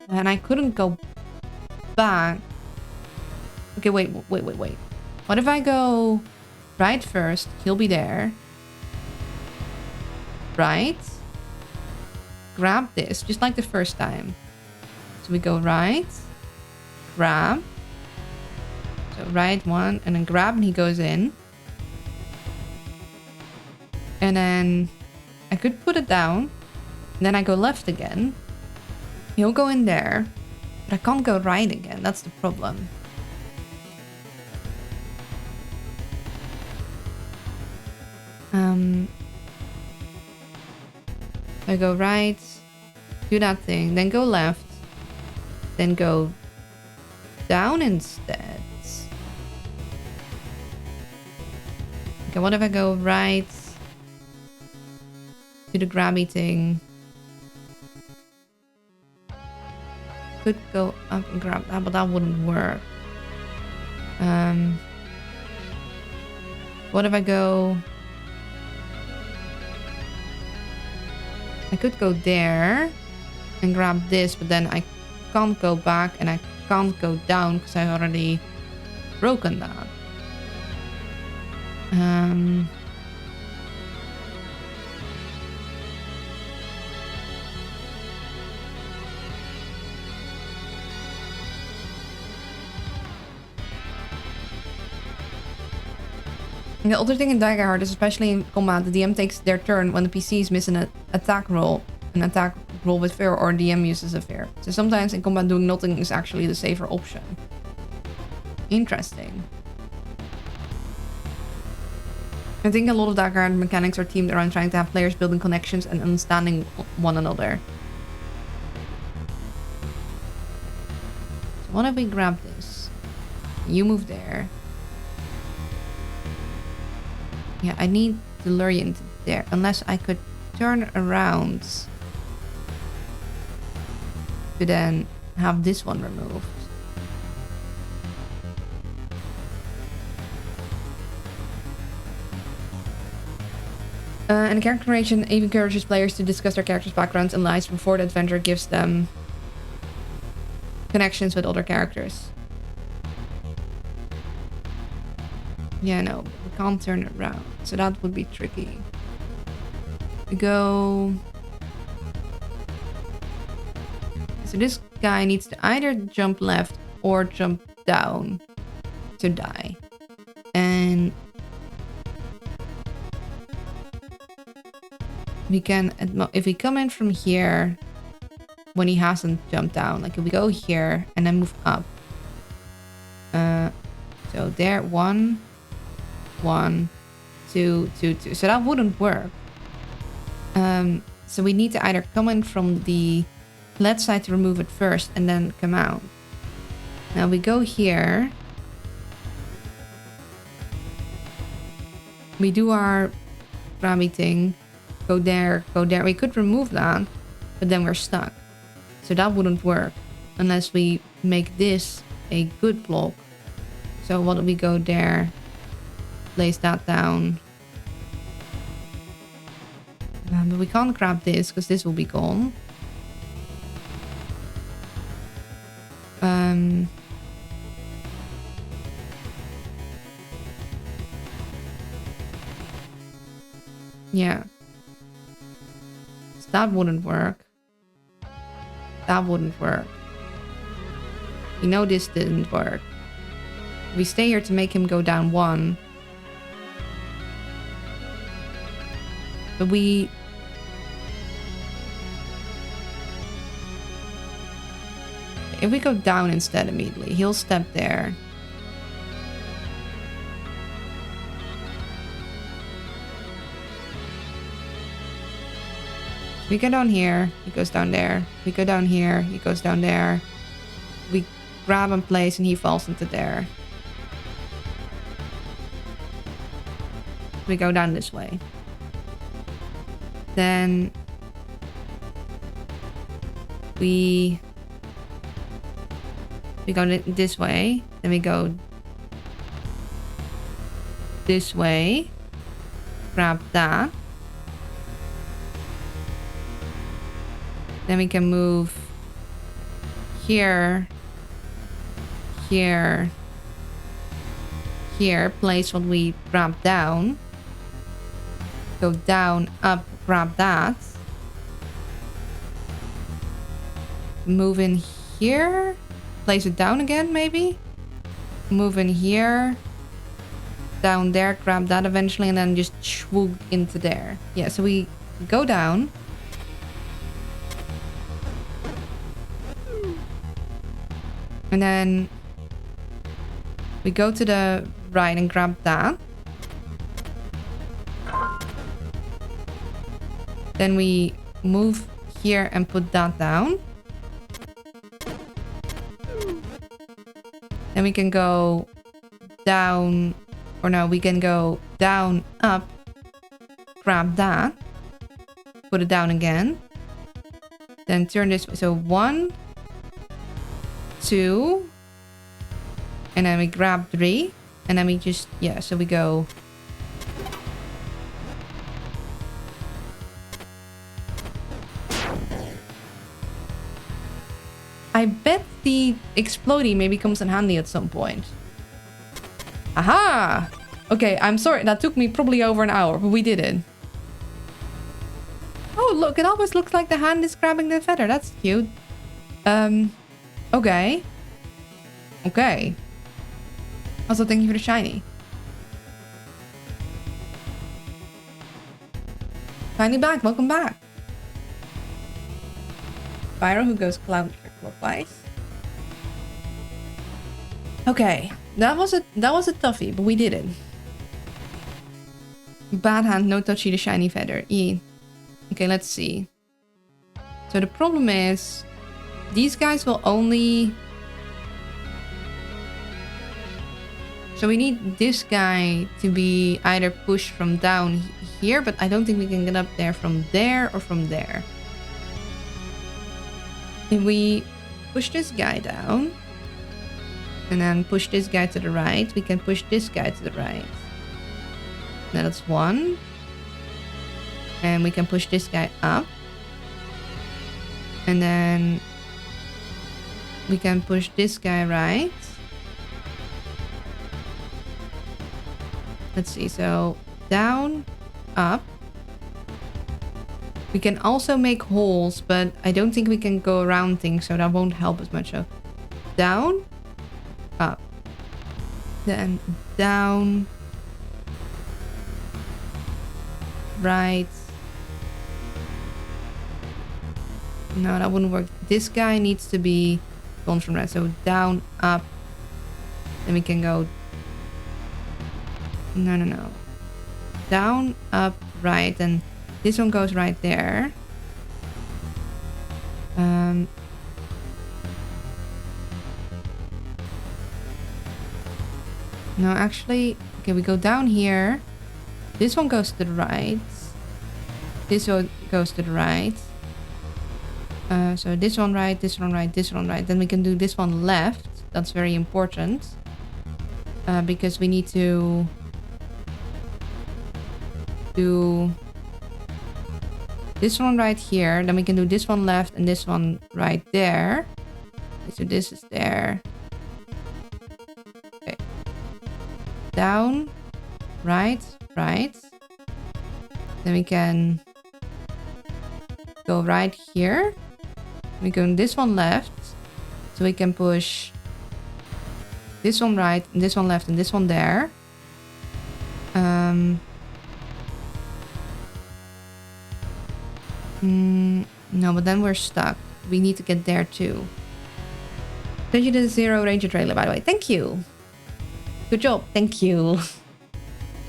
And I couldn't go back. Okay, wait. What if I go right first? He'll be there. Right. Grab this, just like the first time. So we go right. Grab. So right one, and then grab, and he goes in. And then I could put it down. And then I go left again. He'll go in there. But I can't go right again. That's the problem. I go right, do that thing, then go left, then go down instead. Okay, what if I go right to the grabby thing? Could go up and grab that, but that wouldn't work. What if I go... I could go there and grab this, but then I can't go back and I can't go down because I already broken that. The other thing in Daggerheart is, especially in combat, the DM takes their turn when the PCs miss an attack roll with fear, or DM uses a fear. So sometimes in combat doing nothing is actually the safer option. Interesting. I think a lot of Daggerheart mechanics are themed around trying to have players building connections and understanding one another. So what if we grab this? You move there. Yeah, I need to lure you into there. Unless I could turn around to then have this one removed. And the character creation even encourages players to discuss their characters' backgrounds and lives before the adventure gives them connections with other characters. Yeah, no, we can't turn it around, so that would be tricky. We go... So this guy needs to either jump left or jump down to die. And we can, if we come in from here when he hasn't jumped down, like if we go here and then move up. So there, 1, 2, 2, 2. So that wouldn't work. So we need to either come in from the left side to remove it first and then come out. Now we go here. We do our grabby thing. Go there, go there. We could remove that, but then we're stuck. So that wouldn't work unless we make this a good block. So what do we go there? Place that down. But we can't grab this because this will be gone. Yeah. That wouldn't work. That wouldn't work. You know this didn't work. We stay here to make him go down 1. But we... If we go down instead immediately, he'll step there. We go down here, he goes down there. We go down here, he goes down there. We grab and place and he falls into there. We go down this way. Then we go this way. Then we go this way. Grab that. Then we can move here, here, here. Place what we grab down. Go down, up, grab that. Move in here. Place it down again, maybe. Move in here. Down there, grab that eventually, and then just swoop into there. Yeah, so we go down. And then we go to the right and grab that. Then we move here and put that down. Then we can go down, or no, we can go down, up, grab that, put it down again. Then turn this way. So 1, 2, and then we grab 3, and then we just, yeah, so we go. I bet the explodey maybe comes in handy at some point. Aha! Okay, I'm sorry, that took me probably over an hour, but we did it. Oh, look, it almost looks like the hand is grabbing the feather. That's cute. Okay. Okay. Also, thank you for the shiny. Shiny back, welcome back. Spyro who goes clockwise. Okay, that was a toughie, but we did it. Bad hand, no touchy, the shiny feather. E. Okay, let's see. So the problem is, these guys will only... So we need this guy to be either pushed from down here, but I don't think we can get up there from there or from there. If we push this guy down, and then push this guy to the right, we can push this guy to the right. Now that's 1. And we can push this guy up. And then we can push this guy right. Let's see, so down, up. We can also make holes, but I don't think we can go around things, so that won't help as much. So down, up. Then down, right. No, that wouldn't work. This guy needs to be gone from right. So down, up. Then we can go... No. Down, up, right. And this one goes right there. No, actually... Okay, we go down here. This one goes to the right. This one goes to the right. So this one right, this one right, this one right. Then we can do this one left. That's very important. Because we need to do this one right here. Then we can do this one left and this one right there. Okay, so this is there. Okay. Down, right, right. Then we can go right here. We go this one left. So we can push this one right, and this one left, and this one there. No, but then we're stuck. We need to get there too. Thank you to the Zero Ranger trailer, by the way. Thank you. Good job. Thank you.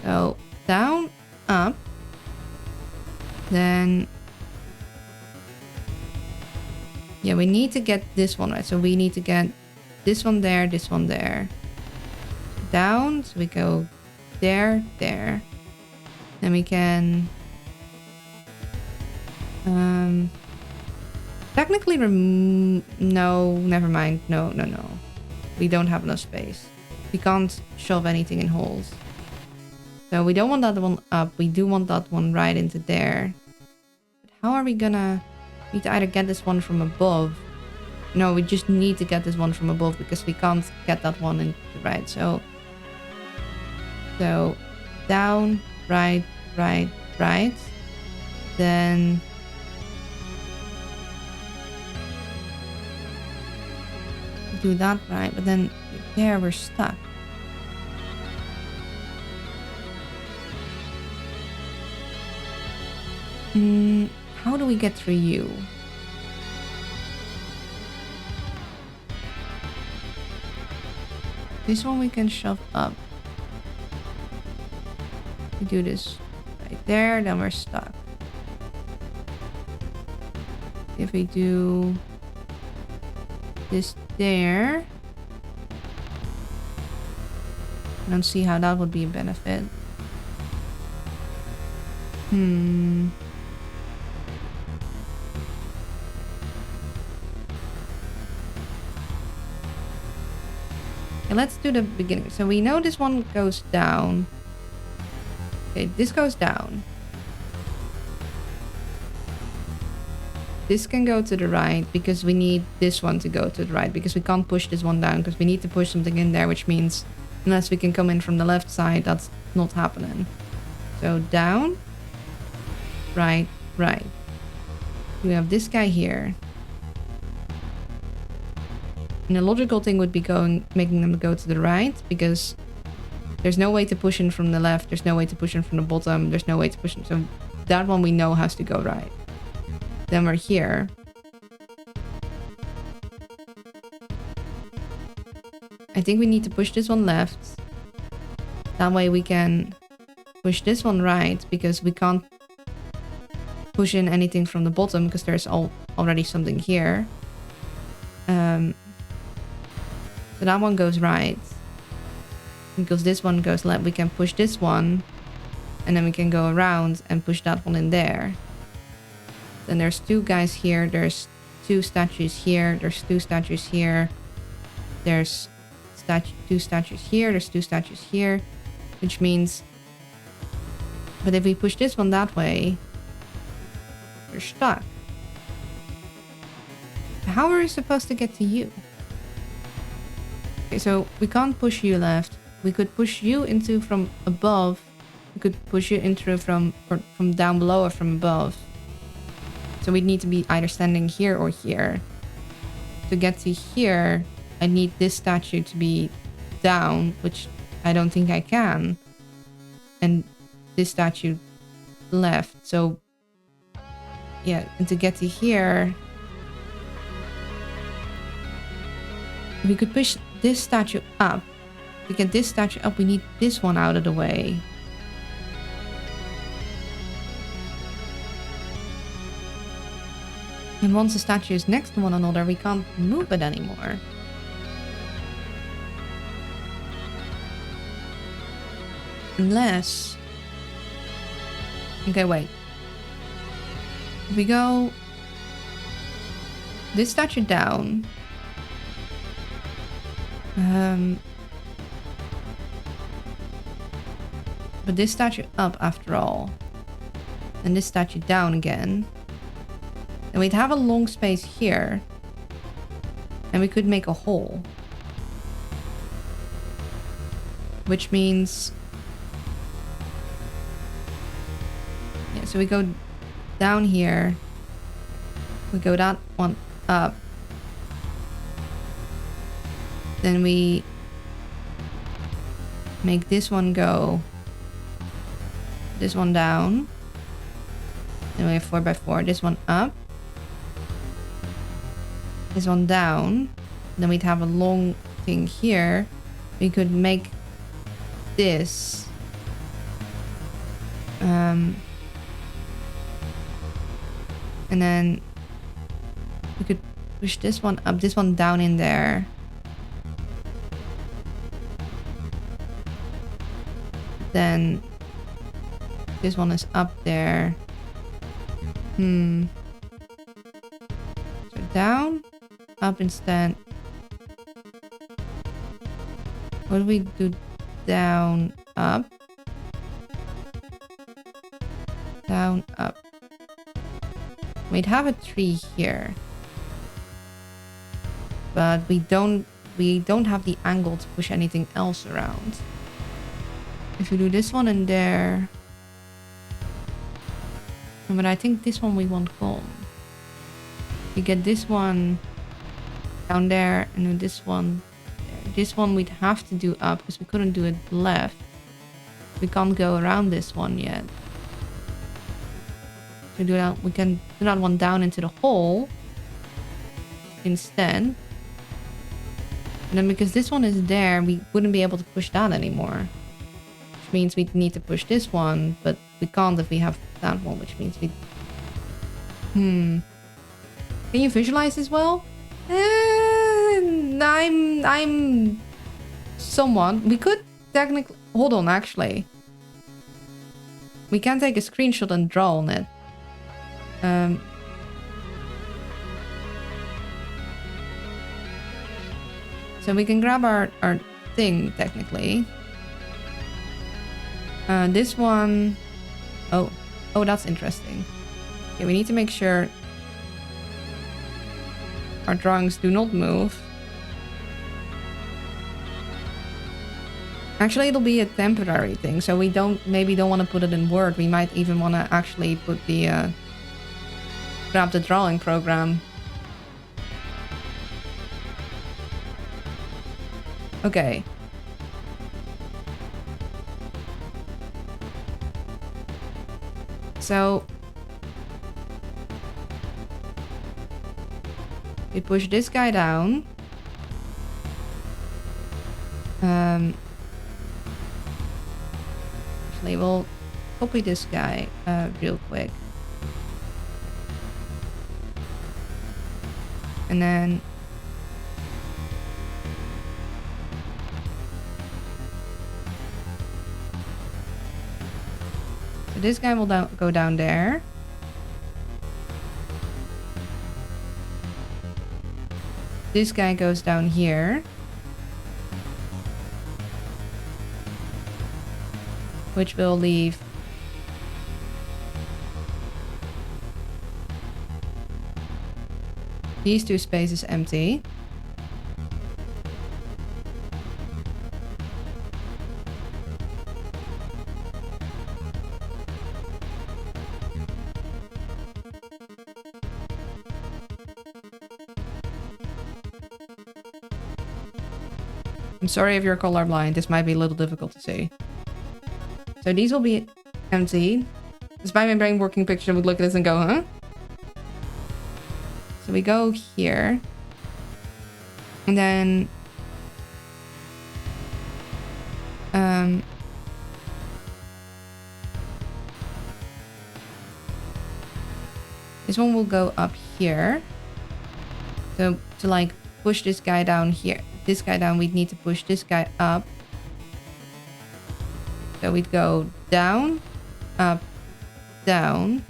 So, down, up. Then... yeah, we need to get this one right. So we need to get this one there, this one there. Down, so we go there, there. Then we can... technically no, never mind. No. We don't have enough space. We can't shove anything in holes. So we don't want that one up. We do want that one right into there. But how are we gonna... we need to either get this one from above. No, we just need to get this one from above because we can't get that one into the right. So down, right. Then do that right, but then there we're stuck. How do we get through you? This one we can shove up. We do this right there, then we're stuck. If we do this there, I don't see how that would be a benefit. Okay, let's do the beginning. So we know this one goes down. Okay, this goes down. This can go to the right because we need this one to go to the right because we can't push this one down because we need to push something in there, which means unless we can come in from the left side, that's not happening. So down, right. We have this guy here. And the logical thing would be making them go to the right because there's no way to push in from the left. There's no way to push in from the bottom. There's no way to push in. So that one we know has to go right. Then we're here. I think we need to push this one left. That way we can push this one right because we can't push in anything from the bottom because there's already something here. So that one goes right. Because this one goes left, we can push this one. And then we can go around and push that one in there. Then there's two guys here. There's two statues here. There's two statues here. There's two statues here. There's two statues here. Which means... but if we push this one that way... we're stuck. How are we supposed to get to you? Okay, so we can't push you left. We could push you into from above. We could push you into from down below or from above. So we'd need to be either standing here or here. To get to here, I need this statue to be down, which I don't think I can. And this statue left. So yeah, and to get to here, we could push this statue up. To get this statue up, we need this one out of the way. And once the statue is next to one another, we can't move it anymore. Unless... okay, wait. If we go... this statue down... but this statue up after all. And this statue down again. And we'd have a long space here. And we could make a hole. Which means... yeah, so we go down here. We go that one up. Then we make this one go. This one down. Then we have 4x4. This one up. This one down. Then we'd have a long thing here. We could make this. And then we could push this one up, this one down in there. Then this one is up there. So down, up instead. What do we do? Down, up. Down, up. We'd have a tree here. But we don't have the angle to push anything else around. If we do this one in there. But I think this one we want gone. We get this one down there and then this one there. This one we'd have to do up because we couldn't do it left. We can't go around this one yet. So do that, we can do that one down into the hole instead. And then because this one is there, we wouldn't be able to push that anymore. Which means we need to push this one, but we can't if we have that one, which means we... Can you visualize this well? I'm somewhat. We could technically... Hold on, actually. We can take a screenshot and draw on it. So we can grab our thing, technically. This one... Oh, that's interesting. Okay, we need to make sure our drawings do not move. Actually, it'll be a temporary thing, so we maybe don't want to put it in Word. We might even want to actually put the... grab the drawing program. Okay. So we push this guy down. Actually, we'll copy this guy real quick. And then so this guy will go down there. This guy goes down here. Which will leave these two spaces empty. I'm sorry if you're colorblind, this might be a little difficult to see. So these will be empty. Despite my brain working picture would look at this and go, huh? So we go here. And then... this one will go up here. So to like push this guy down here. This guy down, we'd need to push this guy up. So we'd go down, up, down.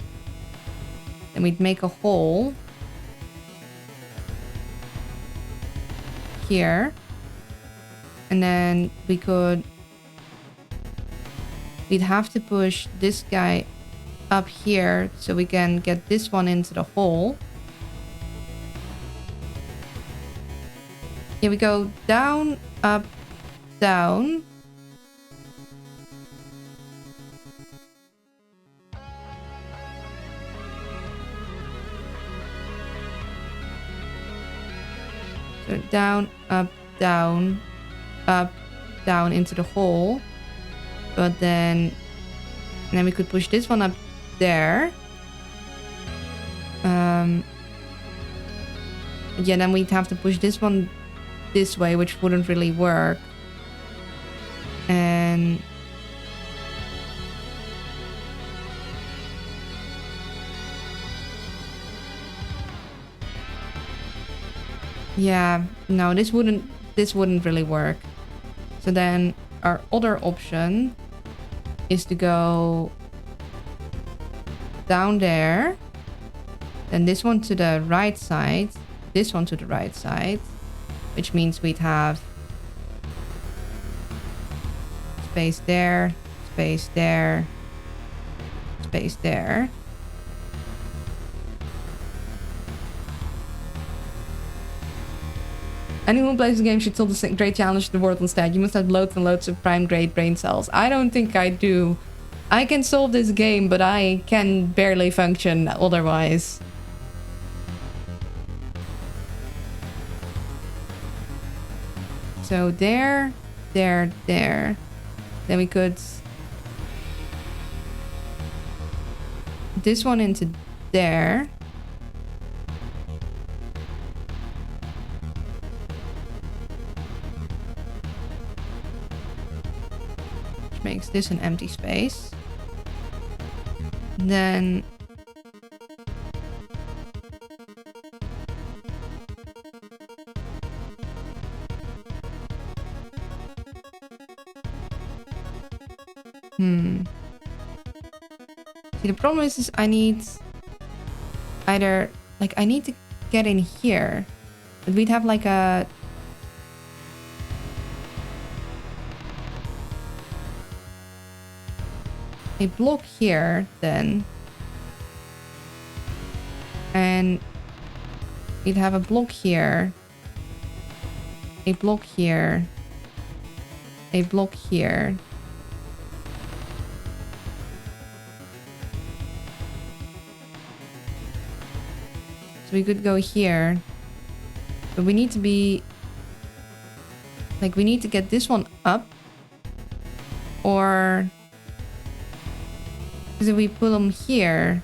Then we'd make a hole here. And then we'd have to push this guy up here so we can get this one into the hole. Here we go down, up, down. Down, up, down, up, down into the hole. But then we could push this one up there. Yeah, then we'd have to push this one this way, which wouldn't really work. And yeah, no, this wouldn't really work. So then our other option is to go down there, then this one to the right side, this one to the right side, which means we'd have space there, space there, space there. Anyone who plays the game should solve the great challenge to the world instead. You must have loads and loads of prime grade brain cells. I don't think I do. I can solve this game, but I can barely function otherwise. So there, there, there. Then we could... this one into there. Which makes this an empty space. Then... See, the problem is I need either... like, I need to get in here. But we'd have like a... block here, then. And we'd have a block here. A block here. A block here. So we could go here. But we need to be... like, we need to get this one up. Or... because if we put them here...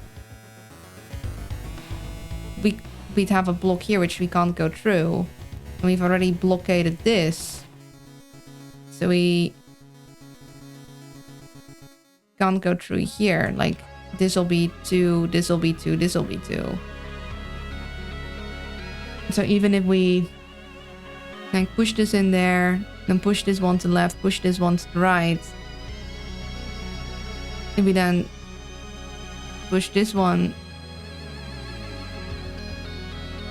we'd have a block here which we can't go through. And we've already blockaded this. So we... can't go through here. Like, this'll be 2, this'll be 2, this'll be 2. So even if we like push this in there, then push this one to the left, push this one to the right. If we then push this one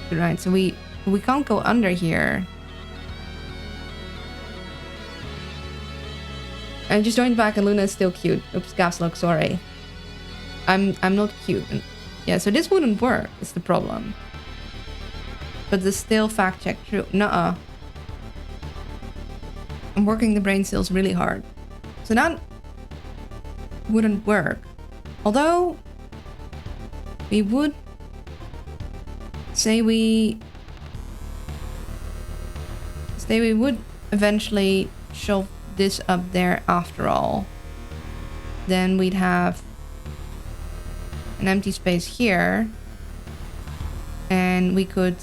to the right, so we can't go under here. I just joined back and Luna is still cute. Oops, caps lock, sorry. I'm not cute. Yeah, so this wouldn't work, is the problem. But the still fact check true. Nuh-uh. I'm working the brain cells really hard. So that wouldn't work. Although we would say we would eventually shove this up there after all. Then we'd have an empty space here. And we could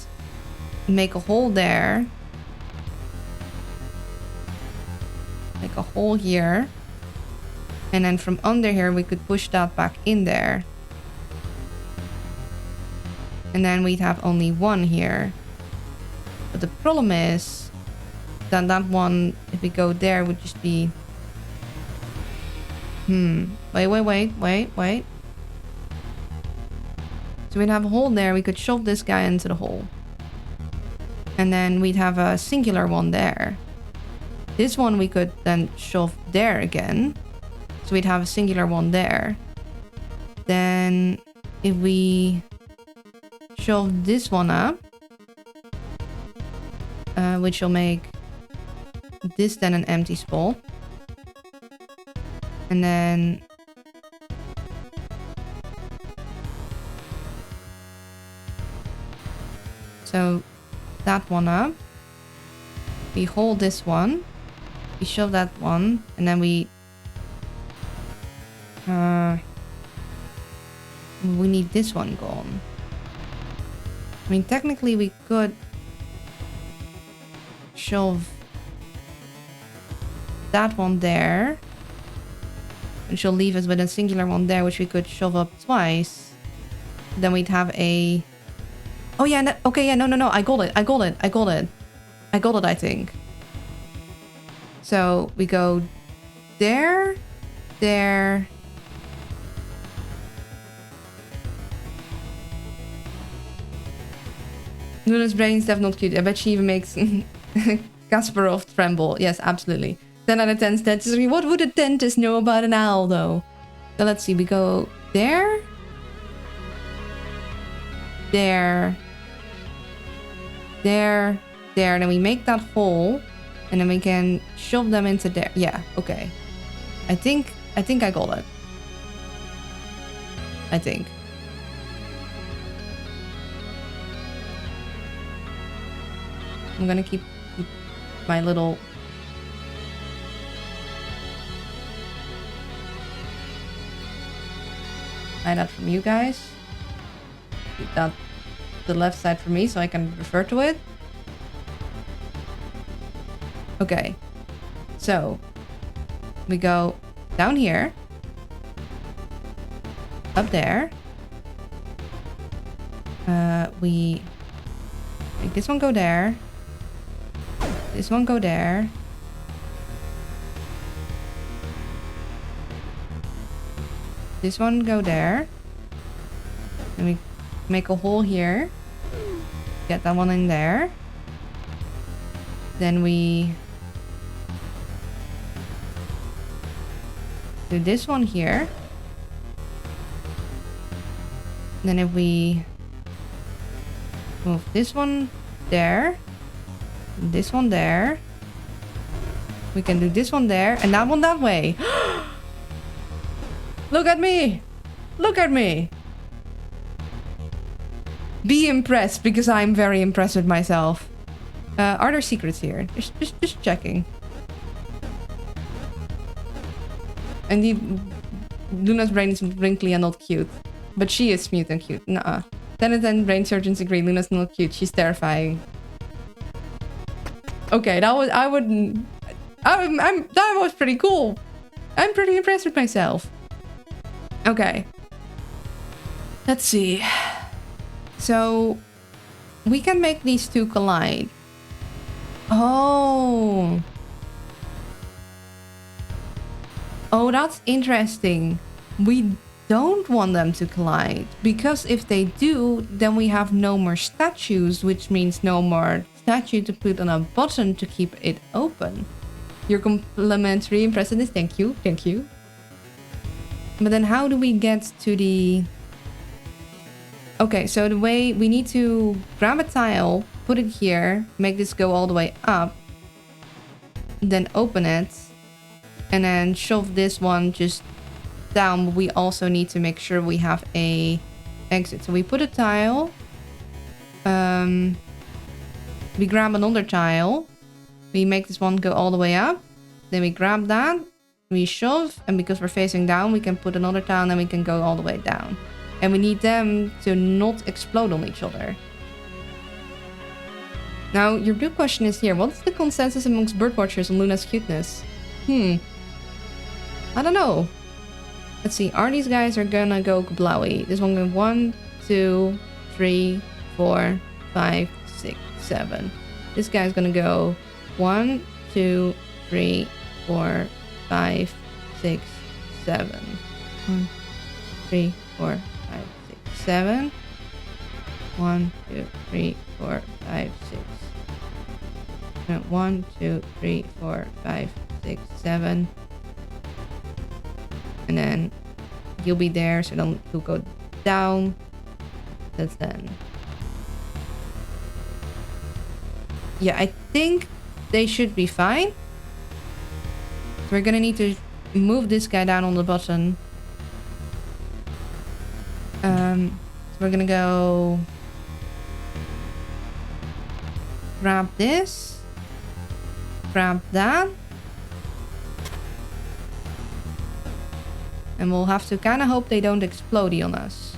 make a hole there. Make a hole here. And then from under here we could push that back in there. And then we'd have only one here. But the problem is that that one, if we go there, would just be... Wait. So we'd have a hole there. We could shove this guy into the hole. And then we'd have a singular one there. This one we could then shove there again. So we'd have a singular one there. Then if we shove this one up, which will make this then an empty spot. And then so that one up. We hold this one. We shove that one. And then we need this one gone. I mean, technically we could shove that one there. Which will leave us with a singular one there, which we could shove up twice. Then we'd have a... Oh yeah, no, okay, yeah, no, I got it, I think. So we go there, there. Luna's brain is definitely not cute. I bet she even makes Kasparov tremble. Yes, absolutely. 10 out of 10 dentist. What would a dentist know about an owl, though? So let's see. We go there. There. There. There. Then we make that hole. And then we can shove them into there. Yeah, okay. I think I got it. I think. I'm gonna keep my little... Hide that from you guys. Keep that the left side for me so I can refer to it. Okay. So we go down here. Up there. We make this one go there. This one go there. This one go there. And we make a hole here. Get that one in there. Then we do this one here. Then if we move this one there, this one there, we can do this one there, and that one that way. Look at me! Look at me! Be impressed, because I'm very impressed with myself. Are there secrets here? Just checking. Indeed, Luna's brain is wrinkly and not cute. But she is smooth and cute. Nuh-uh. 10 and 10 brain surgeons agree Luna's not cute. She's terrifying. Okay, that was... that was pretty cool. I'm pretty impressed with myself. Okay. Let's see. So, we can make these two collide. Oh. Oh, that's interesting. We don't want them to collide. Because if they do, then we have no more statues, which means no more statue to put on a button to keep it open. Your complimentary impressiveness. Thank you. Thank you. But then how do we get to the... Okay, so the way we need to grab a tile, put it here, make this go all the way up, then open it, and then shove this one just down. But we also need to make sure we have a exit. So we put a tile, we grab another tile, we make this one go all the way up, then we grab that, we shove, and because we're facing down, we can put another tile and then we can go all the way down. And we need them to not explode on each other. Now, your big question is here. What is the consensus amongst birdwatchers on Luna's cuteness? I don't know. Let's see. Are these guys are gonna go kablowy? This one going 1, 2, 3, 4, 5, 6, 7. This guy's gonna go 1, 2, 3, 4, 5, 6, 7. 1, 3, 4, 5, 6, 7. 1, 2, 3, 4, 5, 6. 1, 2, 3, 4, 5, 6, 7. And then you'll be there, so then you'll go down. That's then. Yeah, I think they should be fine. We're gonna need to move this guy down on the button. So we're gonna go grab this, grab that. And we'll have to kind of hope they don't explode on us.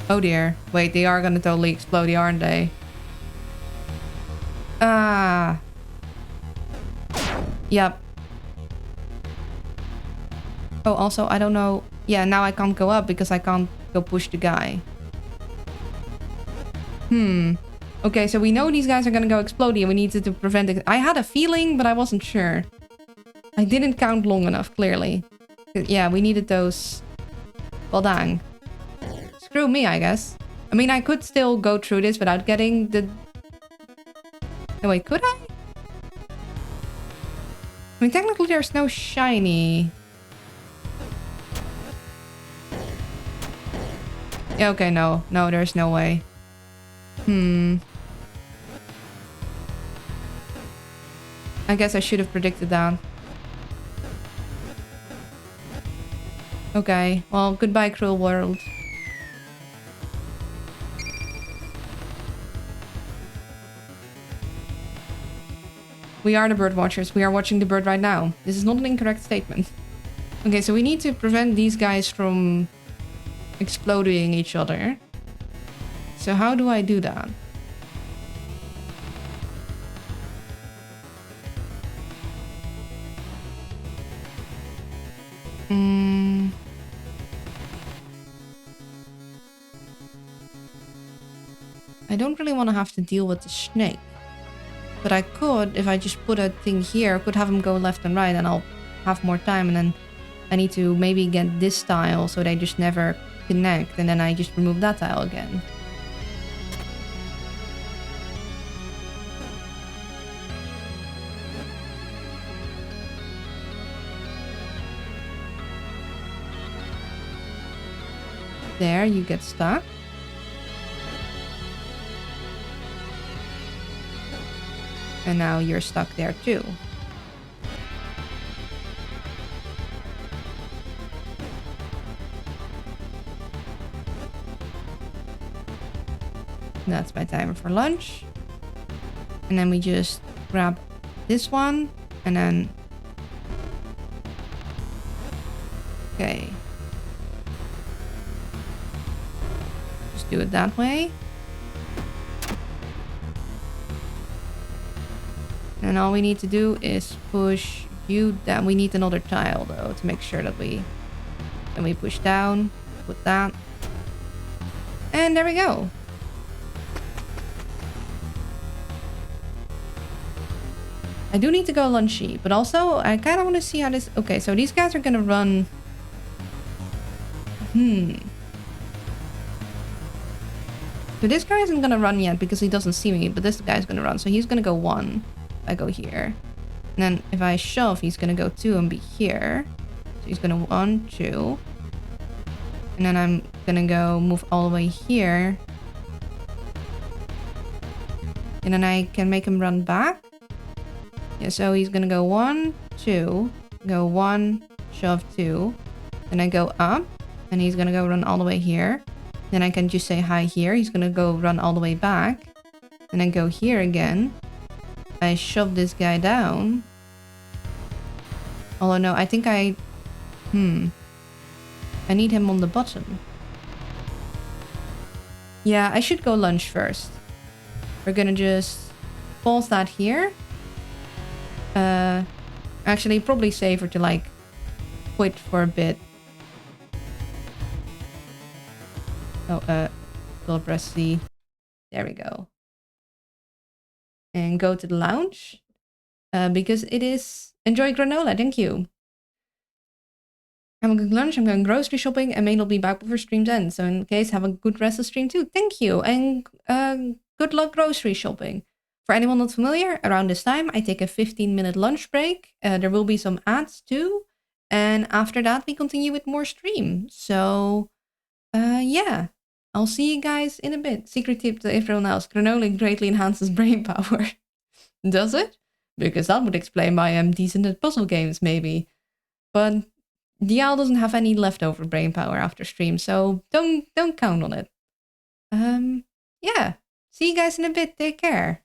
Oh dear. Wait, they are gonna totally explode, aren't they? Ah. Yep. Oh, also, I don't know. Yeah, now I can't go up because I can't go push the guy. Okay, so we know these guys are gonna go explode and we needed to prevent it. I had a feeling, but I wasn't sure. I didn't count long enough, clearly. Yeah, we needed those. Well, dang. Screw me, I guess. I mean, I could still go through this without getting the... No, wait, could I? I mean, technically there's no shiny. Yeah, okay, no. No, there's no way. I guess I should have predicted that. Okay, well, goodbye, cruel world. We are the bird watchers. We are watching the bird right now. This is not an incorrect statement. Okay, so we need to prevent these guys from exploding each other. So how do I do that? I don't really want to have to deal with the snake. But I could, if I just put a thing here, could have them go left and right and I'll have more time. And then I need to maybe get this tile so they just never connect. And then I just remove that tile again. There, you get stuck. And now you're stuck there too. That's my timer for lunch. And then we just grab this one and then... Okay. Just do it that way. And all we need to do is push you down. We need another tile though to make sure that we... Then we push down, put that. And there we go. I do need to go lunchy, but also I kind of want to see how this... Okay, so these guys are going to run... So this guy isn't going to run yet because he doesn't see me, but this guy's going to run. So he's going to go 1. I go here. And then if I shove, he's going to go 2 and be here. So he's going to 1, 2. And then I'm going to go move all the way here. And then I can make him run back. Yeah, so he's gonna go 1, 2, go 1, shove 2, then I go up, and he's gonna go run all the way here. Then I can just say hi here. He's gonna go run all the way back, and then go here again. I shove this guy down. Although no, I think I need him on the bottom. Yeah, I should go lunch first. We're gonna just pause that here. Actually, probably safer to like quit for a bit. Oh, still press C. There we go. And go to the lounge. Because it is... Enjoy granola, thank you. Have a good lunch, I'm going grocery shopping and may not be back before stream's end. So in case, have a good rest of stream too. Thank you, and good luck grocery shopping. For anyone not familiar, around this time, I take a 15-minute lunch break. There will be some ads too. And after that, we continue with more stream. So, yeah. I'll see you guys in a bit. Secret tip to everyone else. Granola greatly enhances brain power. Does it? Because that would explain why I'm decent at puzzle games, maybe. But Dial doesn't have any leftover brain power after stream, so don't count on it. Yeah. See you guys in a bit. Take care.